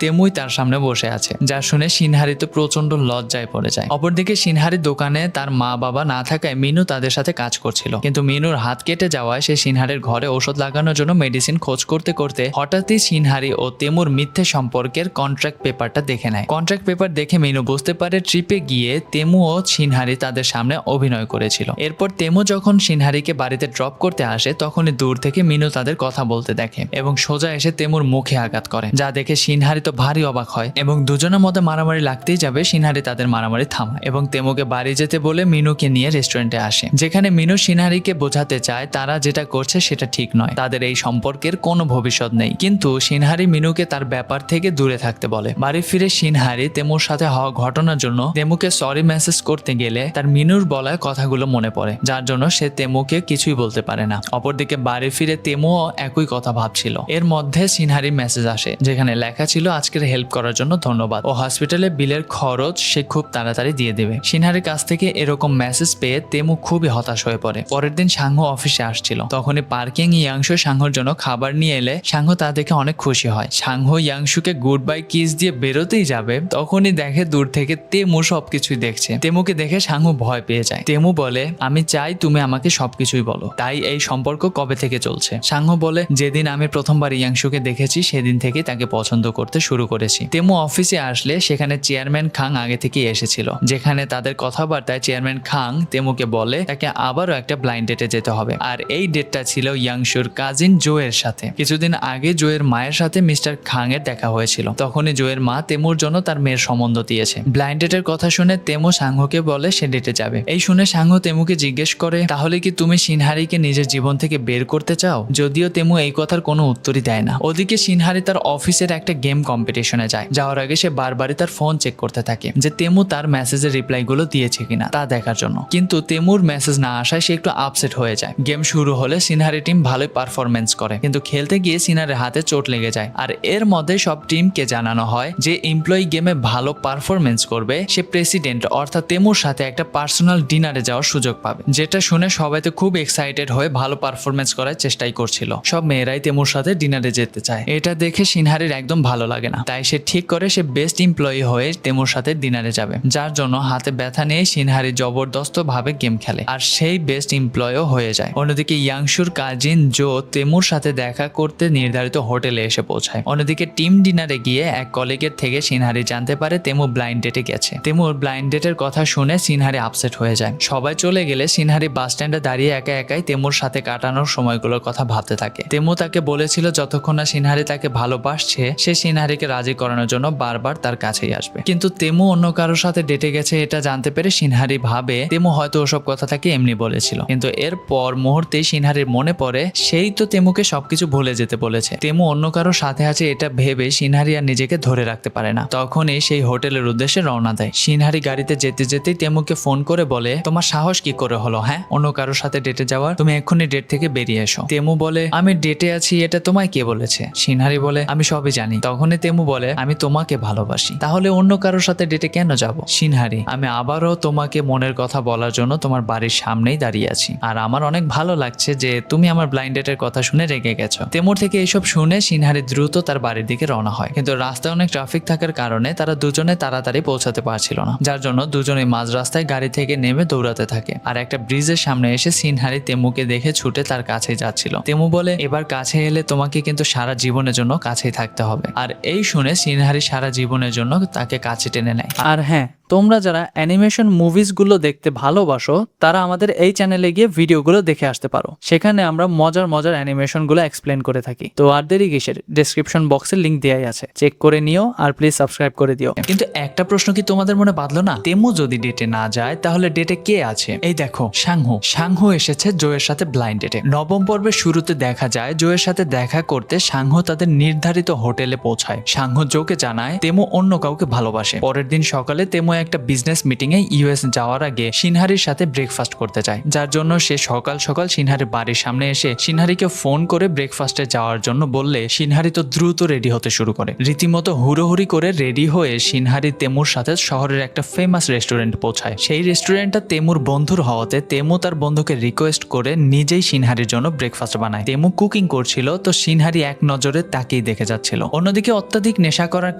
তেমুই তার সামনে বসে আছে, যা শুনে সিনহারি তো প্রচন্ড লজ্জায় পড়ে যায়। অপরদিকে সিনহারির দোকানে তার মা বাবা না থাকায় মিনু তাদের সাথে কাজ করছিল, কিন্তু মিনুর হাত কেটে যাওয়ায় সে সিনহারির ঘরে ওষুধ লাগানোর জন্য মেডিসিন খোঁজ করতে করতে হঠাৎই সিনহারি ও তেমুর মিথ্যে সম্পর্কের কন্ট্রাক্ট পেপারটা দেখে নেয়। কন্ট্রাক্ট পেপার দেখে মিনু বুঝতে পারে ট্রিপে গিয়ে তেমু ও সিনহারি তাদের সামনে অভিনয় করেছিল। এরপর তেমু যখন সিনহারিকে বাড়িতে ড্রপ করতে আসে তখনই দূর থেকে মিনু তাদের কথা বলতে দেখে এবং সোজা এসে তেমুর মুখে আঘাত করে, যা দেখে সিনহারি তো ভারী অবাক হয় এবং দুজনের মধ্যে মারামারি লাগতেই যাবে সিনহারি তাদের মারামারি থামায় এবং তেমুকে বাড়ি যেতে বলে মিনুকে নিয়ে রেস্টুরেন্টে আসে, যেখানে মিনু সিনহারিকে বোঝাতে চায় তারা যেটা করছে সেটা ঠিক নয়, তাদের এই সম্পর্কের কোনো ভবিষ্যৎ নেই। কিন্তু সিনহারি মিনুকে তার ব্যাপার থেকে দূরে থাকতে বলে। বাড়ি ফিরে সিনহারি তেমুর সাথে হওয়া ঘটনার জন্য তেমুকে সরি মেসেজ করতে গেলে তার মিনুর বলা কথাগুলো মনে পড়ে, যার জন্য সে তেমুকে কিছুই বলতে পারে না। অপরদিকে বাড়ি ফিরে তেমুও একই কথা ভাবছিল। এর মধ্যে সিনহারি মেসেজ আসে যেখানে লেখা ছিল আজকের হেল্প করার জন্য ধন্যবাদ ও হসপিটালে বিলের খরচ সে খুব তাড়াতাড়ি দিয়ে দেবে। সিনহারির কাছ থেকে এরকম মেসেজ পেয়ে তেমু খুবই হতাশ হয়ে পড়ে। পরের দিন সাংহো অফিসে আসছিল, তখনই পার্কিং ইয়াংশু সাংহোর জন্য খাবার নিয়ে এলে সাংহো তা দেখে অনেক খুশি হয়। সাংহো ইয়াংশুকে গুড বাই কিস দিয়ে বেরোতেই যাবে তখনই দেখে দূর থেকে তেমু সবকিছুই দেখছে। তেমুকে দেখে সাংহো ভয় পেয়ে যায়। তেমু বলে আমি চাই তুমি আমাকে সবকিছুই বলো, তাই এই সম্পর্ক কবে থেকে চলছে? সাংহো বলে যেদিন আমি প্রথমবার ইয়াংশুকে দেখেছি সেদিন থেকে তাকে পছন্দ করতে শুরু করেছি। তেমু অফিসে আসলে সেখানে চেয়ারম্যান খাং আগে থেকেই এসেছিল, যেখানে তাদের কথাবার্তায় চেয়ারম্যান খাং তেমুকে বলে তাকে আবারও একটা ব্লাইন্ড ডেটে যেতে হবে, আর এই ডেটটা ছিল ইয়াংশুর কাজিন জোয়ের সাথে। কিছুদিন আগে জোয়ের মায়ের সাথে মিস্টার খাং এর দেখা হয়েছিল, তখনই জোয়ের মা তেমুর জন্য তার মেয়ের সম্বন্ধ দিয়েছে। ব্লাইন্ড ডেটের কথা শুনে তেমু সাংহোকে বলে সে ডেটে যাবে। এই শুনে সাংহো তেমুকে জিজ্ঞেস করে তাহলে কি তুমি সিনহারিকে নিজের জীবন থেকে বের করতে চাও? যদিও তেমু এই কথার কোনো উত্তরই দেয় না। ওদিকে সিনহারি তার অফিসের একটা গেম কম্পিটিশনে যায়। যাওয়ার আগে সে বারবারই তার ফোন চেক করতে থাকে যে তেমু তার মেসেজের রিপ্লাই গুলো দিয়েছে কিনা তা দেখার জন্য, কিন্তু তেমুর মেসেজ না আসায় সে একটু আপসেট হয়ে যায়। গেম শুরু হলে সিনহারি টিম ভালোই পারফরমেন্স করে, কিন্তু খেলতে গিয়ে সিনহারির হাতে চোট লেগে যায়। আর এর মধ্যে সব টিমকে জানানো হয় যে এমপ্লয়ি গেমে ভালো পারফরমেন্স করবে সে প্রেসিডেন্ট অর্থাৎ তেমুর সাথে একটা পার্সোনাল ডিনারে যাওয়ার সুযোগ পাবে। যেটা শুনে সবাই তো খুব এক্সাইটেড হয়ে ভালো পারফরমেন্স করার চেষ্টাই করছিল। সব মেয়েরাই তেমুর সাথে ডিনারে যেতে চায়। এটা দেখে সিনহারির একদম ভালো লাগে না, তাই সে ঠিক করে সে বেস্ট এমপ্লয়ি হয়ে তেমুর সাথে ডিনারে যাবে, যার জন্য হাতে ব্যথা নিয়ে সিনহারি জবরদস্ত ভাবে গেম খেলে আর সেই বেস্ট এমপ্লয়ও হয়ে যায়। অন্যদিকে ইয়াংশুর কাজিন জো তেমুর সাথে দেখা করতে নির্ধারিত হোটেলে এসে পৌঁছায়। অন্যদিকে টিম ডিনারে গিয়ে এক কলিগের থেকে সিনহারি জানতে পারে তেমু ব্লাইন্ড ডেটে গেছে। তেমুর ব্লাইন্ড ডেটের কথা শুনে সিনহারি আপসেট হয়ে যায়। সবাই চলে চলে গেলে সিনহারি বাস স্ট্যান্ডে দাঁড়িয়ে একা একাই তেমুর সাথে কাটানোর সময়গুলোর কথা ভাবতে থাকে। তেমু তাকে বলেছিল যতক্ষণ না সিনহারি তাকে ভালোবাসছে সে সিনহারিকে রাজি করানোর জন্য বারবার তার কাছেই আসবে, কিন্তু তেমু অন্য কারোর সাথে ডেটে গেছে এটা জানতে পেরে সিনহারি ভাবে তেমু হয়তো ওসব কথা তাকে এমনি বলেছিল, কিন্তু এরপর মুহূর্তেই সিনহারির মনে পড়ে সেই তো তেমুকে সবকিছু ভুলে যেতে বলেছে। তেমু অন্য কারোর সাথে আছে এটা ভেবে সিনহারি আর নিজেকে ধরে রাখতে পারে না, তখনই সেই হোটেলের উদ্দেশ্যে রওনা দেয়। সিনহারি গাড়িতে যেতে যেতেই তেমুকে ফোন করে বলে তোমার সাহস কি করে হলো হ্যাঁ অন্য কারোর সাথে ডেটে যাওয়ার, তুমি এক্ষুনি ডেট থেকে বেরিয়ে এসো। তেমু বলে আমি ডেটে আছি এটা তোমায় কে বলেছে? সিনহারি বলে আমি সবই জানি। তখনই তেমু বলে আমি তোমাকে ভালোবাসি, তাহলে অন্য কারোর সাথে ডেটে কেন যাব? সিনহারি আমি আবারও তোমাকে মনের কথা বলার জন্য তোমার বাড়ির সামনেই দাঁড়িয়ে আছি, আর আমার অনেক ভালো লাগছে যে তুমি আমার ব্লাইন্ড ডেটের কথা শুনে রেগে গেছো। তেমুর থেকে এইসব শুনে সিনহারি দ্রুত তার বাড়ির দিকে রওনা হয়, কিন্তু রাস্তায় অনেক ট্রাফিক থাকার কারণে তারা দুজনে তাড়াতাড়ি পৌঁছাতে পারছিল না, যার জন্য দুজনেই মাঝ রাস্তায় গাড়ি থেকে নেমে দৌড়াতে থাকে। আর একটা ব্রিজের সামনে এসে সিনহারি তেমুকে দেখে ছুটে তার কাছেই যাচ্ছিল। তেমু বলে এবার কাছে এলে তোমাকে কিন্তু সারা জীবনের জন্য কাছেই থাকতে হবে, আর এই শুনে সিনহারি সারা জীবনের জন্য তাকে কাছে টেনে নেয়। আর হ্যাঁ, তোমরা যারা অ্যানিমেশন মুভিসগুলো দেখতে ভালোবাসো তারা আমাদের এই চ্যানেলে গিয়ে ভিডিওগুলো দেখে আসতে পারো, সেখানে আমরা মজার মজার অ্যানিমেশনগুলো এক্সপ্লেন করে থাকি। তো আর দেরি কিসের, ডেসক্রিপশন বক্সে লিংক দেওয়াই আছে, চেক করে নিও আর প্লিজ সাবস্ক্রাইব করে দিও। কিন্তু একটা প্রশ্ন কি তোমাদের মনে বাঁধলো না? তেমু যদি ডেটে না যায় তাহলে ডেটে কে আছে? এই দেখো সাংহু। সাংহু এসেছে জোয়ের সাথে ব্লাইন্ড ডেটে। নবম পর্বের শুরুতে দেখা যায় জোয়ের সাথে দেখা করতে সাংহু তাদের নির্ধারিত হোটেলে পৌঁছায়। সাংহু জোকে জানায় তেমু অন্য কাউকে ভালোবাসে। পরের দিন সকালে তেমু একটা বিজনেস মিটিং এ ইউএস যাওয়ার আগে সিনহারির সাথে ব্রেকফাস্ট করতে চায়, যার জন্য সে সকাল সকাল সিনহারির বাড়ির সামনে এসে সিনহারিকে ফোন করে ব্রেকফাস্টে যাওয়ার জন্য বললে সিনহারি তো দ্রুত রেডি হতে শুরু করে। রীতিমতো হুড়োহুড়ি করে রেডি হয়ে সিনহারি তেমুর সাথে শহরের একটা ফেমাস রেস্টুরেন্ট পৌঁছায়। সেই রেস্টুরেন্টটা তেমুর বন্ধুর হওয়াতে তেমু তার বন্ধুকে রিকোয়েস্ট করে নিজেই সিনহারির জন্য ব্রেকফাস্ট বানায়। তেমু কুকিং করছিল তো সিনহারি এক নজরে তাকেই দেখে যাচ্ছিল। অন্যদিকে অত্যাধিক নেশা করার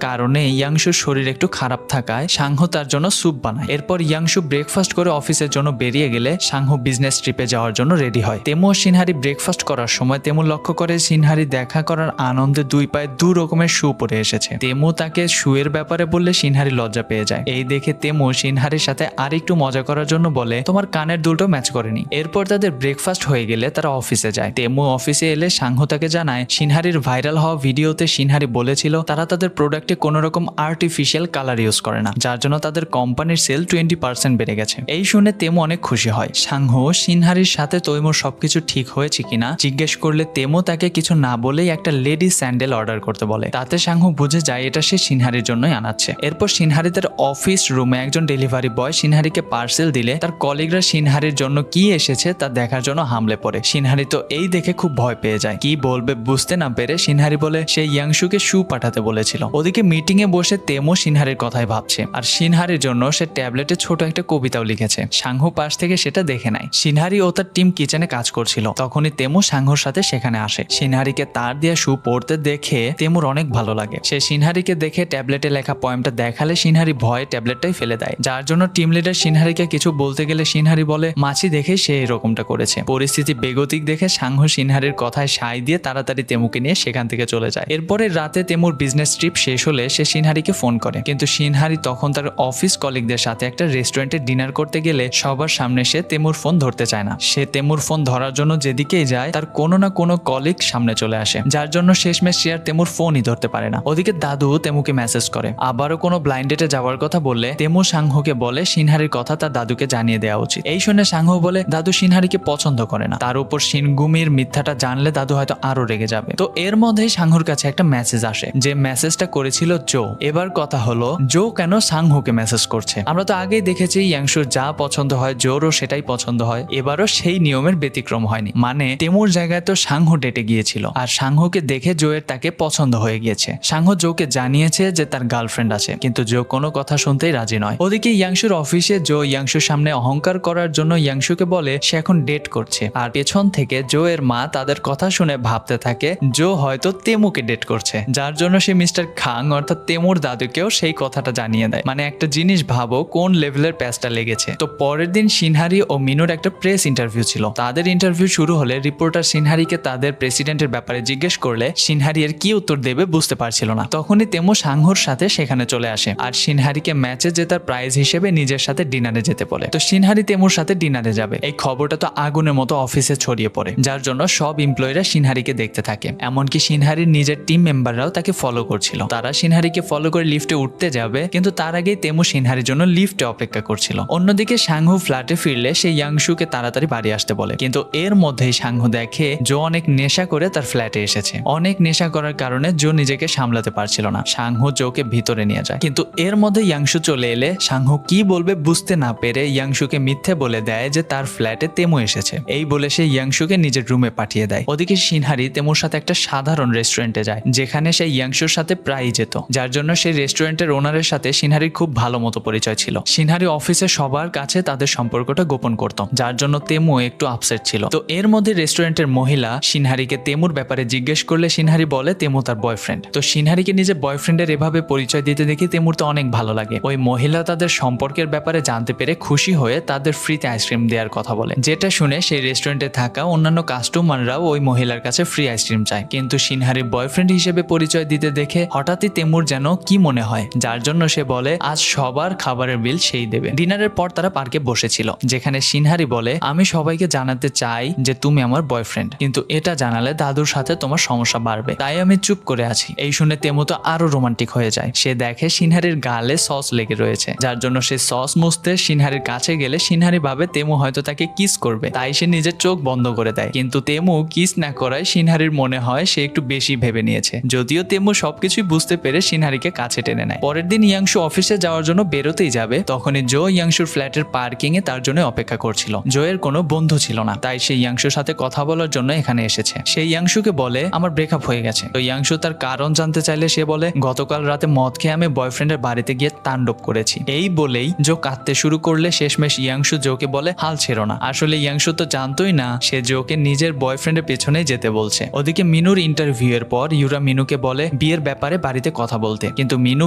কারণে ইয়াংশুর শরীর একটু খারাপ থাকায় সাংহু তার জন্য স্যুপ বানায়। এরপর ইয়াংশু ব্রেকফাস্ট করে অফিসের জন্য বেরিয়ে গেলে সাংহু বিজনেস ট্রিপে যাওয়ার জন্য রেডি হয়। তেমু ও সিনহারি ব্রেকফাস্ট করার সময় তেমু লক্ষ্য করে সিনহারি দেখা করার আনন্দে দুই পায়ে দু রকমের শু পরে এসেছে। তেমু তাকে শুয়ের ব্যাপারে বললে সিনহারি লজ্জা পেয়ে যায়। এই দেখে তেমু সিনহারির সাথে আরেকটু মজা করার জন্য বলে তোমার কানের দুলটো ম্যাচ করেনি। এরপর তাদের ব্রেকফাস্ট হয়ে গেলে তারা অফিসে যায়। তেমু অফিসে এলে সাংহু তাকে জানায় সিনহারির ভাইরাল হওয়া ভিডিওতে সিনহারি বলেছিল তারা তাদের প্রোডাক্টে কোনো রকম আর্টিফিশিয়াল কালার ইউজ করে না, যার জন্য তাদের কোম্পানির সেল 20% বেড়ে গেছে। এই শুনে তেমু অনেক খুশি হয়। সাংহু সিনহারির সাথে তৈমুর সবকিছু ঠিক হয়েছে কিনা জিজ্ঞেস করলে তেমু তাকে কিছু না বলেই একটা লেডি স্যান্ডেল অর্ডার করতে বলে। তাতে সাংহু বুঝে যায় এটা সে সিনহারির জন্যই আনাচ্ছে। এরপর সিনহারি তার অফিস রুমে একজন ডেলিভারি বয় সিনহারিকে পার্সেল দিলে তার কলিগরা সিনহারির জন্য কি এসেছে তা দেখার জন্য হামলে পড়ে। সিনহারি তো এই দেখে খুব ভয় পেয়ে যায়। কি বলবে বুঝতে না পেরে সিনহারি বলে সে ইয়াংশুকে শু পাঠাতে বলেছিল। ওদিকে মিটিং এ বসে তেমু সিনহারির কথাই ভাবছে, আর সিনহারির জন্য সে ট্যাবলেটে ছোট একটা কবিতাও লিখেছে। সাংহু পাশ থেকে সেটা দেখে নেয়। সিনহারি ও তার টিম কিচেনে কাজ করছিল, তখনই তেমু সাংহুর সাথে সেখানে আসে। সিনহারিকে তার দিয়ে শু পড়তে দেখে তেমুর অনেক ভালো লাগে। সে সিনহারিকে দেখে ট্যাবলেটে লেখা পয়েমটা দেখালে সিনহারি ভয়ে ট্যাবলেটটাই ফেলে দেয়, যার জন্য টিম লিডার সিনহারিকে কিছু বলতে গেলে সিনহারি বলে মাছি দেখে সে এরকমটা করেছে। পরিস্থিতি বেগতিক দেখে সাংহু সিনহারির কথায় সায় দিয়ে তাড়াতাড়ি তেমুকে নিয়ে সেখান থেকে চলে যায়। এরপরে রাতে তেমুর বিজনেস ট্রিপ শেষ হলে সে সিনহারিকে ফোন করে, কিন্তু সিনহারি তখন তার অফিস কলিগদের সাথে একটা রেস্টুরেন্টে ডিনার করতে গেলে সবার সামনে সে তেমুর ফোন ধরতে চায় না। সে তেমুর ফোন ধরার জন্য যেদিকেই যায় তার কোনো না কোনো কলিগ সামনে চলে আসে, যার জন্য শেষমেশ সে আর তেমুর ফোনই ধরতে পারে না। ওদিকে দাদু তেমুকে মেসেজ করে আবারও কোনো ব্লাইন্ড ডেটে যাওয়ার কথা বললে তেমু সাংহুকে বলে সিনহারির কথা তার দাদুকে জানিয়ে দেওয়া উচিত। এই শুনে সাংহু বলে দাদু সিনহারিকে পছন্দ করে না, তার উপর সিনগুমির মিথ্যাটা জানলে দাদু হয়তো আরো রেগে যাবে। তো এর মধ্যেই সাংহুর কাছে একটা মেসেজ আসে, যে মেসেজটা করেছিল জো। এবার কথা হলো জো কেন সাংহুকে মেসেজ করছে? আমরা তো আগেই দেখেছি ইয়াংশুর যা পছন্দ হয় জোরও সেটাই পছন্দ হয়। এবারও সেই নিয়মের ব্যতিক্রম হয়নি, মানে তেমুর জায়গায় তো সাংহু ডেটে গিয়েছিল, আর সাংহুকে দেখে জোয়ের তাকে পছন্দ হয়ে গিয়েছে। সাংহু জোকে জানিয়েছে যে তার গার্লফ্রেন্ড আছে, কিন্তু জো কোনো কথা শুনতেই রাজি নয়। ওদিকে ইয়াংশুর অফিসে জো ইয়াংশুর সামনে অহংকার করার জন্য ইয়াংশুকে বলে সে এখন ডেট করছে, আর পেছন থেকে জো এর মা তাদের কথা শুনে ভাবতে থাকে জো হয়তো তেমুকে ডেট করছে, যার জন্য সে মিস্টার খাং অর্থাৎ তেমুর দাদুকেও সেই কথাটা জানিয়ে দেয়। মানে একটা জিনিস ভাবো কোন লেভেলের প্যাচটা লেগেছে। তো পরের দিন সিনহারি ও মিনুর একটা প্রেস ইন্টারভিউ ছিল। তাদের ইন্টারভিউ শুরু হলে রিপোর্টার সিনহারিকে তাদের প্রেসিডেন্টের ব্যাপারে জিজ্ঞেস করলে সিনহারি এর কি উত্তর দেবে বুঝতে পারছিল না। তখনই তেমু সাংহোর সাথে সেখানে চলে আসে আর সিনহারিকে ম্যাচে জেতার প্রাইজ হিসেবে নিজের সাথে ডিনারে যেতে বলে। তো সিনহারি তেমুর সাথে ডিনারে যাবে। এই খবরটা তো আগুনের মতো অফিসে ছড়িয়ে পড়ে, যার জন্য সব এমপ্লয়িরা সিনহারিকে দেখতে থাকে। এমনকি সিনহারির নিজের টিম মেম্বাররাও তাকে ফলো করছিল। তারা সিনহারিকে ফলো করে লিফটে উঠতে যাবে, কিন্তু তার আগেই তেমু সিনহারির জন্য লিফটে অপেক্ষা করছিল। অন্যদিকে সাংহু ফ্ল্যাটে ফিরলে সে ইয়াংশুকে তাড়াতাড়ি বাড়ি আসতে বলে, কিন্তু এর মধ্যেই সাংহু দেখে জো অনেক নেশা করে তার ফ্ল্যাটে এসেছে। অনেক নেশা করার কারণে জো নিজেকে সামলাতে পারছিল না। সাংহু জোকে ভিতরে নিয়ে যায়, কিন্তু এর মধ্যে ইয়াংশু চলে এলে সাংহু কি বলবে বুঝতে না পেরে ইয়াংশুকে মিথ্যে বলে দেয় যে তার ফ্ল্যাটে তেমু এসেছে। এই বলে সে ইয়াংশুকে নিজের রুমে পাঠিয়ে দেয়। ওদিকে সিনহারি তেমুর সাথে একটা সাধারণ রেস্টুরেন্টে যায়, যেখানে সে ইয়াংশুর সাথে প্রায়ই যেত, যার জন্য সেই রেস্টুরেন্টের ওনারের সাথে সিনহারির খুব ভালো মতো পরিচয় ছিল। সিনহারি অফিসে সবার কাছে তাদের সম্পর্কটা গোপন করত, যার জন্য তেমু একটু আপসেট ছিল। তো এর মধ্যে রেস্টুরেন্টের মহিলা সিনহারিকে তেমুর ব্যাপারে জিজ্ঞেস করলে সিনহারি বলে তেমু তার বয়ফ্রেন্ড। তো সিনহারিকে নিজের বয়ফ্রেন্ডের এভাবে পরিচয় দিতে দেখে তেমুর তো অনেক ভালো লাগে। ওই মহিলা তাদের সম্পর্কের ব্যাপারে জানতে পেরে খুশি হয়ে তাদের ফ্রিতে আইসক্রিম দেওয়ার কথা বলে, যেটা শুনে সেই রেস্টুরেন্টে থাকা অন্যান্য কাস্টমাররাও ওই মহিলার কাছে ফ্রি আইসক্রিম চায়। কিন্তু সিনহারির বয়ফ্রেন্ড হিসেবে পরিচয় দিতে দেখে হঠাৎই তেমুর যেন কি মনে হয়, যার জন্য সে বলে আজ সবার খাবারের বিল সেই দেবে। ডিনারের পর তারা পার্কে বসেছিল, যেখানে সিনহারি বলে আমি সবাইকে জানাতে চাই যে তুমি আমার বয়ফ্রেন্ড, কিন্তু এটা জানালে দাদুর সাথে তোমার সমস্যা বাড়বে, তাই আমি চুপ করে আছি। এই শুনে তেমু তো আরো রোমান্টিক হয়ে যায়। সে দেখে সিনহারির গালে সস লেগে রয়েছে, যার জন্য সে সস মুছতে সিনহারির কাছে গেলে সিনহারি ভাবে তেমু হয়তো তাকে কিস করবে, তাই সে নিজের চোখ বন্ধ করে দেয়। কিন্তু তেমু কিস না করায় সিনহারির মনে হয় সে একটু বেশি ভেবে নিয়েছে। যদিও তেমু সবকিছুই বুঝতে পেরে সিনহারিকে কাছে টেনে নেয়। পরের দিন ইয়াংশু অফিসে যাওয়ার জন্য বেরোতেই যাবে, তখনই জো ইয়াংশুর ফ্ল্যাটের পার্কিং এ তার জন্য অপেক্ষা করছিল। জোয়ের কোনো বন্ধু ছিল না, তাই সে ইয়াংশুর সাথে কথা বলার জন্য এখানে এসেছে। সে ইয়াংশুকে বলে আমার ব্রেকআপ হয়ে গেছে। তো ইয়াংশু তার কারণ জানতে চাইলে সে বলে গতকাল রাতে মদ খেয়ে আমি বয়ফ্রেন্ডের বাড়িতে গিয়ে তাণ্ডব করেছি। এই বলেই জো কাঁদতে শুরু করলে শেষমেশ ইয়াংশু জোকে বলে হাল ছেড়ো না। আসলে ইয়াংশু তো জানতোই না সে জোকে নিজের বয়ফ্রেন্ডের পেছনেই যেতে বলছে। ওদিকে মিনুর ইন্টারভিউ এর পর ইউরা মিনুকে বলে বিয়ের ব্যাপারে বাড়িতে কথা বলতে, কিন্তু মিনু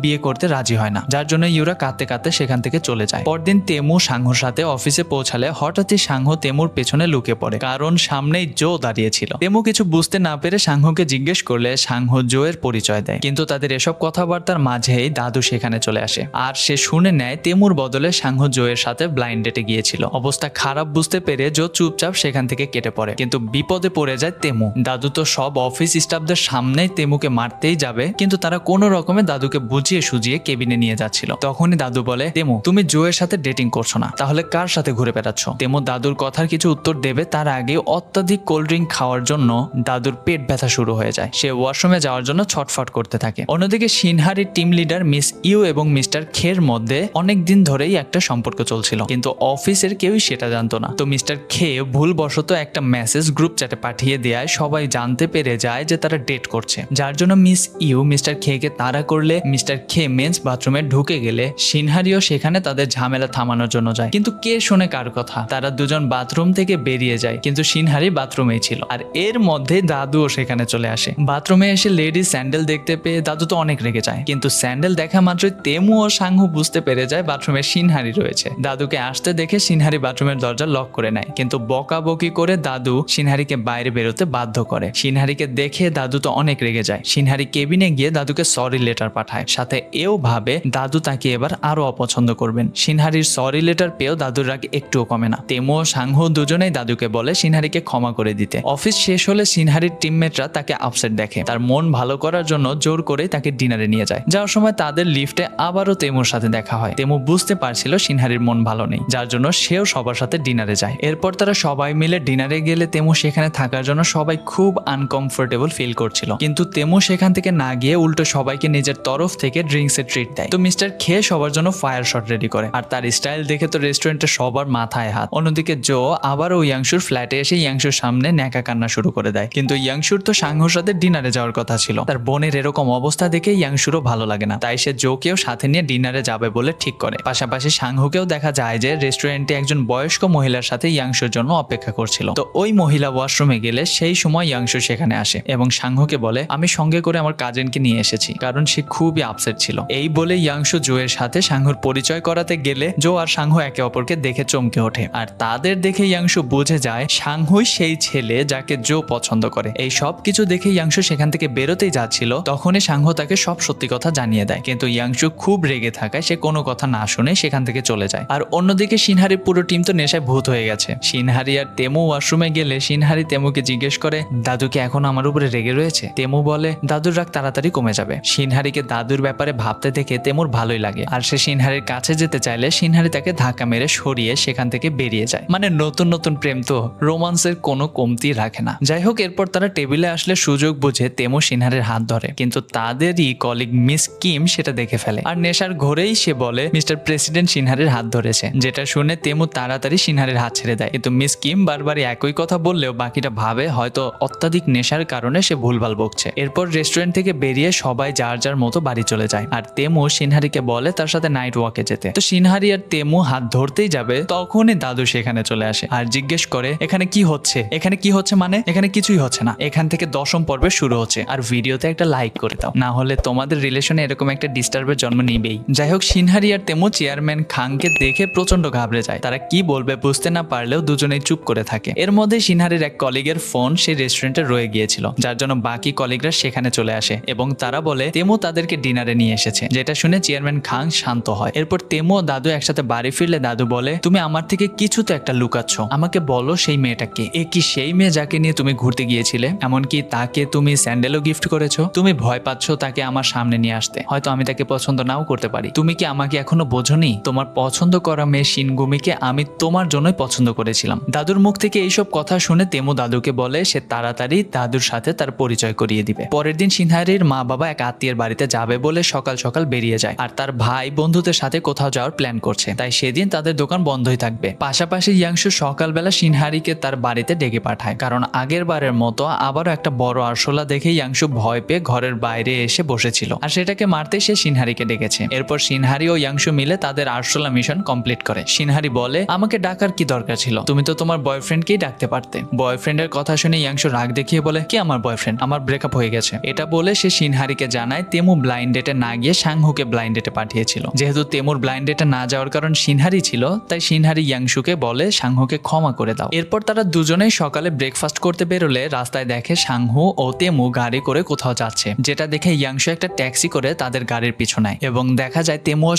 বিয়ে করতে রাজি হয় না, যার জন্য ইউরা কাঁদতে কাঁদতে সেখান থেকে চলে যায়। পরদিন তেমু সাংহুর সাথে অফিসে পৌঁছালে হঠাৎই সাংহু তেমুর পেছনে লুকে পড়ে, কারণ সামনেই জো দাঁড়িয়েছিল। তেমু কিছু বুঝতে না পেরে সাংহুকে জিজ্ঞেস করলে সাংহু জোয়ের পরিচয় দেয়, কিন্তু তাদের এসব কথাবার্তার মাঝেই দাদু সেখানে চলে আসে আর সে শুনে নেয় তেমুর বদলে সাংহু জোয়ের সাথে ব্লাইন্ড ডেটে গিয়েছিল। অবস্থা খারাপ বুঝতে পেরে জো চুপচাপ সেখান থেকে কেটে পড়ে, কিন্তু বিপদে পড়ে যায় তেমু। দাদু তো সব অফিস স্টাফদের সামনেই তেমুকে মারতেই যাবে, কিন্তু তারা কোনো রকমে দাদুকে বুঝিয়ে সুজিয়ে কেবিনে নিয়ে যাচ্ছিল। তখনই দাদু বলে তেমু তুমি জোয়ের সাথে ডেটিং করছো না, তাহলে কার সাথে ঘুরে বেড়াচ্ছ? তেমু দাদুর কথার কিছু উত্তর দেবে তার আগে অত্যাধিক কোল্ড ড্রিঙ্ক খাওয়ার জন্য দাদুর পেট ব্যথা শুরু হয়ে যায়। সে ওয়াশরুমে যাওয়ার জন্য ছটফট করতে থাকে। অন্যদিকে সিনহারির টিম লিডার মিস ইউ এবং মিস্টার খের মধ্যে অনেক দিন ধরেই একটা সম্পর্ক চলছিল, কিন্তু অফিসের কেউই সেটা জানতো না। তো মিস্টার খে ভুলবশত একটা মেসেজ গ্রুপ চ্যাটে পাঠিয়ে দেয়, সবাই জানতে পেরে যায় যে তারা ডেট করছে, যার জন্য মিস ইউ মিস্টার খে কে তাড়া করলে মিস্টার খে মেন্স বাথরুমে ঢুকে গেলে সিনহারিও সেখানে তাদের ঝামেলা থামানোর জন্য যায়। কিন্তু কে শোনে কার কথা? তারা দুজন বাথরুম থেকে বেরিয়ে যায়, কিন্তু সিনহারি বাথরুমেই ছিল। আর এর মধ্যে দাদুও সেখানে চলে আসে। বাথরুমে এসে লেডি স্যান্ডেল দেখতে পেয়ে দাদু তো অনেক রেগে যায়, কিন্তু স্যান্ডেল দেখা মাত্রই তেমু ও সাংহু বুঝতে পেরে যায় বাথরুমে সিনহারি রয়েছে। দাদুকে আসতে দেখে সিনহারি বাথরুমের দরজা লক করে নেয়, কিন্তু বকাবকি করে দাদু সিনহারিকে বাইরে বেরোতে বাধ্য করে। সিনহারিকে দেখে দাদু তো অনেক রেগে যায়। সিনহারি কেবিনে গিয়ে দাদুকে সরি লেটার পাঠায়, সাথে এও ভাবে দাদু তাকে এবার আরো অপছন্দ করবেন। সিনহারির সরি লেটার পেয়েও দাদুর রাগ একটুও কমে না। তেমু ও সাংহু দুজনেই দাদুকে বলে সিনহারিকে ক্ষমা করে দিতে। অফিস শেষ হলে সিনহারির টিমমেটরা তাকে আপসেট দেখে, তার মন ভালো করার জন্য জোর করে তাকে ডিনারে নিয়ে যায়। যাওয়ার সময় তাদের লিফটে আবারও তেমুর সাথে দেখা হয়। তেমু বুঝতে পারছিল সিনহারির মন ভালো নেই, যার জন্য সেও সবার সাথে ডিনারে যায়। এরপর তারা সবাই মিলে ডিনারে গেলে তেমু সেখানে থাকার জন্য সবাই খুব আনকমফোর্টেবল ফিল করছিল, কিন্তু তেমু সেখান থেকে না গিয়ে উল্টো সবাইকে নিজের তরফ থেকে ড্রিঙ্কস এর ট্রিট দেয়। তো মিস্টার খে সবার জন্য ফায়ার শট রেডি করে, আর তার স্টাইল দেখে তো রেস্টুরেন্টে সবার মাথায় হাত। অন্যদিকে জো আবারও ইয়াংশুর ফ্ল্যাটে এসে ইয়াংশুর সামনে ন্যাকা কান্না শুরু করে দেয়, কিন্তু ইয়াংশুর তো সাংহুর সাথে ডিনারে যাওয়ার কথা ছিল। তার বোনের এরকম অবস্থা দেখে ইয়াংশুরও ভালো লাগে না, তাই সে জোকেও সাথে নিয়ে ডিনারে যাবে বলে ঠিক করে। পাশাপাশি সাংহুকেও দেখা যায় যে রেস্টুরেন্টে একজন বয়স্ক মহিলার সাথে ইয়াংশুর জন্য অপেক্ষা করছিল। তো ওই মহিলা ওয়াশরুমে গেলে সেই সময় ইয়াংশু সেখানে আসে এবং সাংহুকে বলে আমি সঙ্গে করে আমার কাজিনকে নিয়ে এসেছি, কারণ সে খুবই আপসেট ছিল। এই বলে ইয়াংশু জোয়ের সিনহারির সাথে সাংহুর পরিচয় করাতে গেলে জো আর সাংহু একে অপরকে দেখে চমকে ওঠে আর তাদের দেখে ইয়াংশু বুঝে যায় সাংহুই সেই ছেলে যাকে জো পছন্দ করে। এই সব কিছু দেখে ইয়াংশু সেখান থেকে বেরোতেই যাচ্ছিল, তখনই সাংহু তাকে সব সত্যি কথা জানিয়ে দেয়, কিন্তু ইয়াংশু খুব রেগে থাকায় সে কোনো কথা না শুনে সেখান থেকে চলে যায়। আর অন্যদিকে সিনহারির পুরো টিম তো নেশায় ভূত হয়ে গেছে। সিনহারি আর তেমু ওয়াশরুমে গেলে সিনহারি তেমুকে জিজ্ঞেস করে, দাদু কি এখন আমার উপরে রেগে রয়েছে? তেমু বলে, দাদুর রাগ তাড়াতাড়ি কমে যাবে। সিনহারিকে দাদুর ব্যাপারে ভাবতে দেখে তেমুর ভালোই লাগে, আর সে সিনহারির কাছে যেতে চাইলে সিনহারি তাকে ধাক্কা মেরে সরিয়ে সেখান থেকে বেরিয়ে যায়। মানে নতুন নতুন প্রেম তো রোমান্সের কোনো কমতি রাখে না। যাই হোক, এরপর তারা টেবিলে আসলে সুযোগ বুঝে তেমু সিনহারির হাত ধরে, কিন্তু তাদেরই কলিগ মিস কিম সেটা দেখে ফেলে আর নেশার ঘোরেই সে বলে মিস্টার প্রেসিডেন্ট সিনহারির হাত ধরেছে, যেটা শুনে তেমু তাড়াতাড়ি সিনহারির হাত ছেড়ে দেয়। কিন্তু মিস কিম বারবারই একই কথা বললেও বাকিটা ভাবে হয়তো অত্যাধিক নেশার কারণে সে ভুলভাল বকছে। এরপর রেস্টুরেন্ট থেকে বেরিয়ে সবাই যার যার মতো বাড়ি চলে যায় আর তেমু সিনহারিকে বলে তার সাথে নাইট ওয়াকে যেতে। তো সিনহারি আর তেমু হাত ধরতেই যাবে, তখনই দাদু সেখানে চলে আসে আর জিজ্ঞেস করে, এখানে কি হচ্ছে? এখানে কি হচ্ছে মানে? এখানে কিছুই হচ্ছে না, এখান থেকে 10ম পর্বে শুরু হচ্ছে, আর ভিডিওতে একটা লাইক করে দাও, না হলে তোমাদের রিলেশনে এরকম একটা ডিস্টার্বের জন্ম নিবেই। যাই হোক, সিনহারি আর তেমু চেয়ারম্যান খানকে দেখে প্রচন্ড ঘাবড়ে যায়। তারা কি বলবে বুঝতে না পারলেও দুজনেই চুপ করে থাকে। এর মধ্যে সিনহারির এক কলিগের ফোন সেই রেস্টুরেন্টে রয়ে গিয়েছিল, যার জন্য বাকি কলিগরা সেখানে চলে আসে এবং তারা বলে তেমু তাদেরকে ডিনারে নিয়ে এসেছে, যেটা শুনে চেয়ারম্যান খান শান্ত হয়। এরপর তেমু ও দাদু একসাথে বাড়ি ফিরলে দাদু বলে, তুমি আমার থেকে কিছু তো একটা লুকাচ্ছ, আমাকে বলো সেই মেয়েটাকে। এ কি সেই মেয়ে যাকে নিয়ে তুমি ঘুরতে গিয়েছিলে? এমনকি তাকে তুমি স্যান্ডেলও গিফট করেছো। তুমি ভয় পাচ্ছ তাকে আমার সামনে নিয়ে আসতে, হয়তো আমি তাকে পছন্দ নাও করতে পারি। তুমি কি আমাকে এখনো বোঝোনি? তোমার পছন্দ করা মেয়ে শিনগুমিকে আমি তোমার জন্যই পছন্দ করেছিলাম। দাদুর মুখ থেকে এইসব কথা শুনে তেমু দাদুকে বলে সে তাড়াতাড়ি দাদুর সাথে তার পরিচয় করিয়ে দিবে। পরের দিন সিনহারির মা বাবা এক আত্মীয়ের বাড়িতে যাবে বলে সকাল সকাল বেরিয়ে যায় আর তার ভাই বন্ধুদের সাথে কোথাও যাওয়ার প্ল্যান করছে, তাই সেদিন তাদের দোকান বন্ধই থাকবে। পাশাপাশি ইয়াংশু সকালবেলা সিনহারিকে তার বাড়িতে ডেকে পাঠায়, কারণ আগের বারের মতো আবারও একটা বড় আরশোলা দেখে ইয়াংশু ভয় পেয়ে ঘরের বাইরে এসে বসেছিল আর সেটাকে মারতে সে সিনহারিকে ডেকেছে। এরপর সিনহারি ও ইয়াংশু মিলে তাদের আরশোলা মিশন কমপ্লিট করে। সিনহারি বলে, আমাকে ডাকার কি দরকার ছিল? তুমি তো তোমার বয়ফ্রেন্ডকেই ডাকতে পারতে। বয়ফ্রেন্ডের কথা শুনে ইয়াংশু রাগ দেখিয়ে বলে, কি আমার বয়ফ্রেন্ড? আমার ব্রেকআপ হয়ে গেছে। এটা বলে সে সিনহারিকে জানায় তেমু ব্লাইন্ড ডেটে না গিয়ে সাংহুকে ব্লাইন্ড ডেটে পাঠিয়েছিল। যেহেতু তেমুর ব্লাইন্ড ডেটে না যাওয়ার কারণ সিনহারি ছিল, তাই সিনহারি ইয়াংশুকে বলে সাংহুকে ক্ষমা করে দাও। এরপর তারা দুজনেই সকালে ব্রেকফাস্ট করতে বেরোলে রাস্তায় দেখে সাংহু ও তেমু গাড়ি করে কোথাও যাচ্ছে, যেটা দেখে ইয়াংশু একটা ট্যাক্সি করে তাদের গাড়ির পিছু নেয় এবং দেখা যায় তেমু ও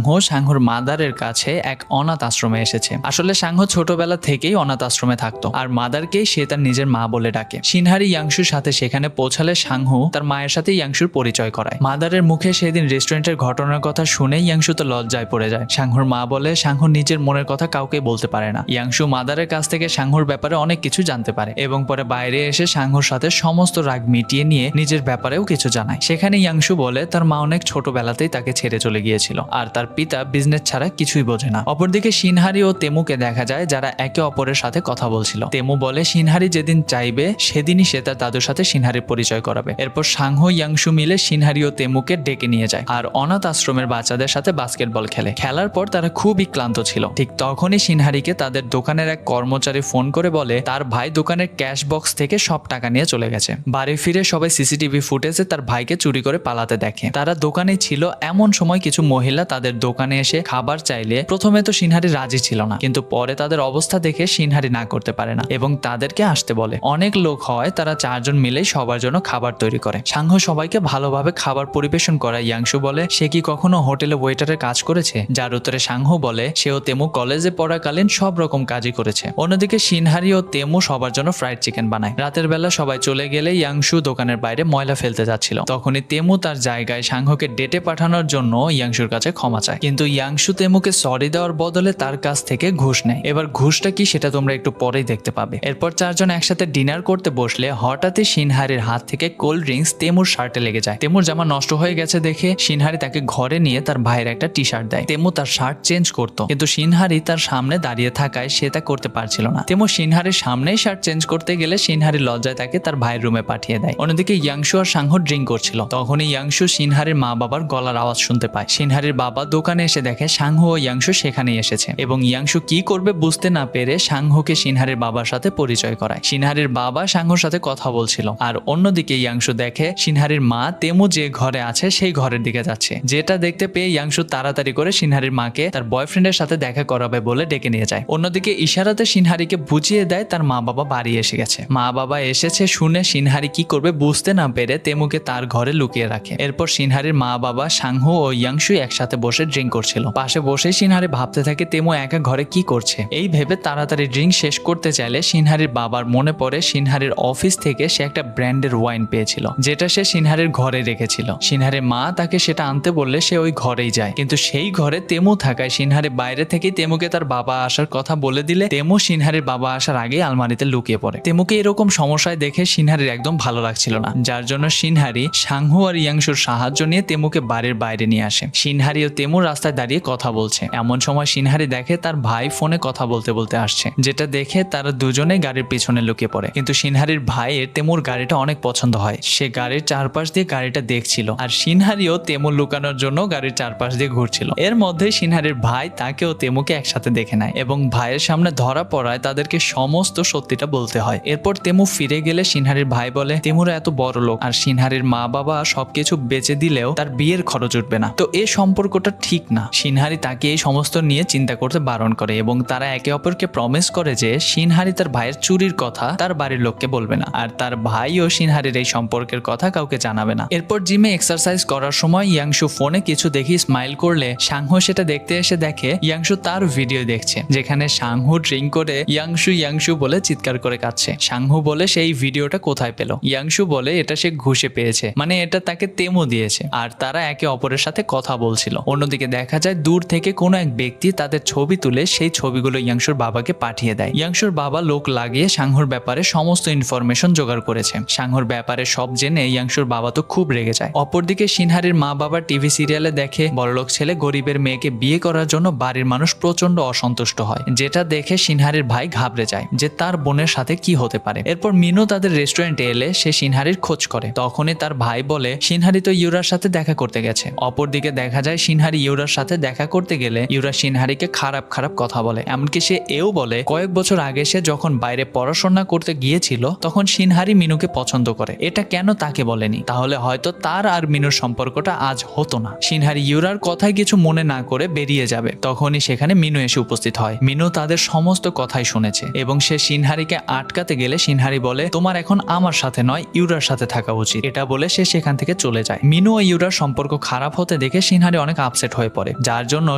সাংহুর মাদারের কাছে এক অনাথ আশ্রমে এসেছে। আসলে সাংহু ছোটবেলা থেকেই অনাথ আশ্রমে থাকতো আর মাদারকেই সে তার নিজের মা বলে ডাকে। সিনহারি ইয়াংশুর সাথে সেখানে পৌঁছালে সাংহু তার মায়ের সাথে ইয়াংশুর পরিচয় করায়। মাদারের মুখে সেদিন রেস্টুরেন্টের ঘটনার কথা শুনে ইয়াংশু তো লজ্জায় পড়ে যায়। সাংহুর মা বলে সাংহু নিজের মনের কথা কাউকে বলতে পারে না। ইয়াংশু মাদারের কাছ থেকে সাংহুর ব্যাপারে অনেক কিছু জানতে পারে এবং পরে বাইরে এসে সাংহুর সাথে সমস্ত রাগ মিটিয়ে নিয়ে নিজের ব্যাপারেও কিছু জানায়। সেখানে ইয়াংশু বলে তার মা অনেক ছোটবেলাতেই তাকে ছেড়ে চলে গিয়েছিল আর তার পিতা বিজনেস ছাড়া কিছুই বোঝে না। অপরদিকে সিনহারি ও তেমুকে দেখা যায় যারা একে অপরের সাথে কথা বলছিল। তেমু বলে সিনহারি যেদিন চাইবে সেদিনই সে তার দাদুর সাথে সিনহারির পরিচয় করাবে। এরপর সাংহু ইয়াংশু মিলে সিনহারি ও তেমুকে ডেকে নিয়ে যায় আর অনাথ আশ্রমের বাচ্চাদের সাথে বাস্কেটবল খেলে। খেলার পর তারা খুবই ক্লান্ত ছিল। ঠিক তখনই সিনহারিকে তাদের দোকানের এক কর্মচারী ফোন করে বলে তার ভাই দোকানের ক্যাশ বক্স থেকে সব টাকা নিয়ে চলে গেছে। বাড়ি ফিরে সবাই সিসিটিভি ফুটেজে তার ভাইকে চুরি করে পালাতে দেখে। তারা দোকানে ছিল এমন সময় কিছু মহিলা তাদের দোকানে এসে খাবার চাইলে প্রথমে তো সিনহারি রাজি ছিল না, কিন্তু পরে তাদের অবস্থা দেখে সিনহারি না করতে পারে না এবং তাদেরকে আসতে বলে। অনেক লোক হয়, তারা 4 জন মিলেই সবার জন্য খাবার তৈরি করে। সাংহু সবাইকে ভালোভাবে খাবার পরিবেশন করায়। ইয়াংশু বলে সে কি কখনো হোটেলে ওয়েটারের কাজ করেছে, যার উত্তরে সাংহু বলে সেও তেমু কলেজে পড়াকালীন সব রকম কাজই করেছে। অন্যদিকে সিনহারি ও তেমু সবার জন্য ফ্রাইড চিকেন বানায়। রাতের বেলা সবাই চলে গেলে ইয়াংশু দোকানের বাইরে ময়লা ফেলতে যাচ্ছিল, তখনই তেমু তার জায়গায় সাংহুকে ডেটে পাঠানোর জন্য ইয়াংশুর কাছে ক্ষমা চায়, কিন্তু ইয়াংশু তেমুকে সরি দেওয়ার বদলে তার কাছ থেকে ঘুষ নেয়। এবার ঘুষটা কি সেটা তোমরা একটু পরেই দেখতে পাবে। এরপর 4 জন একসাথে ডিনার করতে বসলে হঠাৎই সিনহারির হাত থেকে কোল্ড ড্রিঙ্কস তেমুর শার্টে লেগে যায়। তেমুর জামা নষ্ট হয়ে গেছে দেখে সিনহারি তাকে ঘরে নিয়ে তার ভাইয়ের একটা টি শার্ট দেয়। তেমু তার শার্ট চেঞ্জ করতো, কিন্তু সিনহারি তার সামনে দাঁড়িয়ে থাকায় সে তা করতে পারছিল না। তেমু সিনহারির সামনেই শার্ট চেঞ্জ করতে গেলে সিনহারি লজ্জায় তাকে তার ভাইয়ের রুমে পাঠিয়ে দেয়। অন্যদিকে ইয়াংশু আর সাংহু ড্রিঙ্ক করছিল, তখনই ইয়াংশু সিনহারির মা বাবার গলার আওয়াজ শুনতে পায়। সিনহারির বাবা দোকানে এসে দেখে সাংহু ও ইয়াংশু সেখানেই এসেছে এবং ইয়াংশু কি করবে বুঝতে না পেরে সাংহুকে সিনহারির বাবার সাথে পরিচয় করায়। সিনহারির বাবা সাংহুর সাথে কথা বলছিল আর অন্যদিকে ইয়াংশু দেখে সিনহারির মা তেমু যে ঘরে আছে সেই ঘরের দিকে যাচ্ছে, যেটা দেখতে দেখতে পেয়ে ইয়াংশু তাড়াতাড়ি করে সিনহারির মাকে তার বয়ফ্রেন্ডের সাথে দেখা করাবে বলে ডেকে নিয়ে যায়। অন্যদিকে ইশারাতে সিনহারিকে বুঝিয়ে দেয় তার মা বাবা বাড়ি এসে গেছে। মা বাবা এসেছে শুনে সিনহারি কি করবে বুঝতে না পেরে তেমুকে তার ঘরে লুকিয়ে রাখে। এরপর সিনহারির মা বাবা সাংহু ও ইয়াংশু একসাথে বসে ড্রিঙ্ক করছিল। পাশে বসে সিনহারি ভাবতে থাকে তেমু একা ঘরে কি করছে। এই ভেবে তাড়াতাড়ি ড্রিঙ্ক শেষ করতে চাইলে সিনহারির বাবার মনে পড়ে সিনহারির অফিস থেকে সে একটা ব্র্যান্ডের ওয়াইন পেয়েছিল, যেটা সে সিনহারির ঘরে রেখেছিল। সিনহারির মা তাকে সেটা আনতে বললে সে ওই ঘরেই যায়, কিন্তু সেই ঘরে তেমু থাকায় সিনহারি বাইরে থেকেই তেমুকে তার বাবা আসার কথা বলে দিলে তেমু সিনহারির বাবা আসার আগেই আলমারিতে লুকিয়ে পড়ে। তেমুকে এরকম সমস্যায় দেখে সিনহারির একদম ভালো লাগছিল না, যার জন্য সিনহারি সাংহু আর ইয়াংশুর সাহায্য নিয়ে তেমুকে বাড়ির বাইরে নিয়ে আসে। সিনহারি ও তেমু রাস্তায় দাঁড়িয়ে কথা বলছে। এমন সময় সিনহারি দেখে তার ভাই ফোনে কথা বলতে বলতে আসছে, যেটা দেখে তারা দুজনেই গাড়ির পিছনে লুকিয়ে পড়ে। কিন্তু সিনহারির ভাইয়ের তেমুর গাড়িটা অনেক পছন্দ হয়, সে গাড়ির চারপাশ দিয়ে গাড়িটা দেখছিল আর সিনহারিও তেমু লুকানোর জন্য গাড়ির চারপাশ দিয়ে ঘুরছিল। এর মধ্যে সিনহারির ভাই তাকে ও তেমুকে একসাথে দেখে নেয় এবং ভাইয়ের সামনে ধরা পড়ায় তাদেরকে সমস্ত সত্যিটা বলতে হয়। এরপর তেমু ফিরে গেলে সিনহারির ভাই বলে তেমুরা এত বড় লোক আর সিনহারির মা বাবা সবকিছু বেচে দিলেও তার বিয়ের খরচ উঠবে না, তো এই সম্পর্কটা ঠিক না। সিনহারি তাকে এই সমস্ত নিয়ে চিন্তা করতে বারণ করে এবং তারা একে অপরকে প্রমিস করে যে সিনহারি তার ভাইয়ের চুরির কথা তার বাড়ির লোককে বলবে না আর তার ভাইও সিনহারির এই সম্পর্কের কথা কাউকে জানাবে না। এরপর জিমে এক্সারসাইজ করার সময় ইয়াংশু ফোনে কিছু দেখি স্মাইল করলে সাংহু সেটা দেখতে এসে দেখে ইয়াংশু তার ভিডিও দেখছে, যেখানে সাংহু ড্রিঙ্ক করে ইয়াংশু ইয়াংশু বলে চিৎকার করে কাঁদছে। সাংহু বলে সেই ভিডিওটা কোথায় পেল। ইয়াংশু বলে এটা সে ঘুষে পেয়েছে, মানে এটা তাকে তেমু দিয়েছে আর তারা একে অপরের সাথে কথা বলছিল। অন্যদিকে দেখা যায় দূর থেকে কোনো এক ব্যক্তি তাদের ছবি তুলে সেই ছবিগুলো ইয়াংশুর বাবাকে পাঠিয়ে দেয়। ইয়াংশুর বাবা লোক লাগিয়ে সাংহুর ব্যাপারে সমস্ত ইনফরমেশন জোগাড় করেছে। সাংহুর ব্যাপারে সব জেনে ইয়াংশুর বাবা তো খুব রেগে যায়। অপরদিকে সিনহারির মা বাবা টিভি সিরিয়ালে দেখে বড়লোক ছেলে গরিবের মেয়েকে বিয়ে করার জন্য বাড়ির মানুষ প্রচন্ড অসন্তুষ্ট হয়, যেটা দেখে সিনহারির ভাই ঘাবড়ে যায় যে তার বোনের সাথে কি হতে পারে। এরপর মিনু তাদের রেস্টুরেন্টে এলে সে সিনহারির খোঁজ করে। তখনই তার ভাই বলে সিনহারি তো ইউরার সাথে দেখা করতে গেছে। অপরদিকে দেখা যায় সিনহারি ইউরার সাথে দেখা করতে গেলে ইউরা সিনহারিকে খারাপ খারাপ কথা বলে। এমনকি সে এও বলে কয়েক বছর আগে সে যখন বাইরে পড়াশোনা করতে গিয়েছিল তখন সিনহারি মিনুকে পছন্দ করে, এটা কেন তাকে বলেনি, তাহলে হয়তো তার আর মিনুর সম্পর্কটা আজ হতো না। সিনহারি ইউরার কথায় কিছু মনে না করে বেরিয়ে যাবে, তখনই সেখানে মিনু এসে উপস্থিত হয়। মিনু তাদের সমস্ত কথাই শুনেছে এবং সে সিনহারিকে আটকাতে গেলে সিনহারি বলে তোমার এখন আমার সাথে নয় ইউরার সাথে থাকা উচিত, এটা বলে সে সেখান থেকে চলে যায়। মিনু ও ইউরার সম্পর্ক খারাপ হতে দেখে সিনহারি অনেক আপসেট হয়ে পড়ে, যার জন্য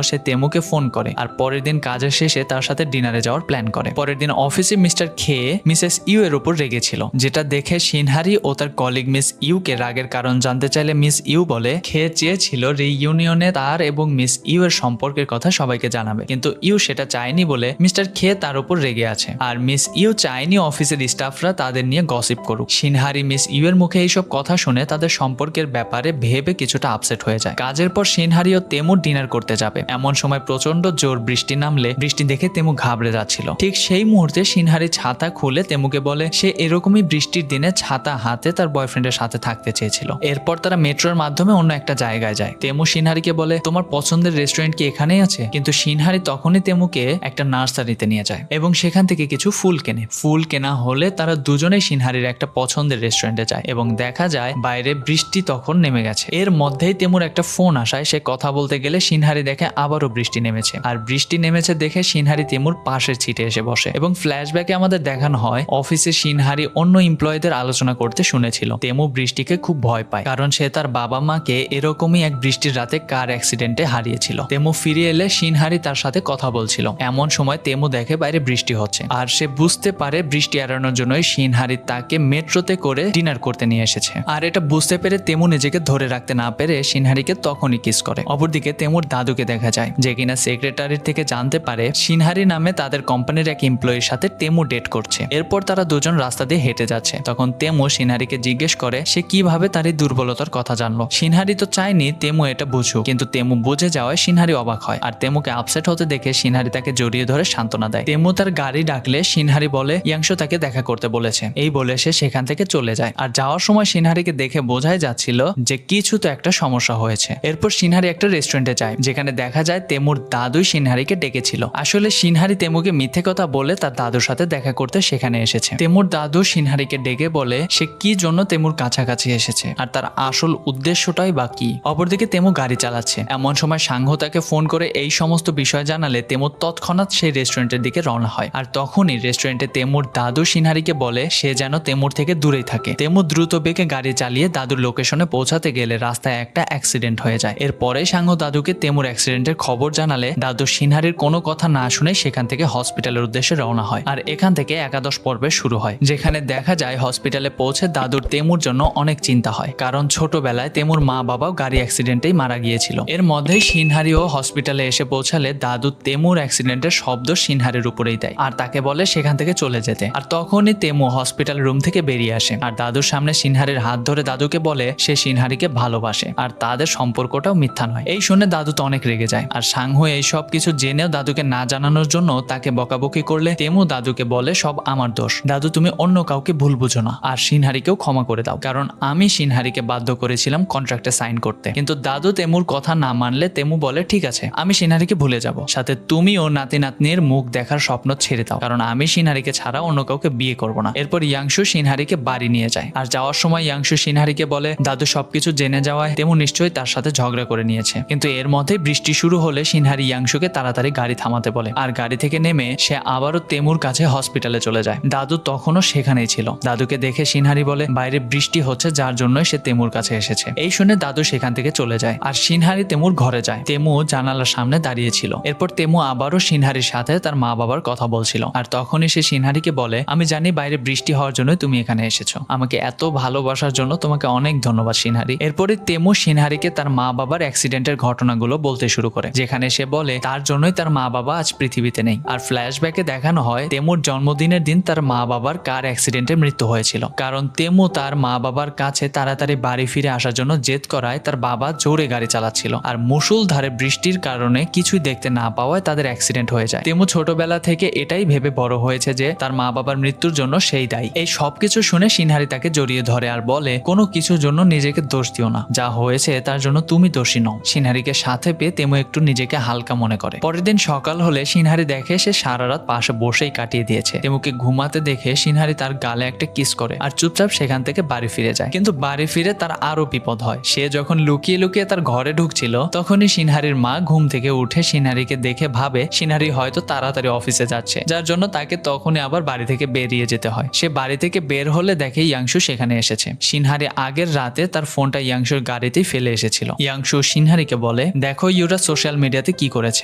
সে তেমুকে ফোন করে আর পরের দিন কাজের শেষে তার সাথে ডিনারে যাওয়ার প্ল্যান করে। পরের দিন অফিসে মিস্টার খে মিসেস ইউ এর উপর রেগেছিল, যেটা দেখে সিনহারি ও তার কলিগ মিস ইউকে রাগের কারণ জানতে চাইলে মিস ইউ বলে খে চেয়েছিল রিইউনিয়নে তার এবং মিস ইউ এর সম্পর্কের কথা সবাইকে জানাবে, কিন্তু ইউ সেটা চায়নি বলে মিস্টার খে তার উপর রেগে আছে আর মিস ইউ চায়নি অফিসের স্টাফরা তাদের নিয়ে গসিপ করুক। সিনহারি মিস ইউ এর মুখে এইসব কথা শুনে তাদের সম্পর্কের ব্যাপারে ভেবে কিছুটা আপসেট হয়ে যায়। কাজের পর সিনহারি ও তেমু ডিনার করতে যাবে। এমন সময় প্রচন্ড জোর বৃষ্টি নামলে বৃষ্টি দেখে তেমু ঘাবড়ে যাচ্ছিল। ঠিক সেই মুহূর্তে সিনহারি ছাতা খুলে তেমুকে বলে সে এরকমই বৃষ্টির দিনে ছাতা হাতে তার বয়ফ্রেন্ডের সাথে থাকতে চেয়েছিল। এরপর তারা মেট্রোর মাধ্যমে অন্য একটা জায়গায় যায়। তেমু সিনহারিকে বলে তোমার পছন্দের রেস্টুরেন্ট কি এখানেই আছে, কিন্তু সিনহারি তখনই তেমুকে একটা নার্সারিতে নিয়ে যায় এবং সেখান থেকে কিছু ফুল কেনে। ফুল কেনা হলে তারা দুজনেই সিনহারির একটা পছন্দের রেস্টুরেন্টে যায় এবং দেখা যায় বাইরে বৃষ্টি তখন নেমে গেছে। এর মধ্যেই তেমুর একটা ফোন আসায় সে কথা বলতে গেলে সিনহারি দেখে আবারও বৃষ্টি নেমেছে আর বৃষ্টি নেমেছে দেখে সিনহারি তেমুর পাশের সিটে এসে বসে এবং ফ্ল্যাশব্যাকে আমাদের দেখানো হয় অফিসে সিনহারি অন্য এমপ্লয়ীদের আলোচনা করতে শুনেছিল। তেমু বৃষ্টিকে খুব ভয় পায় কারণ সে তার বাবা মাকে এরকমই এক বৃষ্টির রাতে কার অ্যাক্সিডেন্টে হারিয়েছিল। তেমু ফিরে এলে সিনহারি তার সাথে কথা বলছিল। এমন সময় তেমু দেখে বাইরে বৃষ্টি হচ্ছে আর সে বুঝতে পারে বৃষ্টি এড়ানোর জন্যই সিনহারি তাকে মেট্রোতে করে ডিনার করতে নিয়ে এসেছে। আর এটা বুঝতে পেরে তেমু নিজেকে ধরে রাখতে না পেরে সিনহারিকে তখনই কিস করে। অপরদিকে তেমুর দাদুকে দেখা যায়, যে কিনা সেক্রেটারির থেকে জানতে পারে সিনহারি নামে তাদের কোম্পানির এক এমপ্লয়ির সাথে তেমু ডেট করছে। এরপর তারা দুজন রাস্তা দিয়ে হেঁটে যাচ্ছে। তখন তেমু সিনহারিকে জিজ্ঞেস করে সে কিভাবে তার এই দুর্বলতার কথা জানলো। সিনহারি তো চায়নি তেমু এটা বুঝুক, কিন্তু তেমু বুঝে যাওয়ায় সিনহারি অবাক হয় আর তেমুকে আপসেট হতে দেখে সিনহারি তাকে জড়িয়ে ধরে সান্ত্বনা দেয়। তেমু তার গাড়ি ডাকলে সিনহারি বলে ইয়াংশু তাকে দেখা করতে বলেছে, এই বলে সে সেখান থেকে চলে যায়। আর যাওয়ার সময় সিনহারিকে দেখে বোঝাই যাচ্ছিল যে কিছু তো একটা সমস্যা হয়েছে। এরপর সিনহারি একটা রেস্টুরেন্টে যায়, যেখানে দেখা যায় তেমুর দাদুই সিনহারিকে ডেকেছিল। আসলে সিনহারি তেমুকে মিথ্যে কথা বলে তার দাদুর সাথে দেখা করতে সেখানে এসেছে। তেমুর দাদু সিনহারিকে ডেকে বলে সে কি জন্য তেমুর কাছাকাছি এসেছে আর তার আসল উদ্দেশ্যটাই বা কি। অপরদিকে তেমু গাড়ি চালাচ্ছে। এমন সময় সাংহ তাকে ফোন করে এই সমস্ত বিষয় জানালে তেমু তৎক্ষণাৎ সেই রেস্টুরেন্টের দিকে রওনা হয়। আর তখনই রেস্টুরেন্টে তেমুর দাদু সিনহারিকে বলে সে যেন তেমুর থেকে দূরেই থাকে। তেমু দ্রুত বেগে গাড়ি চালিয়ে দাদুর লোকেশনে পৌঁছাতে গেলে রাস্তায় একটা অ্যাক্সিডেন্ট হয়ে যায়। এরপরে সাংহ দাদুকে তেমুর অ্যাক্সিডেন্টের খবর জানালে দাদু সিনহারির কোনো কথা না শুনে সেখান থেকে হসপিটালের উদ্দেশ্যে রওনা হয়। আর এখান থেকে একাদশ পর্বে শুরু হয়, যেখানে দেখা যায় হসপিটালে পৌঁছে দাদুর তেমুর জন্য অনেক চিন্তা হয়, কারণ ছোটবেলায় তেমুর মা বাবাও গাড়ি অ্যাক্সিডেন্টেই মারা গিয়েছিল। এর মধ্যেই সিনহারিও হসপিটালে এসে পৌঁছালে দাদু তেমুর অ্যাক্সিডেন্টের শব্দ সিনহারির উপরেই দেয় আর তাকে বলে সেখান থেকে চলে যেতে। আর তখনই তেমু হসপিটাল রুম থেকে বেরিয়ে আসে আর দাদুর সামনে সিনহারির হাত ধরে দাদুকে বলে সে সিনহারিকে ভালোবাসে আর তাদের সম্পর্কটাও মিথ্যা নয়। এই শুনে দাদু তো অনেক রেগে যায়। আর সাংহু এই সব কিছু জেনেও দাদুকে না জানানোর জন্য তাকে বকাবকি করলে তেমু দাদুকে বলে সব আমার দোষ, দাদু তুমি অন্য কাউকে ভুল বুঝো না আর সিনহারিকেও ক্ষমা করে দাও, কারণ আমি সিনহারিকে বাধ্য করেছিলাম কন্ট্রাক্টে সাইন করতে। কিন্তু দাদু তেমুর কথা না মানলে তেমু বলে ঠিক আছে আমি সিনহারিকে ভুলে যাব, সাথে তুমি ও নাতি নাতনির মুখ দেখার স্বপ্ন ছেড়ে দাও, কারণ আমি সিনহারিকে ছাড়া অন্য কাউকে বিয়ে করব না। এরপর ইয়াংশু সিনহারিকে বাড়ি নিয়ে যায় আর যাওয়ার সময় ইয়াংশু সিনহারিকে বলে দাদু সবকিছু জেনে যাওয়ায় তেমু নিশ্চয়ই তার সাথে ঝগড়া করে নিয়েছে। কিন্তু এর মধ্যে বৃষ্টি শুরু হলে সিনহারি ইয়াংশুকে তাড়াতাড়ি গাড়ি থামাতে বলে আর গাড়ি থেকে নেমে সে আবারও তেমুর কাছে হসপিটালে চলে যায়। দাদু তখনও সেখানেই ছিল। দাদুকে দেখে সিনহারি বলে বাইরে বৃষ্টি হচ্ছে যার জন্যই সে তেমুর কাছে এসেছে। এই শুনে দাদু সেখান থেকে চলে যায় আর সিনহারি তেমুর ঘরে যায়। তেমু জানালার সামনে দাঁড়িয়ে ছিল। এরপর তেমু আবারও সিনহারির সাথে তার মা বাবার কথা বলছিল আর তখনই সে সিনহারিকে বলে আমি জানি বাইরে বৃষ্টি হওয়ার জন্যই তুমি এখানে এসেছো, আমাকে এত ভালোবাসার জন্য তোমাকে অনেক ধন্যবাদ সিনহারি। এরপরে তেমু সিনহারিকে তার মা বাবার অ্যাক্সিডেন্টের ঘটনাগুলো বলতে শুরু করে, যেখানে সে বলে তার জন্যই তার মা বাবা আজ পৃথিবীতে নেই। আর ফ্ল্যাশব্যাকে দেখানো হয় তেমুর জন্মদিনের দিন তার মা বাবার কার অ্যাক্সিডেন্টে মৃত্যু হয়েছিল, কারণ তেমু তার মা বাবার কাছে তাড়াতাড়ি বাড়ি ফিরে আসার জন্য জেদ করায় তার বাবা জোরে গাড়ি চালাচ্ছিল আর মুষলধারে বৃষ্টির কারণে কিছুই দেখতে না পাওয়ায় তাদের অ্যাক্সিডেন্ট হয়ে যায়। তেমু ছোটবেলা থেকে এটাই ভেবে বড় হয়েছে যে তার মা বাবার মৃত্যুর জন্য সেই দায়ী। এই সবকিছু শুনে সিনহারি তাকে জড়িয়ে ধরে আর বলে কোনো কিছুর জন্য নিজেকে দোষ দিও না, যা হয়েছে তার জন্য তুমি দোষী নও। সিনহারিকে সাথে পেয়ে তেমু একটু নিজেকে হালকা মনে করে। পরের দিন সকাল হলে সিনহারি দেখে সে সারা রাত পাশে বসেই কাটিয়ে দিয়েছে। তেমুকে ঘুমাতে দেখে সিনহারি তার গালে একটা কিস করে আর চুপচাপ সেখান থেকে বাড়ি ফিরে যায়। কিন্তু বাড়ি ফিরে তার আরো বিপদ হয়। সে যখন লুকিয়ে লুকিয়ে তার ঘরে ঢুকছিল তখনই সিনহারির মা ঘুম থেকে উঠে সিনহারিকে দেখে ভাবে সিনহারি হয়তো তাড়াতাড়ি অফিসে যাচ্ছে, যার জন্য তাকে তখনই আবার বাড়ি থেকে বেরিয়ে যেতে হয়। সে বাড়ি থেকে বের হলে দেখে ইয়াংশু সেখানে এসেছে। সিনহারি আগের রাতে তার ফোনটা ইয়াংশুর গাড়িতেই ফেলে এসেছিল। ইয়াংশু সিনহারিকে বলে দেখো ইউরা সোশ্যাল মিডিয়াতে কি করেছে।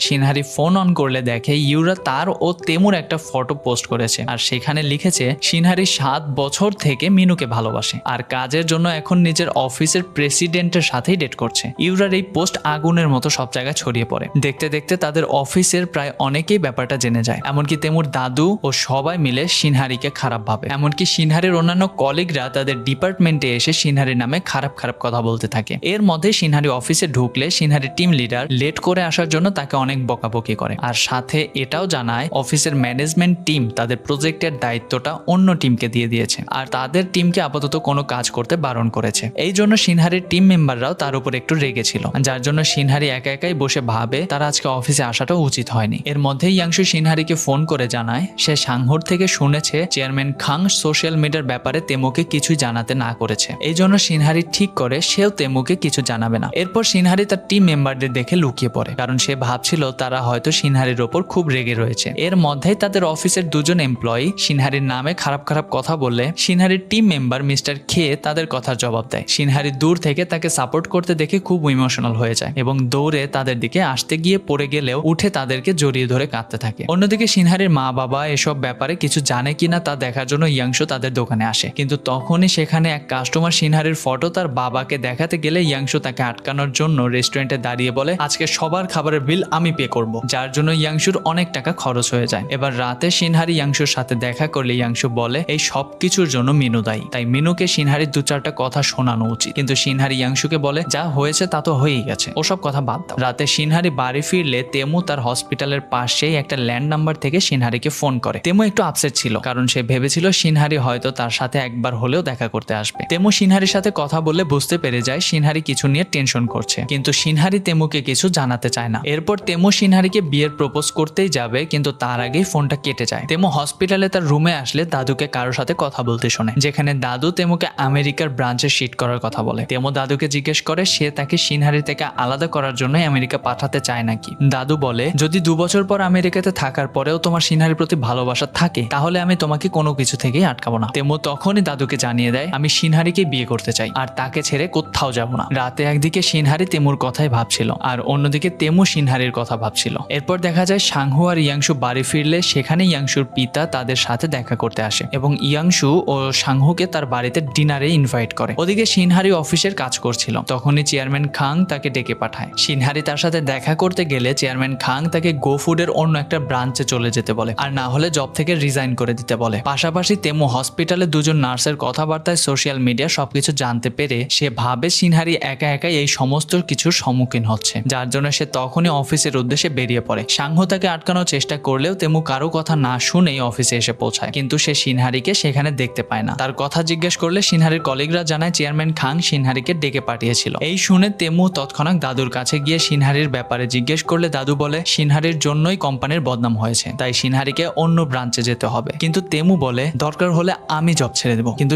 সিনহারি ফোন অন করলে দেখে ইউরা তার ও তেমুর একটা ফটো পোস্ট করেছে আর সেখানে লিখেছে সিনহারি 7 বছর থেকে মিনুকে ভালোবাসে আর কাজের জন্য এখন নিজের অফিসের প্রেসিডেন্টের সাথেই ডেট করছে। ইউরার এই পোস্ট আগুনের মতো সব জায়গায় ছড়িয়ে পড়ে। দেখতে দেখতে তাদের অফিসের প্রায় অনেকেই ব্যাপারটা জেনে যায়, এমনকি তেমুর দাদু ও সবাই মিলে সিনহারিকে খারাপ ভাবে। এমনকি সিনহারির অন্যান্য কলিগরা তাদের ডিপার্টমেন্টে এসে সিনহারির নামে খারাপ খারাপ কথা বলতে থাকে। এর মধ্যে সিনহারি অফিসে ঢুকলে সিনহারি টিম লিডার লেট করে আসার জন্য তাকে অনেক বকাবকি করে আর সাথে এটাও জানায় অফিসের ম্যানেজমেন্ট টিম তাদের প্রজেক্টের দায়িত্বটা অন্য টিমকে দিয়ে দিয়েছে আর তাদের টিমকে আপাতত কোনো কাজ করতে বারণ করেছে। এই জন্য সিনহারির টিম মেম্বাররাও তার উপর একটু রেগে ছিল, যার জন্য সিনহারি একা একাই বসে ভাবে তার আজকে অফিসে আসাটাও উচিত হয়নি। এর মধ্যে ইয়াংশু সিনহারিকে ফোন করে জানায় সে সাংহর থেকে শুনেছে চেয়ারম্যান খাং সোশ্যাল মিডিয়ার ব্যাপারে তেমুকে কিছুই জানাতে না করেছে। এই জন্য সিনহারি ঠিক করে সেও তেমুকে কিছু জানাবে না। এরপর সিনহারি তার টিম মেম্বারদের দেখে লুকিয়ে পড়ে, কারণ সে ভাবছিল তারা হয়তো সিনহারির ওপর খুব রেগে রয়েছে। এর মধ্যেই তাদের অফিসের দুজন এমপ্লয়ি সিনহারির নামে খারাপ খারাপ কথা বললে সিনহারির টিম মেম্বার মিস্টার খে তাদের কথার জবাব দেয়। সিনহারি দূর থেকে তাকে সাপোর্ট করতে দেখে খুব ইমোশনাল হয়ে যায় এবং দৌড়ে তাদের দিকে আসতে গিয়ে পড়ে গেলেও উঠে তাদেরকে জড়িয়ে ধরে কাঁদতে থাকে। অন্যদিকে সিনহারির মা বাবা এসব ব্যাপারে কিছু জানে কিনা তা দেখার জন্য ইয়াংশু তাদের দোকানে আসে, কিন্তু তখনই সেখানে এক কাস্টমার সিনহারির ফটো তার বাবাকে দেখাতে গেলে ইয়াংশু তাকে আটকানোর জন্য রেস্টুরেন্টে দাঁড়িয়ে বলে আজকে সবার খাবারের বিল আমি পে করব, যার জন্য ইয়াংশুর অনেক টাকা খরচ হয়ে যায়। এবার রাতে সিনহারি ইয়াংশুর সাথে দেখা করলে ইয়াংশু বলে এই সব কিছুর জন্য মিনু দায়ী, তাই মিনুকে সিনহারির 2-4টা কথা শোনানো উচিত। কিন্তু সিনহারি ইয়াংশুকে বলে যা হয়েছে তা তো হয়েই গেছে, ওসব কথা বাদ দাও। রাতে সিনহারি বাড়ি ফিরলে তেমু তার হসপিটালের পাশেই একটা ল্যান্ড নাম্বার থেকে সিনহারিকে ফোন করে। তেমু একটু আপসেট ছিল, কারণ সে ভেবেছিল সিনহারি হয়তো তার সাথে একবার হলেও দেখা করতে আসবে। তেমু সিনহারির সাথে কথা বললে বুঝতে পেরে যায় সিনহারি কিছু নিয়ে টেনশন করছে, কিন্তু সিনহারি তেমুকে কিছু জানাতে চায় না। এরপর তেমু সিনহারিকে বিয়ের প্রপোজ করতেই যাবে, কিন্তু তার আগেই ফোনটা কেটে যায়। তেমু হসপিটালে তার রুমে আসলে দাদুকে কারোর সাথে কথা বলতে শোনে, যেখানে দাদু তেমুকে আমেরিকার ব্রাঞ্চে শিফট করার কথা বলে। তেমু দাদুকে জিজ্ঞেস করে সে তাকে আমাকে সিনহারি থেকে আলাদা করার জন্য আমেরিকা পাঠাতে চায় নাকি। দাদু বলে, যদি 2 বছর পর আমেরিকাতে থাকার পরেও তোমার সিনহারির প্রতি ভালোবাসা থাকে তাহলে আমি তোমাকে কোনো কিছু থেকেই আটকাবো না। তেমু তখনই দাদুকে জানিয়ে দেয়, আমি সিনহারিকে বিয়ে করতে চাই আর তাকে ছেড়ে কোথাও যাব না। রাতে একদিকে সিনহারি তেমুর কথাই ভাবছিল আর অন্যদিকে তেমু সিনহারির কথা ভাবছিল। এরপর দেখা যায় সাংহু আর ইয়াংশু বাড়ি ফিরলে সেখানে ইয়াংশুর পিতা তাদের সাথে দেখা করতে আসে এবং ইয়াংশু ও সাংহুকে তার বাড়িতে ডিনারে ইনভাইট করে। ওদিকে সিনহারি অফিসের কাজ করছিল, তখনই চেয়ারম্যান খাং তাকে ডেকে পাঠায়। সিনহারি তার সাথে দেখা করতে গেলে চেয়ারম্যান খাং তাকে গো ফুডের অন্য একটা ব্রাঞ্চে চলে যেতে বলে আর না হলে জব থেকে রিজাইন করে দিতে বলে। পাশাপাশি তেমু হসপিটালে দুজন নার্সের কথাবার্তায় সোশ্যাল মিডিয়া সবকিছু জানতে পেরে সে ভাবে সিনহারি একা একাই এই সমস্ত কিছুর সম্মুখীন হচ্ছে, যার জন্য সে তখনই অফিসের উদ্দেশ্যে বেরিয়ে পড়ে। সাংহু তাকে আটকানোর চেষ্টা করলেও তেমু কারো কথা না শুনেই অফিসে এসে পৌঁছায়, কিন্তু সে সিনহারিকে সেখানে দেখতে পায় না। তার কথা জিজ্ঞেস করলে সিনহারির কলিগরা জানায় চেয়ারম্যান খাং সিনহারিকে ডেকে পাঠিয়েছিল। এই শুনে তেমু তৎক্ষণাৎ দাদুর কাছে গিয়ে সিনহারির ব্যাপারে জিজ্ঞেস করলে দাদু বলে সিনহারির জন্যই কোম্পানির বদনাম হয়েছে, তাই সিনহারিকে অন্য ব্রাঞ্চে যেতে হবে। কিন্তু তেমু বলে দরকার হলে আমি জব ছেড়ে দেবো, কিন্তু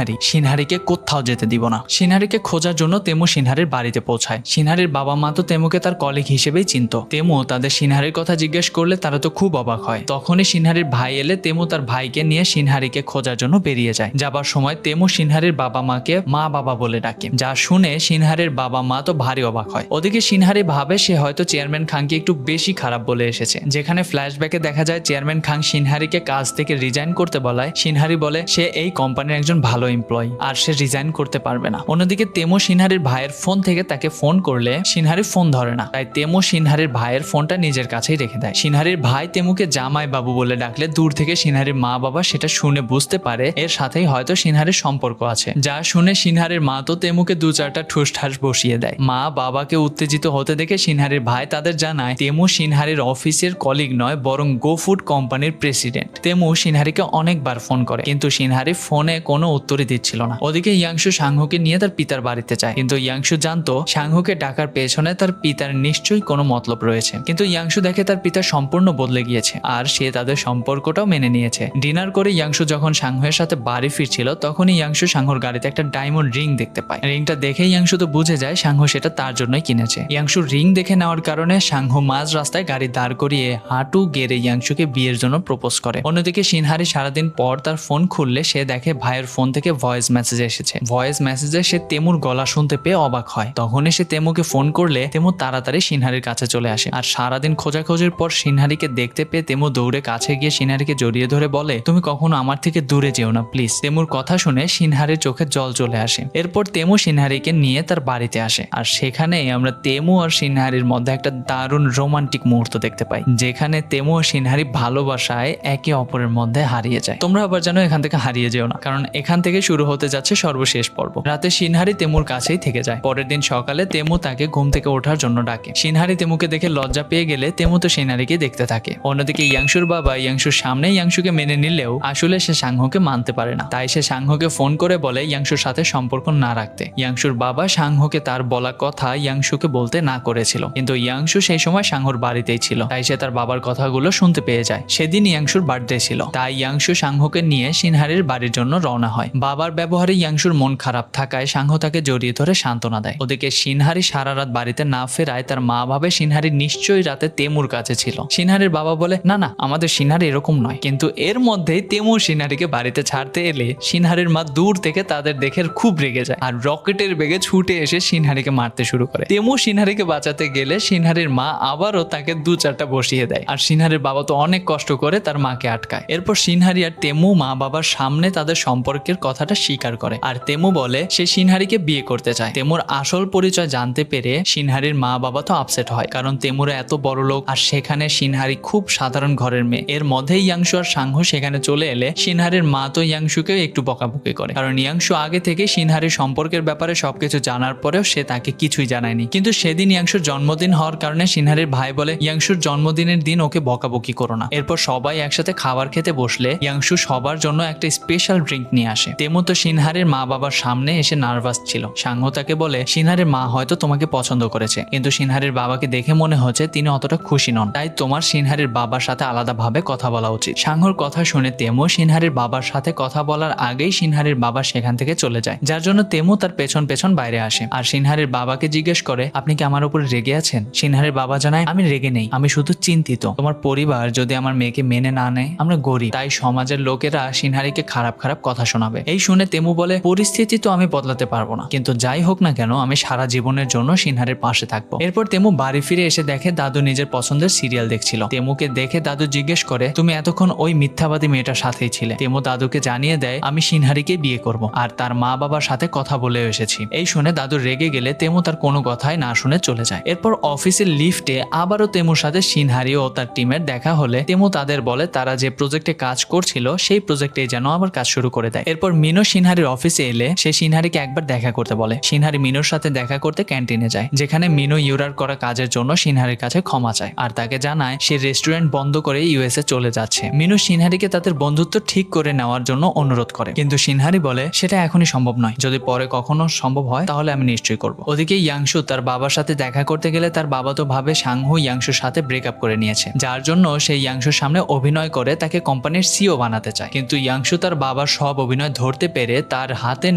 সিনহারিকে কোথাও যেতে দিব না। সিনহারিকে খোঁজার জন্য তেমু সিনহারির বাড়িতে পৌঁছায়। সিনহারির বাবা মা তো তেমুকে তার কলিগ হিসেবেই চিনত। তেমু তাদের সিনহারির কথা জিজ্ঞেস করলে তারা তো খুব অবাক হয়। তখনই সিনহারির ভাই এলে তেমু তার ভাইকে নিয়ে সিনহারিকে খোঁজার জন্য বেরিয়ে যায়। যাবার সময় তেমু সিনহারির বাবা মাকে মা বাবা বলে ডাকে, যা শুনে সিনহারির বাবা মা তো ভারী অবাক হয়। ওদিকে সিনহারি ভাবে সে হয়তো চেয়ারম্যান খাংকে একটু বেশি খারাপ বলে এসেছে, যেখানে ফ্ল্যাশব্যাকে দেখা যায় চেয়ারম্যান খাং সিনহারিকে কাজ থেকে রিজাইন করতে বলায় সিনহারি বলে সে এই কোম্পানির একজন ভালো এমপ্লয়ি আর সে রিজাইন করতে পারবে না। অন্যদিকে তেমু সিনহারির ভাইয়ের ফোন থেকে তাকে ফোন করলে সিনহারি ফোন ধরে না, তাই তেমু সিনহারির ভাইয়ের ফোনটা নিজের কাছেই রেখে দেয়। সিনহারির ভাই তেমুকে জামাই বাবু বলে ডাকলে দূর থেকে সিনহারির মা বাবা সেটা শুনে বুঝতে পারে এর সাথেই হয়তো সিনহারির সম্পর্ক আছে, যা শুনে সিনহারির মা তো তেমুকে 2-4টা ঠুসঠাস বসিয়ে দেয়। মা বাবাকে উত্তেজিত হতে দেখে সিনহারির ভাই তাদের জানায় তেমু সিনহারির অফিসের কলিগ নয় বরং গো ফুড কোম্পানির প্রেসিডেন্ট। তেমু সিনহারিকে অনেকবার ফোন করে কিন্তু সিনহারি ফোনে কোনো উত্তরই দিচ্ছিল না। ওদিকে ইয়াংশু সাংহুকে নিয়ে তার পিতার বাড়িতে যায়, কিন্তু ইয়াংশু জানতো সাংহুকে ডাকার পেছনে তার পিতার নিশ্চয়ই কোনো মতলব রয়েছে। কিন্তু ইয়াংশু দেখে তার পিতা সম্পূর্ণ বদলে গিয়েছে আর সে তাদের সম্পর্কটাও মেনে নিয়েছে। ডিনার করে ইয়াংশু যখন সাংহুয়ের সাথে বাড়ি ফিরছিল তখনই ইয়াংশু সাংহুর গাড়িতে একটা ডায়মন্ড রিং দেখতে পায়। রিংটা দেখে ইয়াংশু তো বুঝে যায় সাংহু সেটা তার জন্যই কিনেছে। ইয়াংশু রিং দেখে নেওয়ার কারণে সাংহু মাঝ রাস্তায় গাড়ি দাঁড় করিয়ে হাঁটু গেড়ে ইয়াংশুকে বিয়ের জন্য প্রপোজ করে। অন্যদিকে সিনহারি সারাদিন পর তার ফোন খুললে সে দেখে ভাইয়ের ফোন থেকে ভয়েস মেসেজ এসেছে। ভয়েস মেসেজে সে তেমুর গলা শুনতে পেয়ে অবাক হয়। তখনই সে তেমুকে ফোন করলে তেমু তাড়াতাড়ি সিনহারির কাছে চলে আসে আর সারাদিন খোঁজাখোঁজির পর সিনহারিকে দেখতে পেয়ে তেমু দৌড়ে কাছে গিয়ে সিনহারিকে জড়িয়ে ধরে বলে তুমি কখনো আমার থেকে দূরে যেও না প্লিজ। তেমুর কথা শুনে সিনহারির চোখে জল চলে আসে। এরপর তেমু সিনহারিকে নিয়ে তার বাড়িতে আসে আর সেখানে আমরা তেমু আর সিনহারির মধ্যে একটা দারুণ রোমান্টিক মুহূর্ত দেখতে পাই, যেখানে তেমু ও সিনহারি ভালোবাসায় একে অপরের মধ্যে হারিয়ে যায়। তোমরা আবার জানো এখান থেকে হারিয়ে যেও না, কারণ এখান থেকে শুরু হতে যাচ্ছে সর্বশেষ পর্ব। রাতে সিনহারি তেমুর কাছেই থেকে যায়। পরের দিন সকালে তেমু তাকে ঘুম থেকে ওঠার জন্য ডাকে। সিনহারি তেমুকে দেখে লজ্জা পেয়ে গেলে তেমু তো সিনহারিকে দেখতে থাকে। অন্যদিকে ইয়াংশুর বাবা ইয়াংশুর সামনে ইয়াংশুকে মেনে নিলেও আসলে সে সাংহুকে মানতে পারে না, তাই সে সাংহুকে ফোন করে বলে ইয়াংশুর সাথে সম্পর্ক না রাখতে। ইয়াংশুর বাবা সাংহুকে তার বলা কথা ইয়াংশুকে বলতে না করেছিল, কিন্তু ইয়াংশু সেই সময় সাংহুর বাড়িতেই ছিল, তাই সে তার বাবার কথাগুলো শুনতে পেয়ে যায়। সেদিন ইয়াংশুর বার্থডে ছিল, তাই ইয়াংশু সাংহুকে নিয়ে সিনহারির বাড়ির জন্য রওনা হয়। বাবার ব্যবহারে ইয়াংশুর মন খারাপ থাকায় সাংহু তাকে জড়িয়ে ধরে সান্ত্বনা দেয়। ওদিকে সিনহারি সারা রাত বাড়িতে না ফেরায় তার মা ভাবে সিনহারি নিশ্চয়ই রাতে তেমুর কাছে ছিল। সিনহারির বাবা বলে না না আমাদের সিনহারি এরকম নয়, কিন্তু এর মধ্যেই তেমু সিনহারিকে বাড়িতে ছাড়তে এলে সিনহারির মা দূর থেকে তাদের দেখে খুব রেগে যায় আর রকেটের বেগে ছুটে এসে সিনহারিকে মারতে শুরু করে। তেমু সিনহারিকে বাঁচাতে গেলে সিনহারির মা আবারও তাকে 2-4টা বসিয়ে দেয় আর সিনহারির বাবা তো অনেক কষ্ট করে তার মাকে আটকায়। এরপর সিনহারি আর তেমু মা বাবার সামনে তাদের সম্পর্কের কথাটা স্বীকার করে আর তেমু বলে সে সিনহারিকে বিয়ে করতে চায়। তেমুর আসল পরিচয় জানতে পেরে সিনহারির মা বাবা তো আপসেট হয়, কারণ তেমুর এত বড় লোক আর সেখানে সিনহারি খুব সাধারণ ঘরের মেয়ে। এর মধ্যেই ইয়াংশু আর সাংহু সেখানে চলে এলে সিনহারির মা তো ইয়াংশুকে একটু বকাবকি করে, কারণ ইয়াংশু আগে থেকে সিনহারির সম্পর্কের ব্যাপারে সবকিছু জানার পরেও সে তাকে কিছুই জানায়নি। কিন্তু সেদিন ইয়াংশুর জন্মদিন হওয়ার কারণে সিনহারির ভাই বলে ইয়াংশুর জন্মদিনের দিন ওকে বকাবকি করো না। এরপর সবাই একসাথে খাবার খেতে বসলে ইয়াংশু সবার জন্য একটা স্পেশাল ড্রিঙ্ক নিয়ে আসে। তেমু তো সিনহারির মা বাবার সামনে এসে নার্ভাস ছিল। সাংহু তাকে বলে সিনহারির মা হয়তো তোমাকে পছন্দ করেছে, কিন্তু সিনহারির বাবাকে দেখে মনে হচ্ছে তিনি অতটা খুশি নন, তাই তোমার সিনহারির বাবার সাথে আলাদাভাবে কথা বলা উচিত। সাংহুর কথা শুনে তেমু সিনহারির বাবার সাথে কথা বলার আগেই সিনহারির বাবা সেখান থেকে চলে যায়, যার জন্য তেমু তার পেছন পেছন বাইরে আসে আর সিনহারি সিনহারির বাবাকে জিজ্ঞেস করে আপনি কি আমার উপর রেগে আছেন? সিনহারির বাবা জানায় আমি রেগে নেই, আমি শুধু চিন্তিত। তোমার পরিবার যদি আমার মেয়েকে মেনে না নেয়, আমরা গরিব, তাই সমাজের লোকেরা সিনহারিকে খারাপ খারাপ কথা শোনাবে। এই শুনে তেমু বলে পরিস্থিতি তো আমি বদলাতে পারবো না, কিন্তু যাই হোক না কেন আমি সারা জীবনের জন্য সিনহারির পাশে থাকবো। এরপর তেমু বাড়ি ফিরে এসে দেখে দাদু নিজের পছন্দের সিরিয়াল দেখছিল। তেমুকে দেখে দাদু জিজ্ঞেস করে তুমি এতক্ষণ ওই মিথ্যাবাদী মেয়েটার সাথেই ছিলে? তেমু দাদুকে জানিয়ে দেয় আমি সিনহারিকে বিয়ে করব আর তার মা বাবার সাথে কথা বলে এসেছি। এই শুনে দাদু রেগে গেলে তেমু তার কোনো কথাই না শুনে চলে যায়। এরপর অফিসের লিফটে আবারও তেমুর সাথে সিনহারি ও তার টিমের দেখা হলে তেমু তাদের বলে তারা যে প্রজেক্টে কাজ করছিল সেই প্রজেক্টে যেন আবার কাজ শুরু করে দেয়। এরপর মিনো সিনহারির অফিসে এলে সে সিনহারিকে একবার দেখা করতে বলে। সিনহারি মিনোর সাথে দেখা করতে ক্যান্টিনে যায়, যেখানে মিনো ইউরার করা কাজের জন্য সিনহারির কাছে ক্ষমা চায় আর তাকে জানায় সে রেস্টুরেন্ট বন্ধ করে ইউএসএ চলে যাচ্ছে। মিনো সিনহারিকে তাদের বন্ধুত্ব ঠিক করে নেওয়ার জন্য অনুরোধ করে, কিন্তু সিনহারি বলে সেটা এখনই সম্ভব নয়, যদি পরে কখনো সম্ভব হয় তাহলে আমি নিশ্চয়ই করব। ওদিকে ইয়াংশু তার বাবার সাথে দেখা করতে গেলে তার বাবা তো ভাবে সাংহু ইয়াংশুর সাথে ব্রেকআপ করে নিয়েছে, যার জন্য সে ইয়াংশুর সামনে অভিনয় করে তাকে কোম্পানির সিও বানাতে চায়। কিন্তু ইয়াংশু তার বাবার সব অভিনয় ধরতে পেরে তার হাতে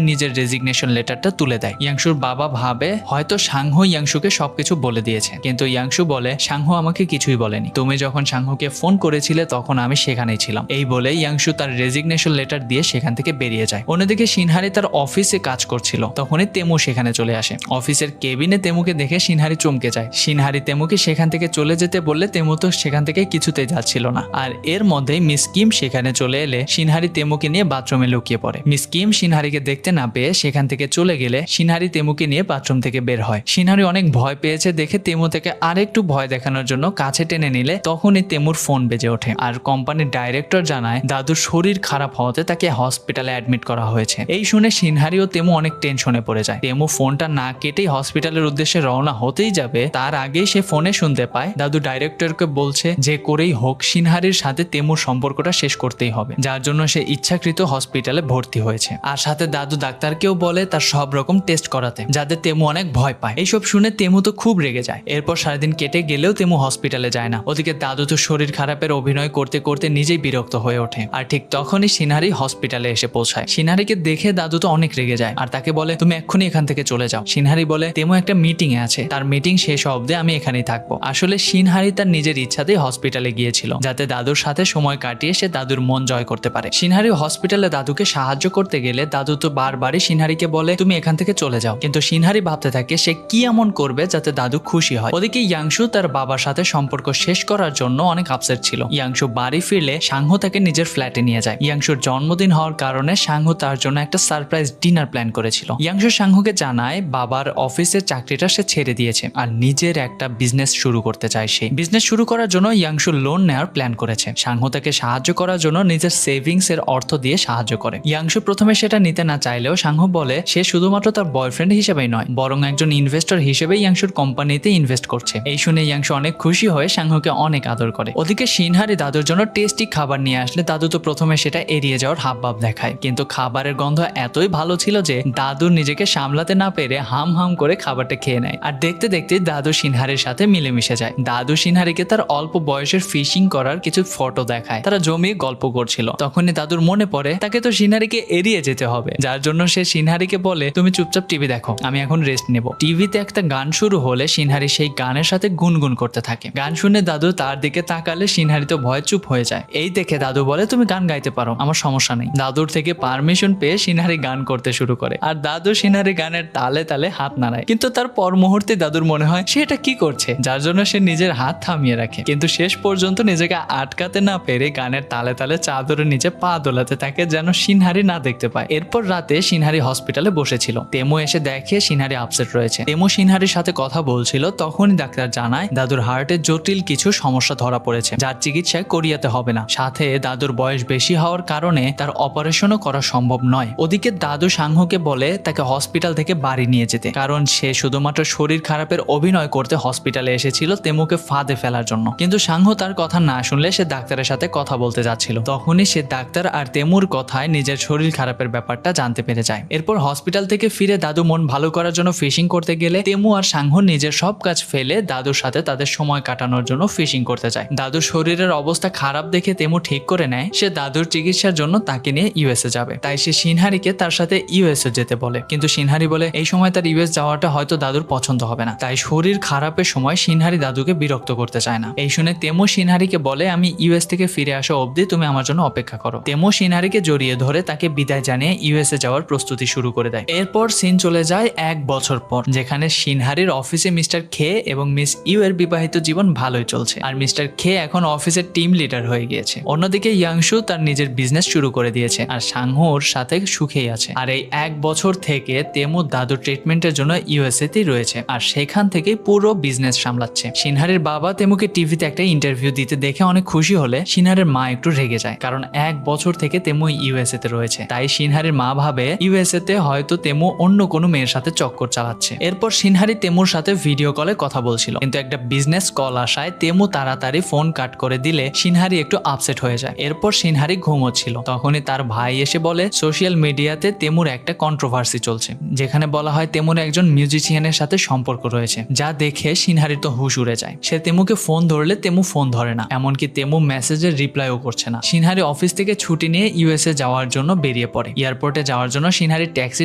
নিজের রেজিগনেশন লেটারটা তুলে দেয়। ইয়াংশুর বাবা ভাবে হয়তো সাংহু ইয়াংশুকে সবকিছু বলে দিয়েছে, কিন্তু ইয়াংশু বলে সাংহু আমাকে কিছুই বলেনি, তুমি যখন সাংহুকে ফোন করেছিলে তখন আমি সেখানেই ছিলাম। এই বলে ইয়াংশু তার রেজিগনেশন লেটার দিয়ে সেখান থেকে বেরিয়ে যায়। অন্যদিকে সিনহারি তার অফিসে কাজ করছিল, তখনই তেমু সেখানে চলে আসে। অফিসের কেবিনে তেমুকে দেখে সিনহারি চমকে যায়। সিনহারি তেমুকে সেখান থেকে চলে যেতে বললে তেমু তো সেখান থেকে কিছুতেই যাচ্ছিল না। আর এর মধ্যেই মিস কিম সেখানে চলে এলে সিনহারি তেমুকে নিয়ে বাথরুমে লুকিয়ে পড়ে। মিস কিম সিনহারিকে দেখতে না পেয়ে সেখান থেকে চলে গেলে সিনহারি তেমুকে নিয়ে বাথরুম থেকে বের হয়। সিনহারি অনেক ভয় পেয়েছে দেখে তেমু থেকে আরেকটু ভয় দেখানোর জন্য কাছে টেনে নিলে তখনই তেমুর ফোন বেজে ওঠে আর কোম্পানির ডাইরেক্টর জানায় দাদুর শরীর খারাপ হওয়াতে তাকে হসপিটালে অ্যাডমিট করা হয়েছে। এই শুনে সিনহারি ও তেমু অনেক টেনশনে পড়ে যায়। তেমু ফোনটা না কেটেই হসপিটালের উদ্দেশ্যে রওনা হতেই যাবে, তার আগেই সে ফোনে শুনতে পায় দাদু ডাইরেক্টরকে বলছে যে করেই হোক সিনহারির সাথে তেমুর সম্পর্কটা শেষ করতেই হবে, যার জন্য সে ইচ্ছাকৃত হসপিটালে ভর্তি হয়েছে। আর সাথে দাদু ডাক্তারকেও বলে তার সব রকম টেস্ট করাতে, যাতে তেমু অনেক ভয় পায়। এইসব শুনে তেমু তো খুব রেগে যায়। এরপর সারাদিন কেটে গেলেও তেমু হসপিটালে যায় না। ওদিকে দাদু তো শরীর খারাপের অভিনয় করতে করতে নিজেই বিরক্ত হয়ে ওঠে। আর ঠিক তখনই সিনহারি হসপিটালে এসে পৌঁছায়। সিনহারিকে দেখে দাদু তো অনেক রেগে যায় আর তাকে বলে তুমি এক্ষুনি এখান থেকে চলে যাও। সিনহারি বলে তেমু একটা মিটিং এ আছে, তার মিটিং শেষ অবধি আমি এখানেই থাকবো। আসলে সিনহারি তার নিজের ইচ্ছাতেই হসপিটালে গিয়েছিল, যাতে দাদুর সাথে সময় কাটিয়ে সে দাদুর মন জয় করতে পারে। সিনহারি হসপিটালে দাদুকে সাহায্য করতে গেলে দাদু তো বারবারই সিনহারিকে বলে তুমি এখান থেকে চলে যাও, কিন্তু সিনহারি ভাবতে থাকে সে কি এমন করবে যাতে দাদু খুশি হয়। ওদিকে ইয়াংশু তার বাবার সাথে সম্পর্ক শেষ করার জন্য অনেক আপসেট ছিল। ইয়াংশু বাড়ি ফিরলে সাংহু তাকে নিজের ফ্ল্যাটে নিয়ে যায়। ইয়াংশুর জন্মদিন হওয়ার কারণে সাংহু তার জন্য একটা সারপ্রাইজ ডিনার প্ল্যান করেছিল। ইয়াংশু সাংহুকে জানায় বাবার অফিসের চাকরিটা সে ছেড়ে দিয়েছে আর নিজের একটা বিজনেস শুরু করতে চায়। সে বিজনেস শুরু করার জন্য ইয়াংশু লোন নেওয়ার প্ল্যান করেছে। সাংহু তাকে সাহায্য করার জন্য নিজের সেভিংস এর অর্থ দিয়ে সাহায্য করে। ইয়াংশু প্রথমে সেটা নিতে না চাইলেও সাংহু বলে সে শুধুমাত্র তার বয়ফ্রেন্ড হিসেবেই নয়, বরং একজন ইনভেস্টর হিসেবে ইয়াংশুর কোম্পানিতে ইনভেস্ট করছে। এই শুনে ইয়াংশু অনেক খুশি হয়ে সাংহুকে অনেক আদর করে। ওদিকে সিনহারি দাদুর জন্য টেস্টি খাবার নিয়ে আসলে দাদু তো প্রথমে সেটা এড়িয়ে যাওয়ার হাবভাব দেখায়, কিন্তু খাবারের গন্ধ এতই ভালো ছিল যে দাদু নিজেকে সামলাতে না পেরে হাম হাম করে খাবারটা খেয়ে নেয়। আর দেখতে দেখতে দাদু সিনহারির সাথে মিলেমিশে যায়। দাদু সিনহারিকে তার অল্প বয়সের ফিশিং করার কিছু ফটো দেখায়, তারা জমিয়ে গল্প করছিল। তখনই দাদুর মনে পড়ে তাকে তো সিনহারিকে এড়িয়ে যেতে হবে, যার জন্য সে সিনহারিকে বলে তুমি চুপচাপ টিভি দেখো, আমি এখন রেস্ট নেব। টিভিতে একটা গান শুরু হলে সিনহারি সেই গানের সাথে গুনগুন করতে থাকে। গান শুনে দাদু তার দিকে তাকালে সিনহারি তো ভয় চুপ হয়ে যায়। এই দেখে দাদু বলে তুমি গান গাইতে পারো, আমার সমস্যা নেই। দাদুর থেকে পারমিশন পেয়ে সিনহারি গান করতে শুরু করে আর দাদু সিনহারি গানের তালে তালে হাত নাড়ায়, কিন্তু তার পর মুহূর্তে দাদুর মনে হয় সে এটা কি করছে, যার জন্য সে নিজের হাত থামিয়ে রাখে। কিন্তু শেষ পর্যন্ত নিজেকে আটকাতে না পেরে গানের তালে তালে চাদরের নিচে পা দোলাতে থাকে যেন সিনহারি না দেখতে পায়। এরপর রাতে সিনহারি হসপিটালে বসেছিল। তেমু এসে দেখে সিনহারি আপসেট রয়েছে। তেমু সিনহারির সাথে কথা বলছিল, তখনই ডাক্তার জানায় দাদুর হার্টে জটিল কিছু সমস্যা ধরা পড়েছে, যার চিকিৎসা কোরিয়াতে হবে না। সাথে দাদুর বয়স বেশি হওয়ার কারণে তার অপারেশনও করা সম্ভব নয়। ওদিকে দাদু সাংহুকে বলে তাকে হসপিটাল থেকে বাড়ি নিয়ে যেতে, কারণ সে শুধুমাত্র শরীর খারাপের অভিনয় করতে হসপিটালে এসেছিল তেমুকে ফাঁদে ফেলার জন্য। কিন্তু সাংহু তার কথা না শুনলে সে ডাক্তারের সাথে কথা বলতে যাচ্ছিল। তখনই সে ডাক্তার আর তেমুর কথায় নিজের শরীর খারাপের ব্যাপারটা জানতে পেরে যায়। এরপর হসপিটাল থেকে ফিরে দাদু মন ভালো করার জন্য ফিশিং করতে গেলে তেমু আর সাংহু নিজের সব কাজ ফেলে দাদুর সাথে তাদের সময় কাটানোর জন্য ফিশিং করতে যায়। দাদুর শরীরের অবস্থা খারাপ দেখে তেমু ঠিক করে নেয় সে দাদুর চিকিৎসার জন্য তাকে নিয়ে ইউএসএ যাবে। তাই সে সিনহারিকে তার সাথে ইউএসএ যেতে বলে, কিন্তু সিনহারি বলে এই সময় তার ইউএস যাওয়াটা হয়তো দাদুর পছন্দ হবে না, তাই শরীর খারাপের সময় সিনহারি দাদুকে বিরক্ত করতে চায় না। এই শুনে তেমু সিনহারিকে বলে, আমি ইউএস থেকে ফিরে আসা অবধি তুমি আমার জন্য অপেক্ষা করো। তেমু সিনহারিকে জড়িয়ে ধরে তাকে বিদায় জানিয়ে ইউএসএ যাওয়ার প্রস্তুতি শুরু করে দেয়। এরপর সিন চলে যায় 1 বছর পর, যেখানে সিনহারির অফিসে মিস্টার খে এবং মিস ইউ এর বিবাহিত জীবন ভালোই চলছে, আর মিস্টার খে এখন অফিসের টিম লিডার হয়ে গিয়েছে। অন্যদিকে ইয়াংশু তার নিজের বিজনেস শুরু করে দিয়েছে, আর সাংহো ওর সাথে সুখেই আছে। আর এই 1 বছর থেকে তেমু দাদু ট্রিটমেন্টের জন্য ইউএসএ তেই রয়েছে, আর সেখান থেকেই পুরো বিজনেস সামলাচ্ছে। সিনহারির বাবা তেমুকে টিভিতে একটা ইন্টারভিউ দিতে দেখে অনেক খুশি হলে সিনহারের মা একটু রেগে যায়, কারণ 1 বছর থেকে তেমু ইউএসএ তে রয়েছে। তাই সিনহারির মা ভাবে ইউএসএ তে হয়তো তেমু অন্য কোনো মেয়ের সাথে চক্কর চালাচ্ছে। এরপর সিনহারি তেমুর সাথে ভিডিও কলে কথা বলছিল, কিন্তু একটা বিজনেস কল আসায় তেমু তাড়াতাড়ি ফোন কাট করে দিলে সিনহারি একটু আপসেট হয়ে যায়। এরপর সিনহারি ঘুমোচ্ছিল, তখনই তার ভাই এসে বলে সোশ্যাল মিডিয়াতে তেমুর একটা কন্ট্রোভার্সি চলছে, যেখানে বলা হয় তেমুর একজন মিউজিশিয়ানের সাথে সম্পর্ক রয়েছে। যা দেখে সিনহারির তো হুশ উড়ে যায়। সে তেমুকে ফোন ধরলে তেমু ফোন ধরে না, এমনকি তেমু মেসেজের রিপ্লাইও করছে না। সিনহারি অফিস থেকে ছুটি নিয়ে ইউএসএ যাওয়ার জন্য বেরিয়ে পড়ে। এয়ারপোর্টে যাওয়ার জন্য সিনহারি ট্যাক্সি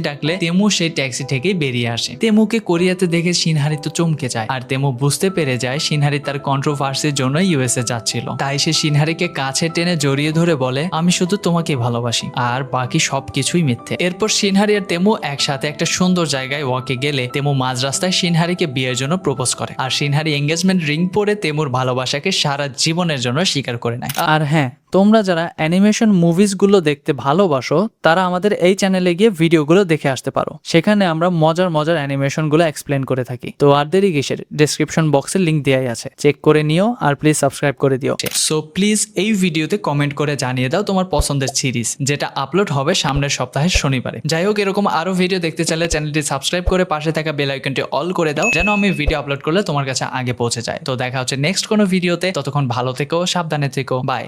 ডাকলে তেমু সেই ট্যাক্সি থেকেই বেরিয়ে আসে। তেমুকে কোরিয়াতে দেখে সিনহারি তো চমকে যায়, আর তেমু বুঝতে পেরে যায় সিনহারি তার কন্ট্রোভার্সির জন্য ইউএসএ যাচ্ছিল। তাই সে সিনহারিকে কাছে টেনে জড়িয়ে ধরে বলে, আমি শুধু তোমাকে ভালোবাসি, আর বাকি সবকিছুই মিথ্যে। এরপর সিনহারি আর তেমু একসাথে একটা সুন্দর জায়গায় ওয়াকে গেলে তেমু মাঝ রাস্তায় সিনহারিকে বিয়ের জন্য প্রপোজ করে, আর সিনহারি এঙ্গেজমেন্ট রিং পরে তেমুর ভালোবাসাকে সারা জীবনের জন্য স্বীকার করে নেয়। আর হ্যাঁ, তোমরা যারা অ্যানিমেশন মুভিসগুলো দেখতে ভালোবাসো তারা আমাদের এই চ্যানেলে গিয়ে ভিডিওগুলো দেখে আসতে পারো। সেখানে আমরা মজার মজার অ্যানিমেশনগুলো এক্সপ্লেন করে থাকি। তো আর দেরি কিসের, ডেসক্রিপশন বক্সে লিংক দেওয়াই আছে, চেক করে নিও আর প্লিজ সাবস্ক্রাইব করে দিও। সো প্লিজ এই ভিডিওতে কমেন্ট করে জানিয়ে দাও তোমার পছন্দের সিরিজ, যেটা আপলোড হবে সামনের সপ্তাহের শনিবারে। যাই হোক, এরকম আরো ভিডিও দেখতে চাইলে চ্যানেলটি সাবস্ক্রাইব করে পাশে থাকা বেল আইকনটি অল করে দাও, যেন আমি ভিডিও আপলোড করলে তোমার কাছে আগে পৌঁছে যায়। তো দেখা হচ্ছে নেক্সট কোনো ভিডিওতে, ততক্ষণ ভালো থেকো, সাবধানে থেকো, বাই।